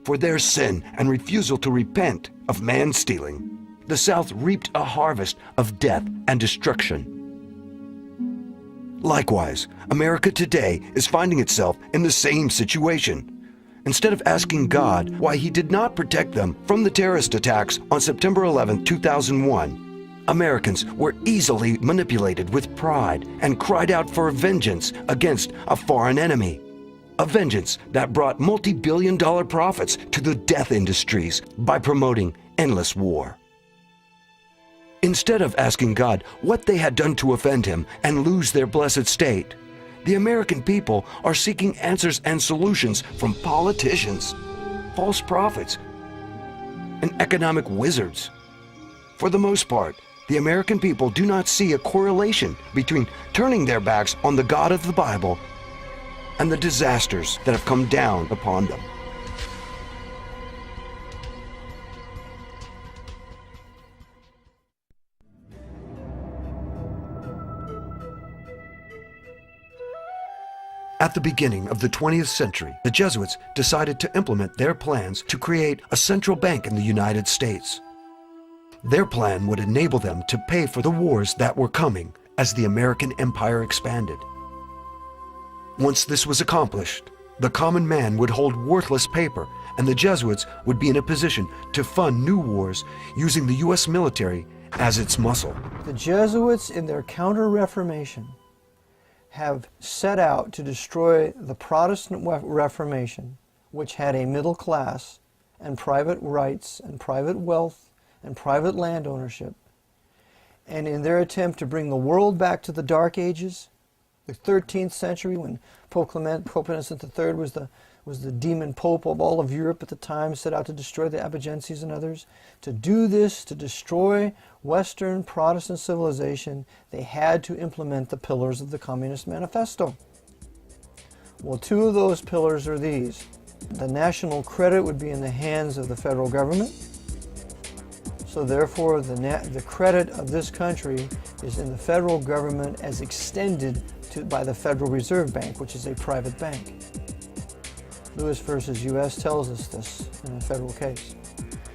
Speaker 1: For their sin and refusal to repent of man-stealing, the South reaped a harvest of death and destruction. Likewise, America today is finding itself in the same situation. Instead of asking God why He did not protect them from the terrorist attacks on September 11, 2001, Americans were easily manipulated with pride and cried out for vengeance against a foreign enemy. A vengeance that brought multi-billion-dollar profits to the death industries by promoting endless war. Instead of asking God what they had done to offend Him and lose their blessed state, the American people are seeking answers and solutions from politicians, false prophets, and economic wizards. For the most part, the American people do not see a correlation between turning their backs on the God of the Bible and the disasters that have come down upon them. At the beginning of the 20th century, the Jesuits decided to implement their plans to create a central bank in the United States. Their plan would enable them to pay for the wars that were coming as the American empire expanded. Once this was accomplished, the common man would hold worthless paper, and the Jesuits would be in a position to fund new wars using the U.S. military as its muscle.
Speaker 2: The Jesuits, in their counter-reformation, have set out to destroy the Protestant Reformation, which had a middle class and private rights and private wealth and private land ownership. And in their attempt to bring the world back to the Dark Ages, the 13th century, when Pope Innocent III was the demon pope of all of Europe at the time, set out to destroy the Albigenses and others. To do this, to destroy Western Protestant civilization, they had to implement the pillars of the Communist Manifesto. Well, two of those pillars are these. The national credit would be in the hands of the federal government. So therefore, the credit of this country is in the federal government as extended by the Federal Reserve Bank, which is a private bank. Lewis versus U.S. tells us this in a federal case.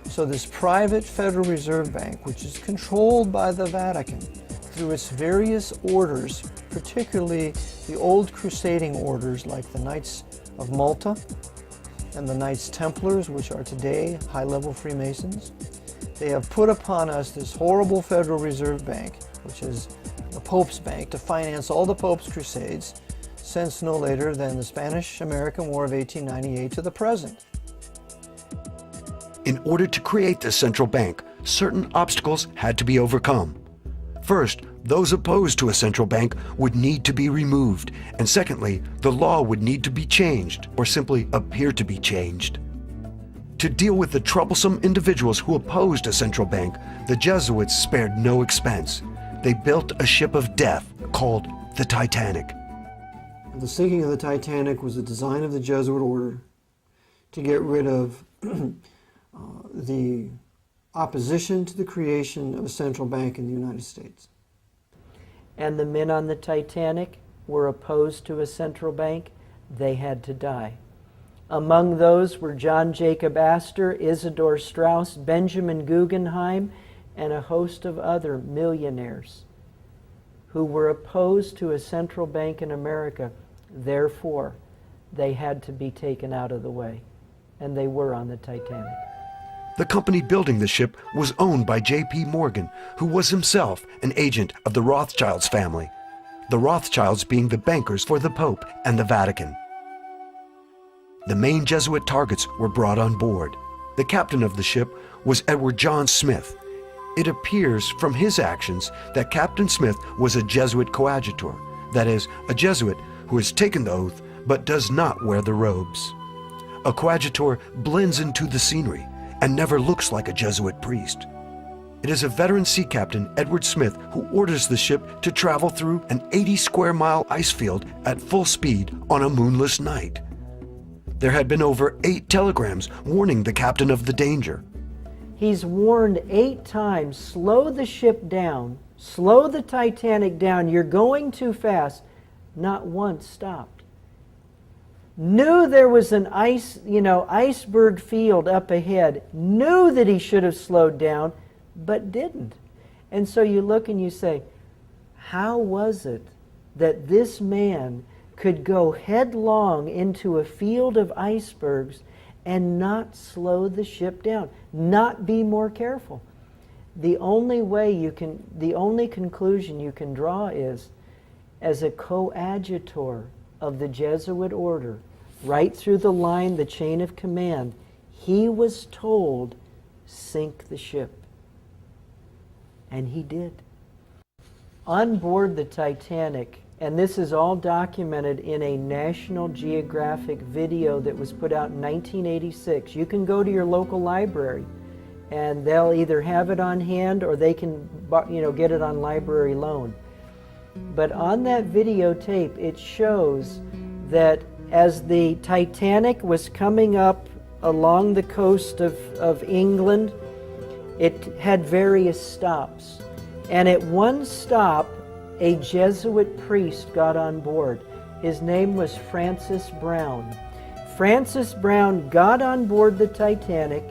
Speaker 2: So this private Federal Reserve Bank, which is controlled by the Vatican through its various orders, particularly the old crusading orders like the Knights of Malta and the Knights Templars, which are today high-level Freemasons, they have put upon us this horrible Federal Reserve Bank, which is the Pope's bank, to finance all the Pope's crusades since no later than the Spanish-American War of 1898 to the present.
Speaker 1: In order to create this central bank, certain obstacles had to be overcome. First, those opposed to a central bank would need to be removed, and secondly, the law would need to be changed, or simply appear to be changed. To deal with the troublesome individuals who opposed a central bank, the Jesuits spared no expense. They built a ship of death called the Titanic.
Speaker 2: The sinking of the Titanic was the design of the Jesuit order to get rid of the opposition to the creation of a central bank in the United States.
Speaker 5: And the men on the Titanic were opposed to a central bank. They had to die. Among those were John Jacob Astor, Isidor Straus, Benjamin Guggenheim, and a host of other millionaires who were opposed to a central bank in America. Therefore, they had to be taken out of the way, and they were on the Titanic.
Speaker 1: The company building the ship was owned by J.P. Morgan, who was himself an agent of the Rothschilds family, the Rothschilds being the bankers for the Pope and the Vatican. The main Jesuit targets were brought on board. The captain of the ship was Edward John Smith. It appears from his actions that Captain Smith was a Jesuit coadjutor, that is, a Jesuit who has taken the oath but does not wear the robes. a coadjutor blends into the scenery and never looks like a Jesuit priest. It is a veteran sea captain, Edward Smith, who orders the ship to travel through an 80-square-mile ice field at full speed on a moonless night. There had been over 8 telegrams warning the captain of the danger.
Speaker 5: He's warned 8 times, slow the ship down, slow the Titanic down, you're going too fast. Not once stopped. Knew there was an iceberg field up ahead, knew that he should have slowed down, but didn't. And so you look and you say, how was it that this man could go headlong into a field of icebergs and not slow the ship down, not be more careful? The only conclusion you can draw is, as a coadjutor of the Jesuit order, right through the line, the chain of command, he was told, sink the ship. And he did. On board the Titanic, and this is all documented in a National Geographic video that was put out in 1986. You can go to your local library and they'll either have it on hand or they can get it on library loan. But on that videotape, it shows that as the Titanic was coming up along the coast of England, it had various stops. And at one stop, a Jesuit priest got on board. His name was Francis Brown. Francis Brown got on board the Titanic,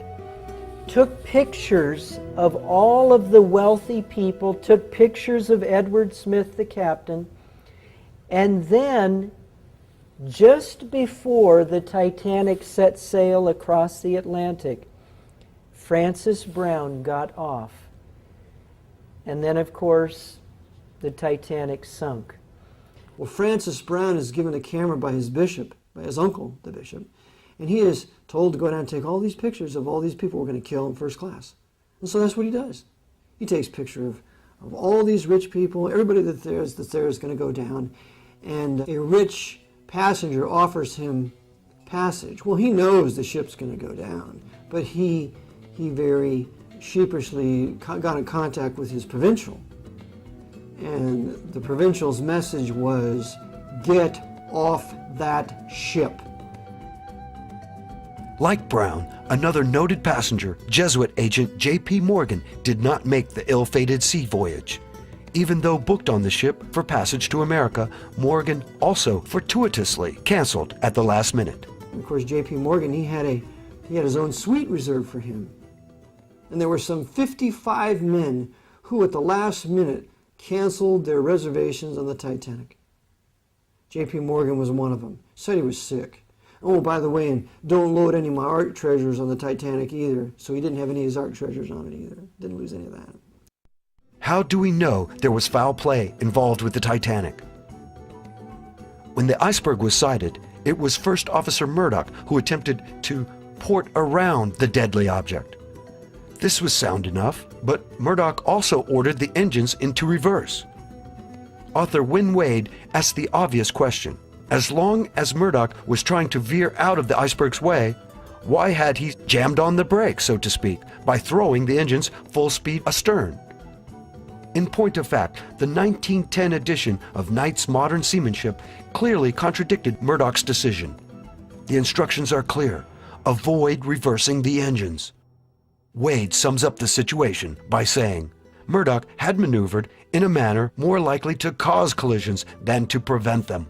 Speaker 5: took pictures of all of the wealthy people, took pictures of Edward Smith, the captain, and then, just before the Titanic set sail across the Atlantic, Francis Brown got off. And then, of course, the Titanic sunk.
Speaker 2: Well, Francis Brown is given a camera by his bishop, by his uncle, the bishop, and he is told to go down and take all these pictures of all these people we're going to kill in first class. And so that's what he does. He takes pictures of all these rich people, everybody that's there is going to go down, and a rich passenger offers him passage. Well, he knows the ship's going to go down, but he very sheepishly got in contact with his provincial. And the provincial's message was, get off that ship.
Speaker 1: Like Brown, another noted passenger, Jesuit agent J.P. Morgan, did not make the ill-fated sea voyage. Even though booked on the ship for passage to America, Morgan also fortuitously canceled at the last minute.
Speaker 2: Of course, J.P. Morgan, he had his own suite reserved for him. And there were some 55 men who at the last minute canceled their reservations on the Titanic. J.P. Morgan was one of them. Said he was sick. Oh, by the way, and don't load any of my art treasures on the Titanic either. So he didn't have any of his art treasures on it either. Didn't lose any of that.
Speaker 1: How do we know there was foul play involved with the Titanic? When the iceberg was sighted, it was First Officer Murdoch who attempted to port around the deadly object. This was sound enough, but Murdoch also ordered the engines into reverse. Author Wynne Wade asked the obvious question. As long as Murdoch was trying to veer out of the iceberg's way, why had he jammed on the brakes, so to speak, by throwing the engines full speed astern? In point of fact, the 1910 edition of Knight's Modern Seamanship clearly contradicted Murdoch's decision. The instructions are clear. Avoid reversing the engines. Wade sums up the situation by saying, Murdoch had maneuvered in a manner more likely to cause collisions than to prevent them.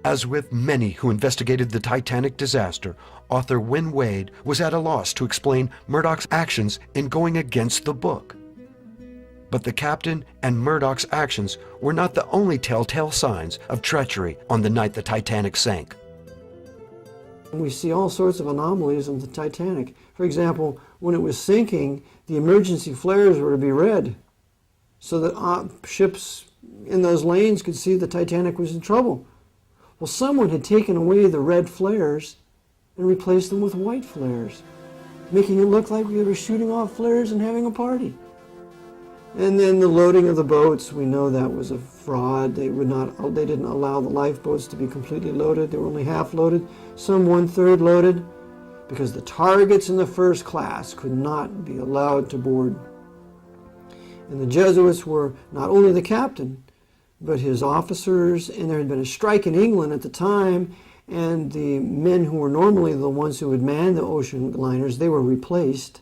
Speaker 1: As with many who investigated the Titanic disaster, author Wynne Wade was at a loss to explain Murdoch's actions in going against the book. But the captain and Murdoch's actions were not the only telltale signs of treachery on the night the Titanic sank.
Speaker 2: We see all sorts of anomalies on the Titanic. For example, when it was sinking, the emergency flares were to be red so that ships in those lanes could see the Titanic was in trouble. Well, someone had taken away the red flares and replaced them with white flares, making it look like we were shooting off flares and having a party. And then the loading of the boats, we know that was a fraud. They didn't allow the lifeboats to be completely loaded. They were only half loaded, some 1/3 loaded, because the targets in the first class could not be allowed to board. And the Jesuits were not only the captain, but his officers, and there had been a strike in England at the time, and the men who were normally the ones who would man the ocean liners, they were replaced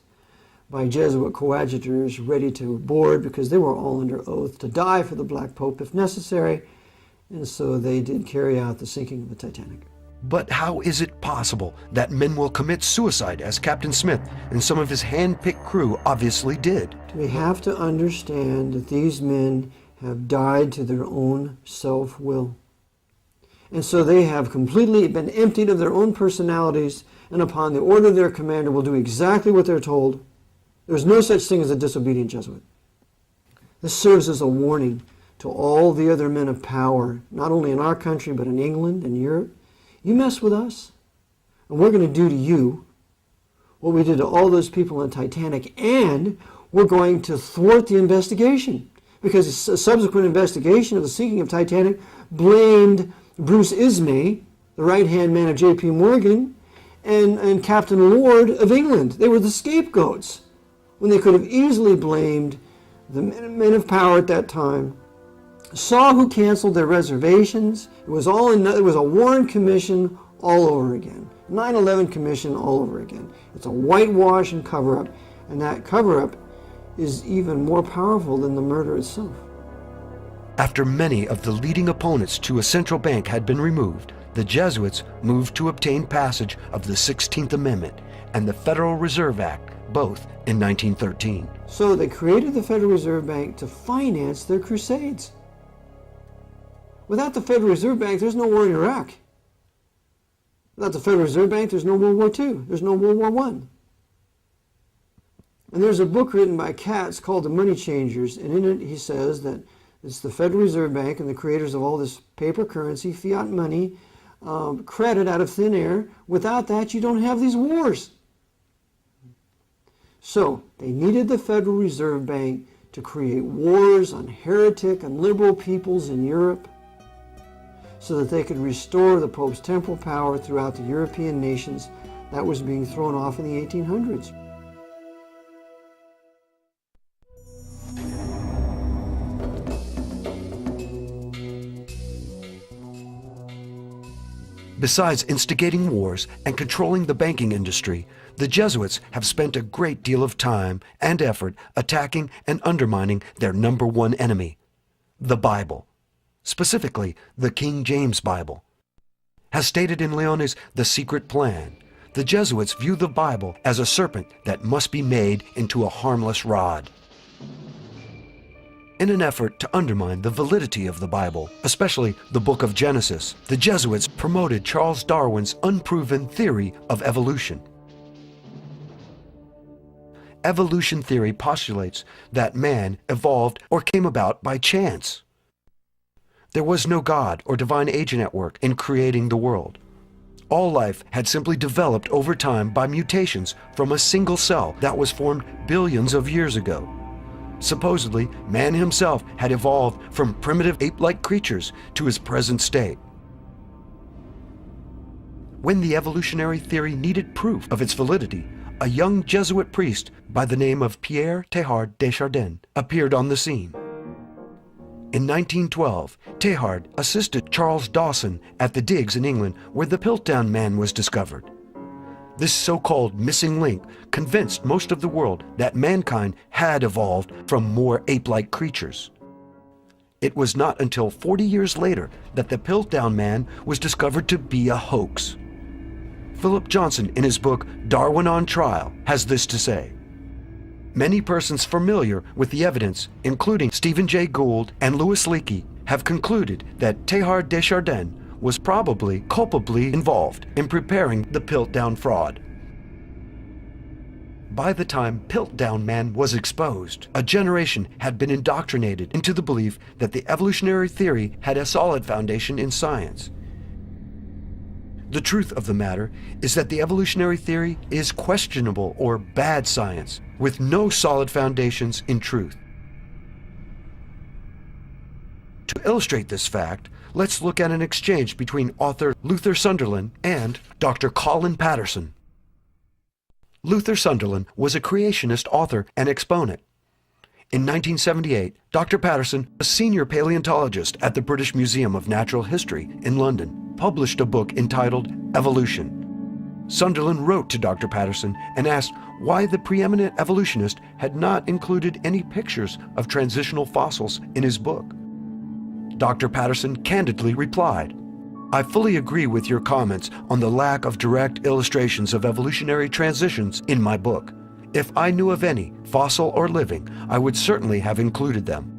Speaker 2: by Jesuit coadjutors ready to board because they were all under oath to die for the Black Pope if necessary, and so they did carry out the sinking of the Titanic.
Speaker 1: But how is it possible that men will commit suicide as Captain Smith and some of his hand-picked crew obviously did?
Speaker 2: We have to understand that these men have died to their own self-will. And so they have completely been emptied of their own personalities, and upon the order of their commander will do exactly what they're told. There's no such thing as a disobedient Jesuit. This serves as a warning to all the other men of power, not only in our country, but in England and Europe. You mess with us, and we're going to do to you what we did to all those people on Titanic, and we're going to thwart the investigation, because a subsequent investigation of the sinking of Titanic blamed Bruce Ismay, the right-hand man of J.P. Morgan, and Captain Ward of England. They were the scapegoats, when they could have easily blamed the men of power at that time. Saw who canceled their reservations. It was a Warren Commission all over again. 9/11 Commission all over again. It's a whitewash and cover-up, and that cover-up is even more powerful than the murder itself.
Speaker 1: After many of the leading opponents to a central bank had been removed, the Jesuits moved to obtain passage of the 16th Amendment and the Federal Reserve Act, both in 1913.
Speaker 2: So they created the Federal Reserve Bank to finance their crusades. Without the Federal Reserve Bank, there's no war in Iraq. Without the Federal Reserve Bank, there's no World War II. There's no World War I. And there's a book written by Katz called The Money Changers, and in it he says that it's the Federal Reserve Bank and the creators of all this paper currency, fiat money, credit out of thin air. Without that, you don't have these wars. So they needed the Federal Reserve Bank to create wars on heretic and liberal peoples in Europe so that they could restore the Pope's temporal power throughout the European nations that was being thrown off in the 1800s.
Speaker 1: Besides instigating wars and controlling the banking industry, the Jesuits have spent a great deal of time and effort attacking and undermining their number one enemy, the Bible, specifically the King James Bible. As stated in Leone's The Secret Plan, the Jesuits view the Bible as a serpent that must be made into a harmless rod. In an effort to undermine the validity of the Bible, especially the book of Genesis, the Jesuits promoted Charles Darwin's unproven theory of evolution. Evolution theory postulates that man evolved or came about by chance. There was no God or divine agent at work in creating the world. All life had simply developed over time by mutations from a single cell that was formed billions of years ago. Supposedly, man himself had evolved from primitive ape-like creatures to his present state. When the evolutionary theory needed proof of its validity, a young Jesuit priest by the name of Pierre Teilhard de Chardin appeared on the scene. In 1912, Teilhard assisted Charles Dawson at the digs in England where the Piltdown Man was discovered. This so-called missing link convinced most of the world that mankind had evolved from more ape-like creatures. It was not until 40 years later that the Piltdown Man was discovered to be a hoax. Philip Johnson, in his book Darwin on Trial, has this to say. Many persons familiar with the evidence, including Stephen Jay Gould and Louis Leakey, have concluded that Teilhard de Chardin was probably culpably involved in preparing the Piltdown fraud. By the time Piltdown Man was exposed, a generation had been indoctrinated into the belief that the evolutionary theory had a solid foundation in science. The truth of the matter is that the evolutionary theory is questionable or bad science, with no solid foundations in truth. To illustrate this fact, let's look at an exchange between author Luther Sunderland and Dr. Colin Patterson. Luther Sunderland was a creationist author and exponent. In 1978, Dr. Patterson, a senior paleontologist at the British Museum of Natural History in London, published a book entitled Evolution. Sunderland wrote to Dr. Patterson and asked why the preeminent evolutionist had not included any pictures of transitional fossils in his book. Dr. Patterson candidly replied, "I fully agree with your comments on the lack of direct illustrations of evolutionary transitions in my book. If I knew of any, fossil or living, I would certainly have included them.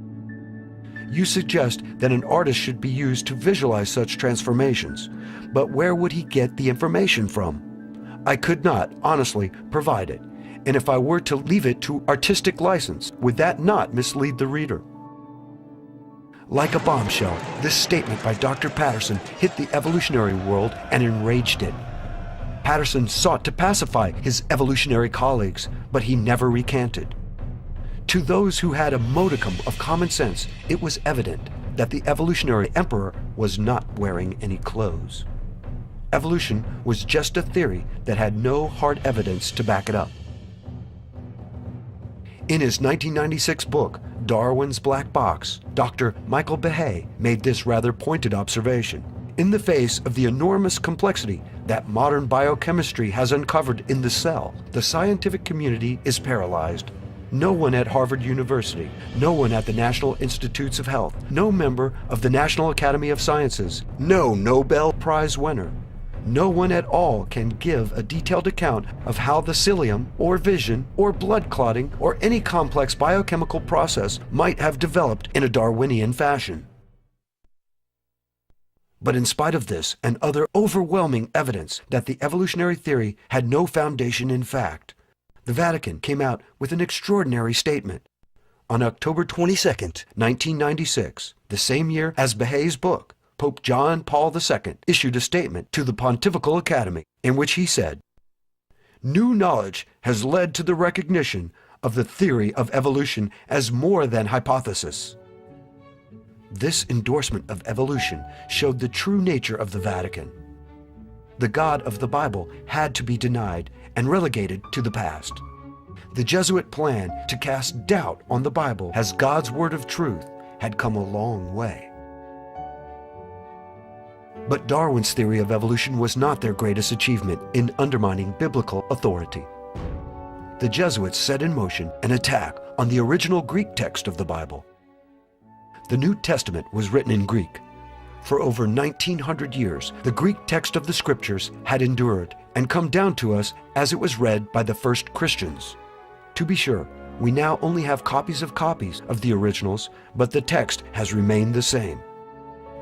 Speaker 1: You suggest that an artist should be used to visualize such transformations, but where would he get the information from? I could not, honestly, provide it, and if I were to leave it to artistic license, would that not mislead the reader?" Like a bombshell, this statement by Dr. Patterson hit the evolutionary world and enraged it. Patterson sought to pacify his evolutionary colleagues, but he never recanted. To those who had a modicum of common sense, it was evident that the evolutionary emperor was not wearing any clothes. Evolution was just a theory that had no hard evidence to back it up. In his 1996 book, Darwin's Black Box, Dr. Michael Behe made this rather pointed observation. In the face of the enormous complexity that modern biochemistry has uncovered in the cell, the scientific community is paralyzed. No one at Harvard University, no one at the National Institutes of Health, no member of the National Academy of Sciences, no Nobel Prize winner, no one at all can give a detailed account of how the cilium, or vision, or blood clotting, or any complex biochemical process might have developed in a Darwinian fashion. But in spite of this and other overwhelming evidence that the evolutionary theory had no foundation in fact, the Vatican came out with an extraordinary statement. On October 22, 1996, the same year as Behe's book, Pope John Paul II issued a statement to the Pontifical Academy in which he said, "New knowledge has led to the recognition of the theory of evolution as more than hypothesis." This endorsement of evolution showed the true nature of the Vatican. The God of the Bible had to be denied and relegated to the past. The Jesuit plan to cast doubt on the Bible as God's word of truth had come a long way. But Darwin's theory of evolution was not their greatest achievement in undermining biblical authority. The Jesuits set in motion an attack on the original Greek text of the Bible. The New Testament was written in Greek. For over 1900 years, the Greek text of the Scriptures had endured and come down to us as it was read by the first Christians. To be sure, we now only have copies of the originals, but the text has remained the same.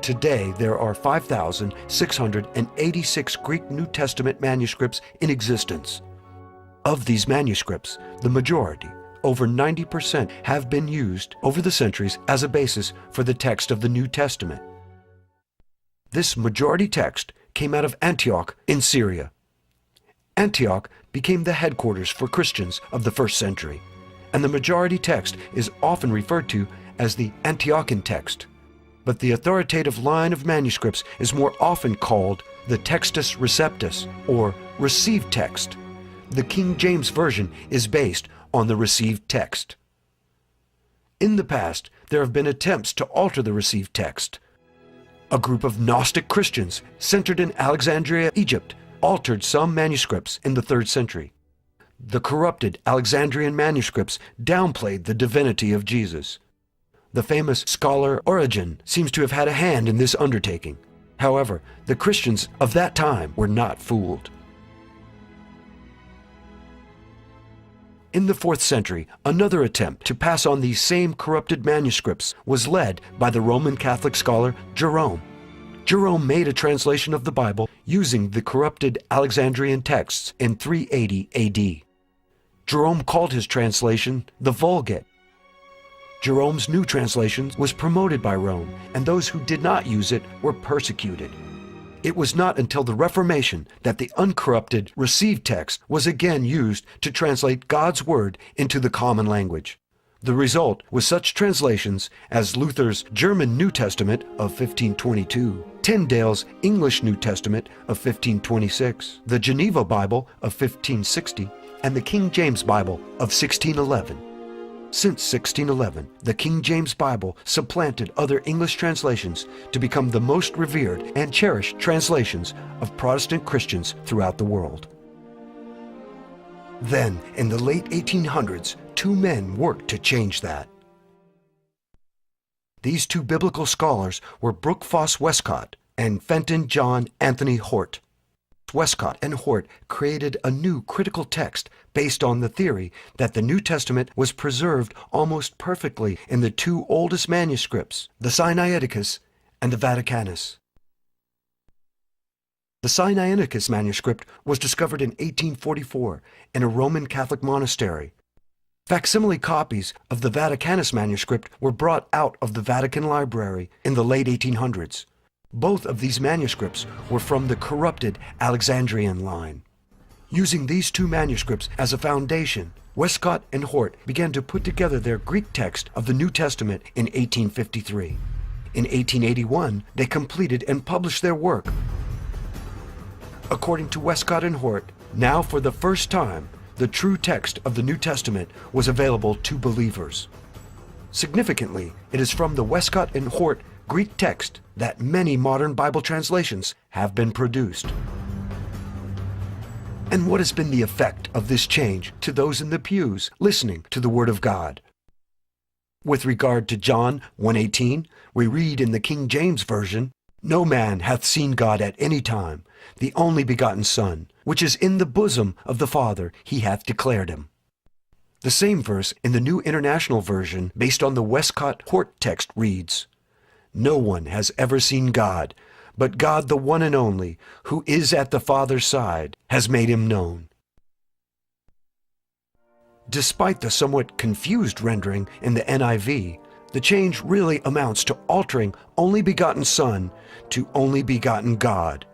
Speaker 1: Today, there are 5,686 Greek New Testament manuscripts in existence. Of these manuscripts, the majority, over 90%, have been used over the centuries as a basis for the text of the New Testament. This majority text came out of Antioch in Syria. Antioch became the headquarters for Christians of the first century, and the majority text is often referred to as the Antiochian text. But the authoritative line of manuscripts is more often called the Textus Receptus, or received text. The King James Version is based on the received text. In the past, there have been attempts to alter the received text. A group of Gnostic Christians centered in Alexandria, Egypt, altered some manuscripts in the 3rd century. The corrupted Alexandrian manuscripts downplayed the divinity of Jesus. The famous scholar Origen seems to have had a hand in this undertaking. However, the Christians of that time were not fooled. In the 4th century, another attempt to pass on these same corrupted manuscripts was led by the Roman Catholic scholar Jerome. Jerome made a translation of the Bible using the corrupted Alexandrian texts in 380 AD. Jerome called his translation the Vulgate. Jerome's new translation was promoted by Rome, and those who did not use it were persecuted. It was not until the Reformation that the uncorrupted received text was again used to translate God's Word into the common language. The result was such translations as Luther's German New Testament of 1522, Tyndale's English New Testament of 1526, the Geneva Bible of 1560, and the King James Bible of 1611. Since 1611, the King James Bible supplanted other English translations to become the most revered and cherished translations of Protestant Christians throughout the world. Then, in the late 1800s, two men worked to change that. These two biblical scholars were Brooke Foss Westcott and Fenton John Anthony Hort. Westcott and Hort created a new critical text based on the theory that the New Testament was preserved almost perfectly in the two oldest manuscripts, the Sinaiticus and the Vaticanus. The Sinaiticus manuscript was discovered in 1844 in a Roman Catholic monastery. Facsimile copies of the Vaticanus manuscript were brought out of the Vatican Library in the late 1800s. Both of these manuscripts were from the corrupted Alexandrian line. Using these two manuscripts as a foundation, Westcott and Hort began to put together their Greek text of the New Testament in 1853. In 1881, they completed and published their work. According to Westcott and Hort, now for the first time, the true text of the New Testament was available to believers. Significantly, it is from the Westcott and Hort Greek text that many modern Bible translations have been produced. And what has been the effect of this change to those in the pews listening to the Word of God? With regard to John 1:18, we read in the King James Version, "No man hath seen God at any time. The only begotten Son, which is in the bosom of the Father, he hath declared him." The same verse in the New International Version, based on the Westcott-Hort text, reads, "No one has ever seen God, but God the one and only, who is at the Father's side, has made him known." Despite the somewhat confused rendering in the NIV, the change really amounts to altering only begotten Son to only begotten God.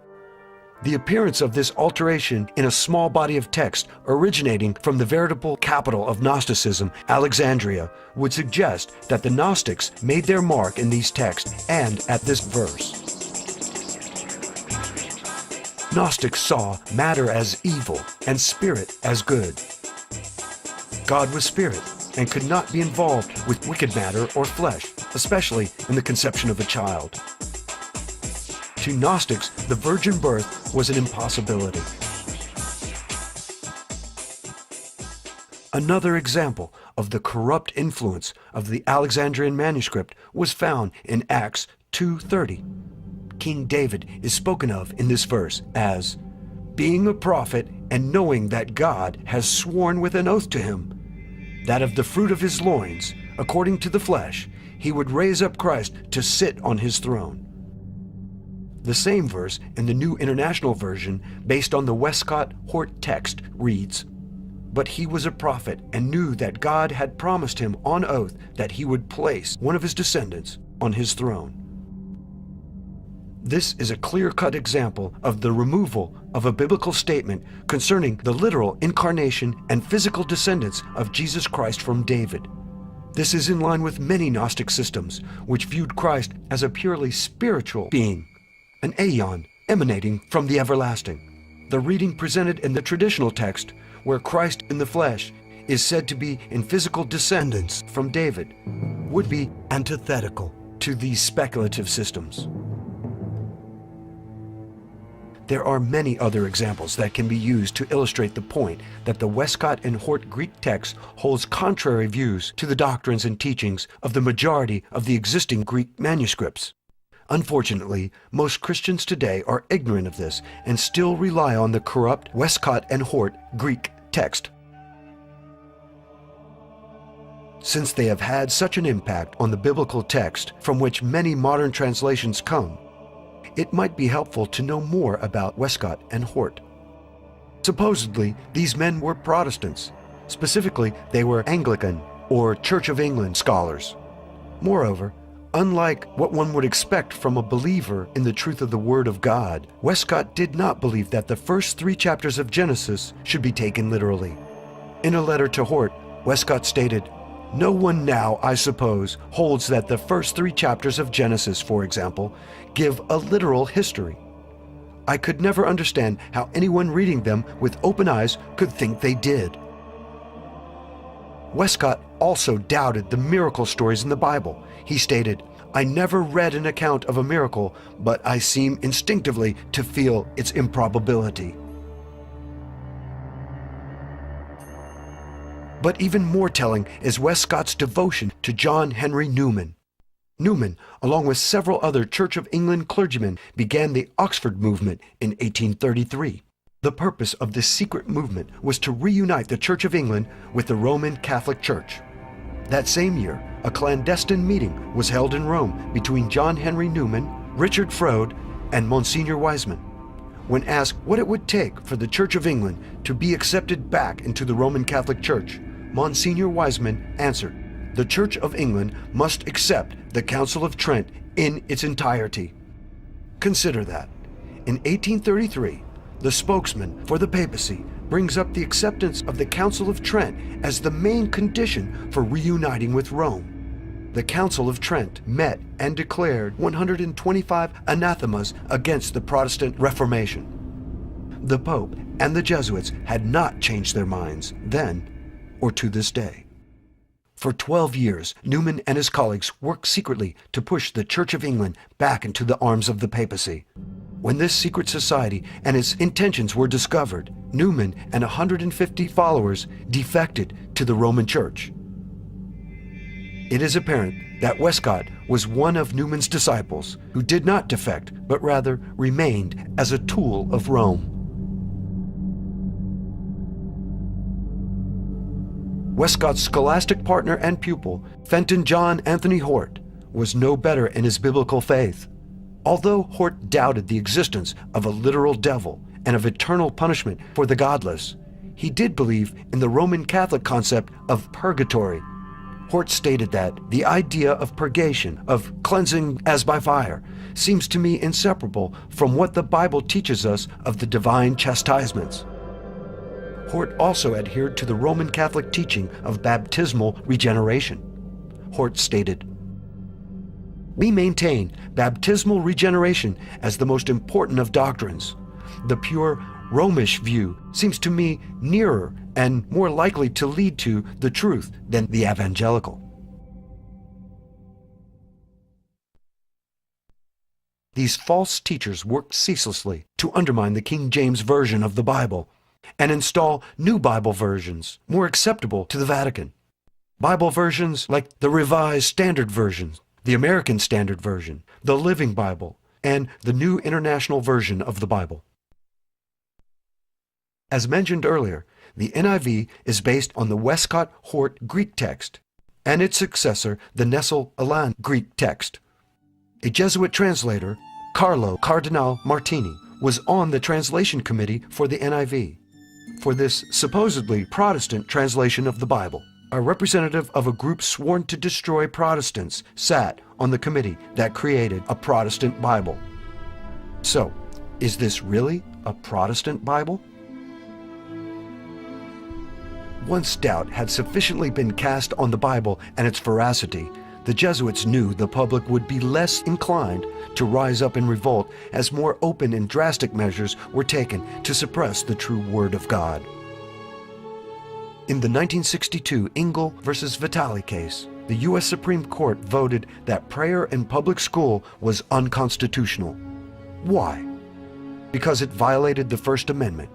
Speaker 1: The appearance of this alteration in a small body of text originating from the veritable capital of Gnosticism, Alexandria, would suggest that the Gnostics made their mark in these texts and at this verse. Gnostics saw matter as evil and spirit as good. God was spirit and could not be involved with wicked matter or flesh, especially in the conception of a child. To Gnostics, the virgin birth was an impossibility. Another example of the corrupt influence of the Alexandrian manuscript was found in Acts 2:30. King David is spoken of in this verse as, "Being a prophet and knowing that God has sworn with an oath to him, that of the fruit of his loins, according to the flesh, he would raise up Christ to sit on his throne." The same verse in the New International Version, based on the Westcott-Hort text, reads, "But he was a prophet and knew that God had promised him on oath that he would place one of his descendants on his throne." This is a clear-cut example of the removal of a biblical statement concerning the literal incarnation and physical descendants of Jesus Christ from David. This is in line with many Gnostic systems, which viewed Christ as a purely spiritual being, an aeon emanating from the everlasting. The reading presented in the traditional text, where Christ in the flesh is said to be in physical descendants from David, would be antithetical to these speculative systems. There are many other examples that can be used to illustrate the point that the Westcott and Hort Greek text holds contrary views to the doctrines and teachings of the majority of the existing Greek manuscripts. Unfortunately, most Christians today are ignorant of this and still rely on the corrupt Westcott and Hort Greek text. Since they have had such an impact on the biblical text from which many modern translations come, it might be helpful to know more about Westcott and Hort. Supposedly, these men were Protestants. Specifically, they were Anglican or Church of England scholars. Moreover, unlike what one would expect from a believer in the truth of the Word of God, Westcott did not believe that the first 3 chapters of Genesis should be taken literally. In a letter to Hort, Westcott stated, No one now, I suppose, holds that the first 3 chapters of Genesis, for example, give a literal history. I could never understand how anyone reading them with open eyes could think they did. Westcott also doubted the miracle stories in the Bible. He stated, "I never read an account of a miracle, but I seem instinctively to feel its improbability." But even more telling is Westcott's devotion to John Henry Newman. Newman, along with several other Church of England clergymen, began the Oxford movement in 1833. The purpose of this secret movement was to reunite the Church of England with the Roman Catholic Church. That same year, a clandestine meeting was held in Rome between John Henry Newman, Richard Froude, and Monsignor Wiseman. When asked what it would take for the Church of England to be accepted back into the Roman Catholic Church, Monsignor Wiseman answered, "The Church of England must accept the Council of Trent in its entirety." Consider that. In 1833, the spokesman for the papacy brings up the acceptance of the Council of Trent as the main condition for reuniting with Rome. The Council of Trent met and declared 125 anathemas against the Protestant Reformation. The Pope and the Jesuits had not changed their minds then or to this day. For 12 years, Newman and his colleagues worked secretly to push the Church of England back into the arms of the papacy. When this secret society and its intentions were discovered, Newman and 150 followers defected to the Roman Church. It is apparent that Westcott was one of Newman's disciples who did not defect, but rather remained as a tool of Rome. Westcott's scholastic partner and pupil, Fenton John Anthony Hort, was no better in his biblical faith. Although Hort doubted the existence of a literal devil and of eternal punishment for the godless, he did believe in the Roman Catholic concept of purgatory. Hort stated that the idea of purgation, of cleansing as by fire, seems to me inseparable from what the Bible teaches us of the divine chastisements. Hort also adhered to the Roman Catholic teaching of baptismal regeneration. Hort stated, "We maintain baptismal regeneration as the most important of doctrines. The pure Romish view seems to me nearer and more likely to lead to the truth than the evangelical." These false teachers worked ceaselessly to undermine the King James Version of the Bible and install new Bible versions more acceptable to the Vatican. Bible versions like the Revised Standard Version, the American Standard Version, the Living Bible, and the New International Version of the Bible. As mentioned earlier, the NIV is based on the Westcott-Hort Greek text and its successor, the Nestle-Aland Greek text. A Jesuit translator, Carlo Cardinal Martini, was on the translation committee for the NIV. For this supposedly Protestant translation of the Bible, a representative of a group sworn to destroy Protestants sat on the committee that created a Protestant Bible. So, is this really a Protestant Bible? Once doubt had sufficiently been cast on the Bible and its veracity, the Jesuits knew the public would be less inclined to rise up in revolt as more open and drastic measures were taken to suppress the true Word of God. In the 1962 Engel versus Vitale case, the U.S. Supreme Court voted that prayer in public school was unconstitutional. Why? Because it violated the First Amendment.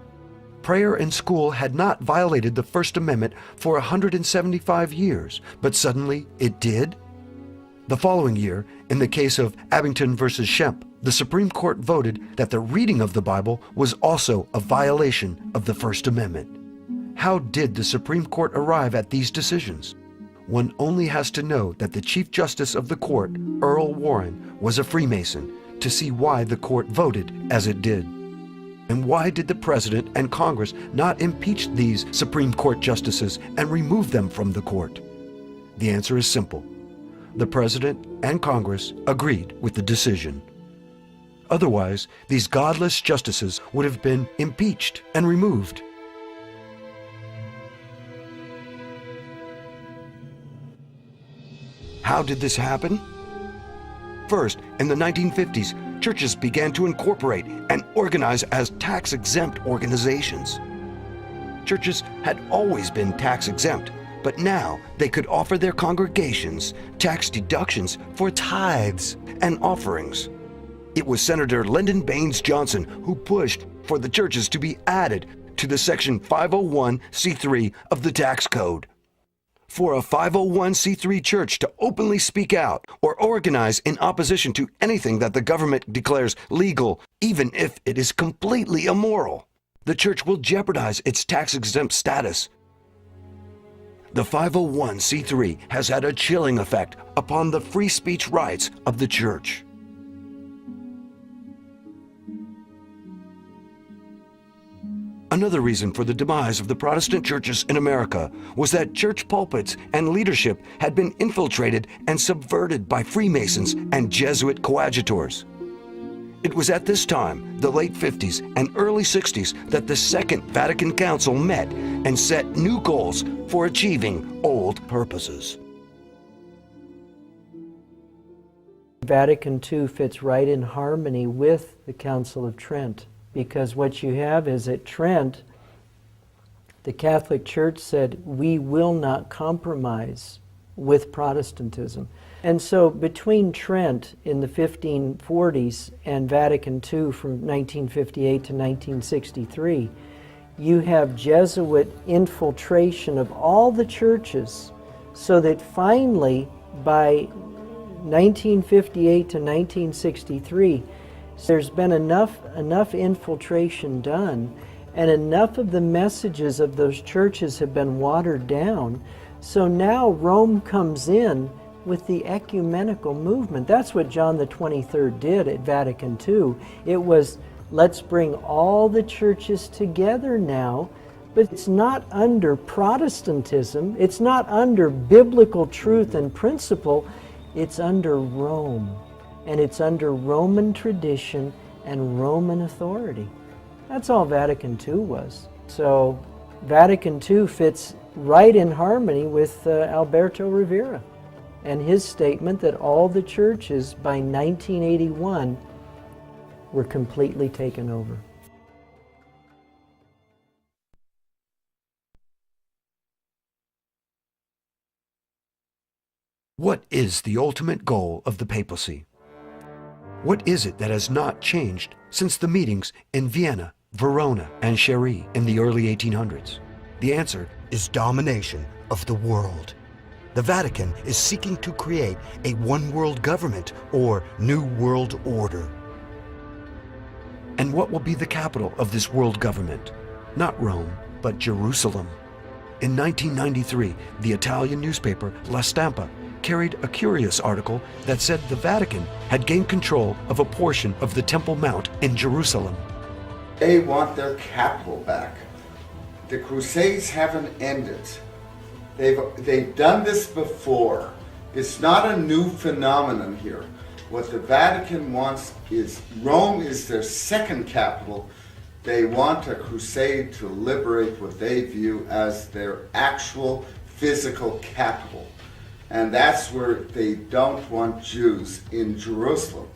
Speaker 1: Prayer in school had not violated the First Amendment for 175 years, but suddenly it did? The following year, in the case of Abington versus Shemp, the Supreme Court voted that the reading of the Bible was also a violation of the First Amendment. How did the Supreme Court arrive at these decisions? One only has to know that the Chief Justice of the court, Earl Warren, was a Freemason to see why the court voted as it did. And why did the President and Congress not impeach these Supreme Court justices and remove them from the court? The answer is simple. The President and Congress agreed with the decision. Otherwise, these godless justices would have been impeached and removed. How did this happen? First, in the 1950s, churches began to incorporate and organize as tax-exempt organizations. Churches had always been tax-exempt, but now they could offer their congregations tax deductions for tithes and offerings. It was Senator Lyndon Baines Johnson who pushed for the churches to be added to the Section 501c3 of the tax code. For a 501c3 church to openly speak out or organize in opposition to anything that the government declares legal, even if it is completely immoral, the church will jeopardize its tax-exempt status. The 501c3 has had a chilling effect upon the free speech rights of the church. Another reason for the demise of the Protestant churches in America was that church pulpits and leadership had been infiltrated and subverted by Freemasons and Jesuit coadjutors. It was at this time, the late 50s and early 60s, that the Second Vatican Council met and set new goals for achieving old purposes.
Speaker 5: Vatican II fits right in harmony with the Council of Trent, because what you have is at Trent, the Catholic Church said, we will not compromise with Protestantism. And so between Trent in the 1540s and Vatican II from 1958 to 1963, you have Jesuit infiltration of all the churches, so that finally by 1958 to 1963, there's been enough infiltration done, and enough of the messages of those churches have been watered down. So now Rome comes in with the ecumenical movement. That's what John the 23rd did at Vatican II. It was, let's bring all the churches together now, but it's not under Protestantism, it's not under biblical truth and principle, it's under Rome. And it's under Roman tradition and Roman authority. That's all Vatican II was. So Vatican II fits right in harmony with Alberto Rivera and his statement that all the churches by 1981 were completely taken over.
Speaker 1: What is the ultimate goal of the papacy? What is it that has not changed since the meetings in Vienna, Verona, and Chery in the early 1800s? The answer is domination of the world. The Vatican is seeking to create a one-world government or New World Order. And what will be the capital of this world government? Not Rome, but Jerusalem. In 1993, the Italian newspaper La Stampa carried a curious article that said the Vatican had gained control of a portion of the Temple Mount in Jerusalem.
Speaker 4: They want their capital back. The Crusades haven't ended. They've done this before. It's not a new phenomenon here. What the Vatican wants is, Rome is their second capital. They want a crusade to liberate what they view as their actual physical capital. And that's where they don't want Jews in Jerusalem.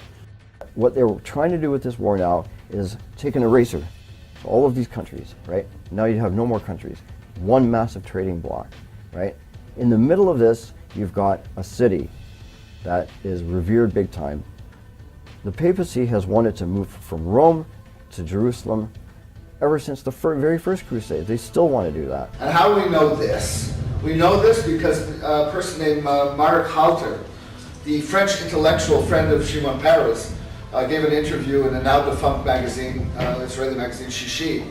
Speaker 3: What they're trying to do with this war now is take an eraser to all of these countries, right? Now you have no more countries. One massive trading bloc, right? In the middle of this, you've got a city that is revered big time. The papacy has wanted to move from Rome to Jerusalem ever since the very first crusade. They still want to do that.
Speaker 4: And how do we know this? We know this because a person named Marc Halter, the French intellectual friend of Shimon Peres, gave an interview in a now defunct magazine, Israeli magazine Shishi,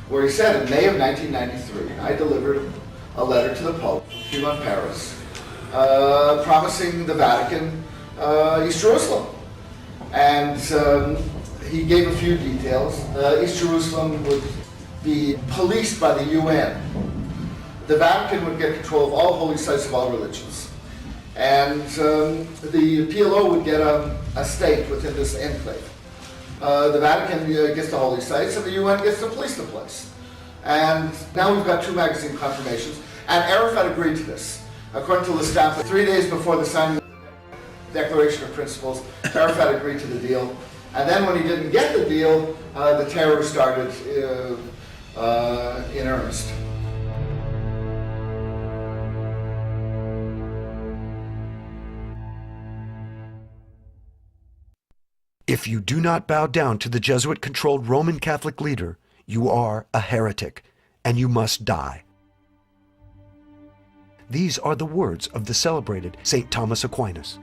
Speaker 4: where he said in May of 1993, I delivered a letter to the Pope, Shimon Peres, promising the Vatican East Jerusalem. And he gave a few details. East Jerusalem would be policed by the UN. The Vatican would get control of all holy sites of all religions. And the PLO would get a state within this enclave. The Vatican gets the holy sites and the UN gets to police the place. And now we've got two magazine confirmations. And Arafat agreed to this. According to La Stampa, 3 days before the signing of the Declaration of Principles. Arafat agreed to the deal. And then when he didn't get the deal, the terror started in earnest.
Speaker 1: If you do not bow down to the Jesuit-controlled Roman Catholic leader, you are a heretic, and you must die. These are the words of the celebrated St. Thomas Aquinas.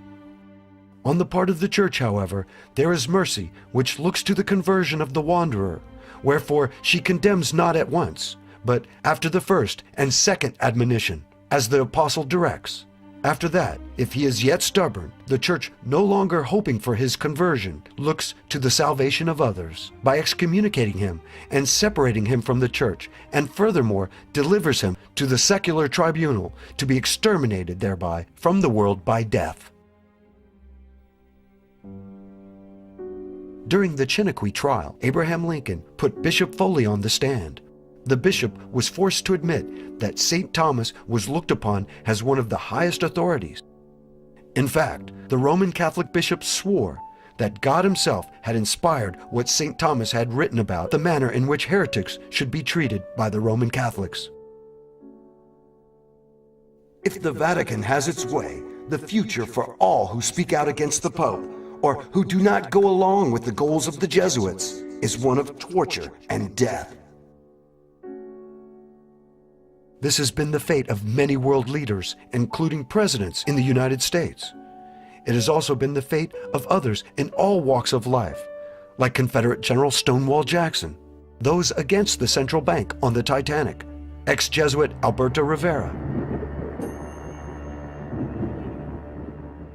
Speaker 1: On the part of the Church, however, there is mercy which looks to the conversion of the wanderer, wherefore she condemns not at once, but after the first and second admonition, as the Apostle directs. After that, if he is yet stubborn, the Church, no longer hoping for his conversion, looks to the salvation of others by excommunicating him and separating him from the Church, and furthermore delivers him to the secular tribunal to be exterminated thereby from the world by death. During the Chiniquy trial, Abraham Lincoln put Bishop Foley on the stand. The bishop was forced to admit that St. Thomas was looked upon as one of the highest authorities. In fact, the Roman Catholic bishops swore that God himself had inspired what St. Thomas had written about the manner in which heretics should be treated by the Roman Catholics. If the Vatican has its way, the future for all who speak out against the Pope or who do not go along with the goals of the Jesuits is one of torture and death. This has been the fate of many world leaders, including presidents in the United States. It has also been the fate of others in all walks of life, like Confederate General Stonewall Jackson, those against the central bank on the Titanic, ex-Jesuit Alberto Rivera.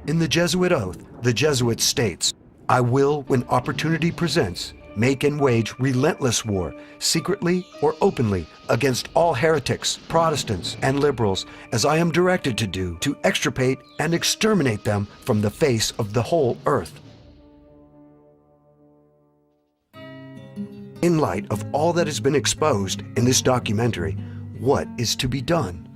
Speaker 1: In the Jesuit oath, the Jesuit states, "I will, when opportunity presents, make and wage relentless war, secretly or openly, against all heretics, Protestants, and liberals, as I am directed to do, to extirpate and exterminate them from the face of the whole earth." In light of all that has been exposed in this documentary, what is to be done?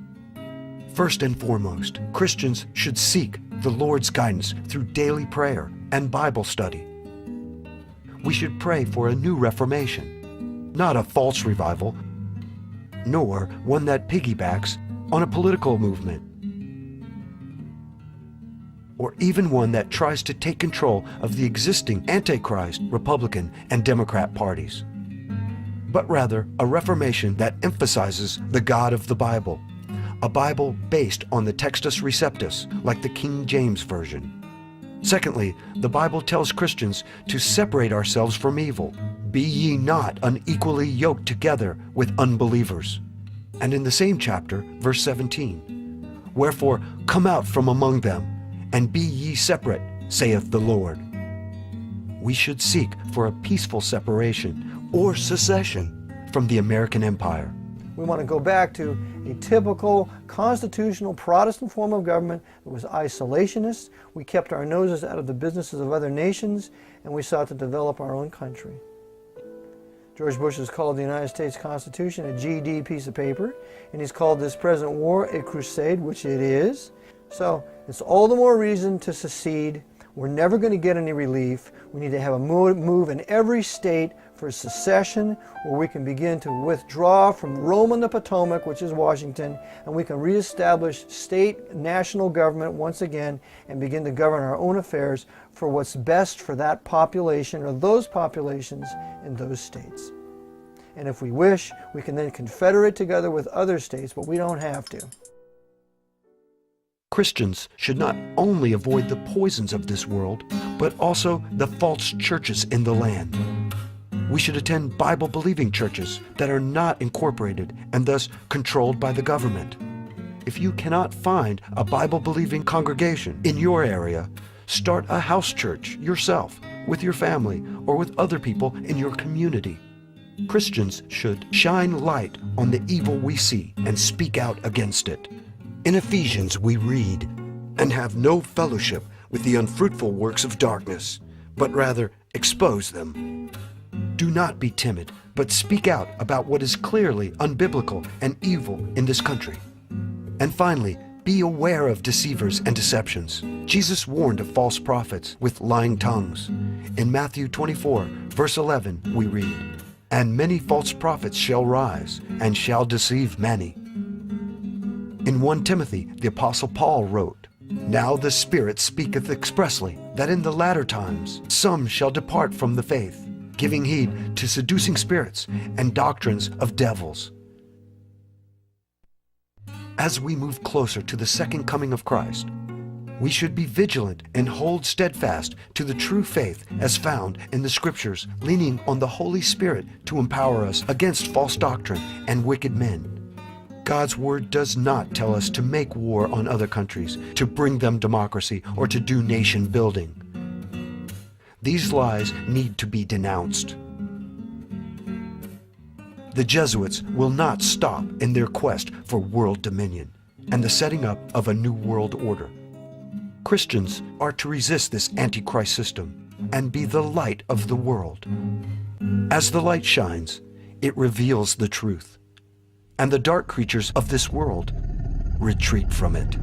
Speaker 1: First and foremost, Christians should seek the Lord's guidance through daily prayer and Bible study. We should pray for a new reformation, not a false revival, nor one that piggybacks on a political movement, or even one that tries to take control of the existing Antichrist, Republican, and Democrat parties, but rather a reformation that emphasizes the God of the Bible, a Bible based on the Textus Receptus, like the King James Version. Secondly, the Bible tells Christians to separate ourselves from evil. Be ye not unequally yoked together with unbelievers. And in the same chapter, verse 17, "Wherefore come out from among them, and be ye separate, saith the Lord." We should seek for a peaceful separation or secession from the American Empire.
Speaker 2: We want to go back to a typical constitutional Protestant form of government that was isolationist. We kept our noses out of the businesses of other nations, and we sought to develop our own country. George Bush has called the United States Constitution a GD piece of paper, and he's called this present war a crusade, which it is. So it's all the more reason to secede. We're never going to get any relief. We need to have a move in every state for secession, where we can begin to withdraw from Rome on the Potomac, which is Washington, and we can reestablish state, national government once again and begin to govern our own affairs for what's best for that population or those populations in those states. And if we wish, we can then confederate together with other states, but we don't have to.
Speaker 1: Christians should not only avoid the poisons of this world, but also the false churches in the land. We should attend Bible-believing churches that are not incorporated and thus controlled by the government. If you cannot find a Bible-believing congregation in your area, start a house church yourself, with your family, or with other people in your community. Christians should shine light on the evil we see and speak out against it. In Ephesians we read, "And have no fellowship with the unfruitful works of darkness, but rather expose them." Do not be timid, but speak out about what is clearly unbiblical and evil in this country. And finally, Be aware of deceivers and deceptions. Jesus warned of false prophets with lying tongues. In Matthew 24, verse 11, we read, "And many false prophets shall rise, and shall deceive many." In 1 Timothy, the Apostle Paul wrote, "Now the Spirit speaketh expressly, that in the latter times some shall depart from the faith, giving heed to seducing spirits and doctrines of devils." As we move closer to the second coming of Christ, we should be vigilant and hold steadfast to the true faith as found in the Scriptures, leaning on the Holy Spirit to empower us against false doctrine and wicked men. God's Word does not tell us to make war on other countries, to bring them democracy, or to do nation building. These lies need to be denounced. The Jesuits will not stop in their quest for world dominion and the setting up of a new world order. Christians are to resist this Antichrist system and be the light of the world. As the light shines, it reveals the truth, and the dark creatures of this world retreat from it.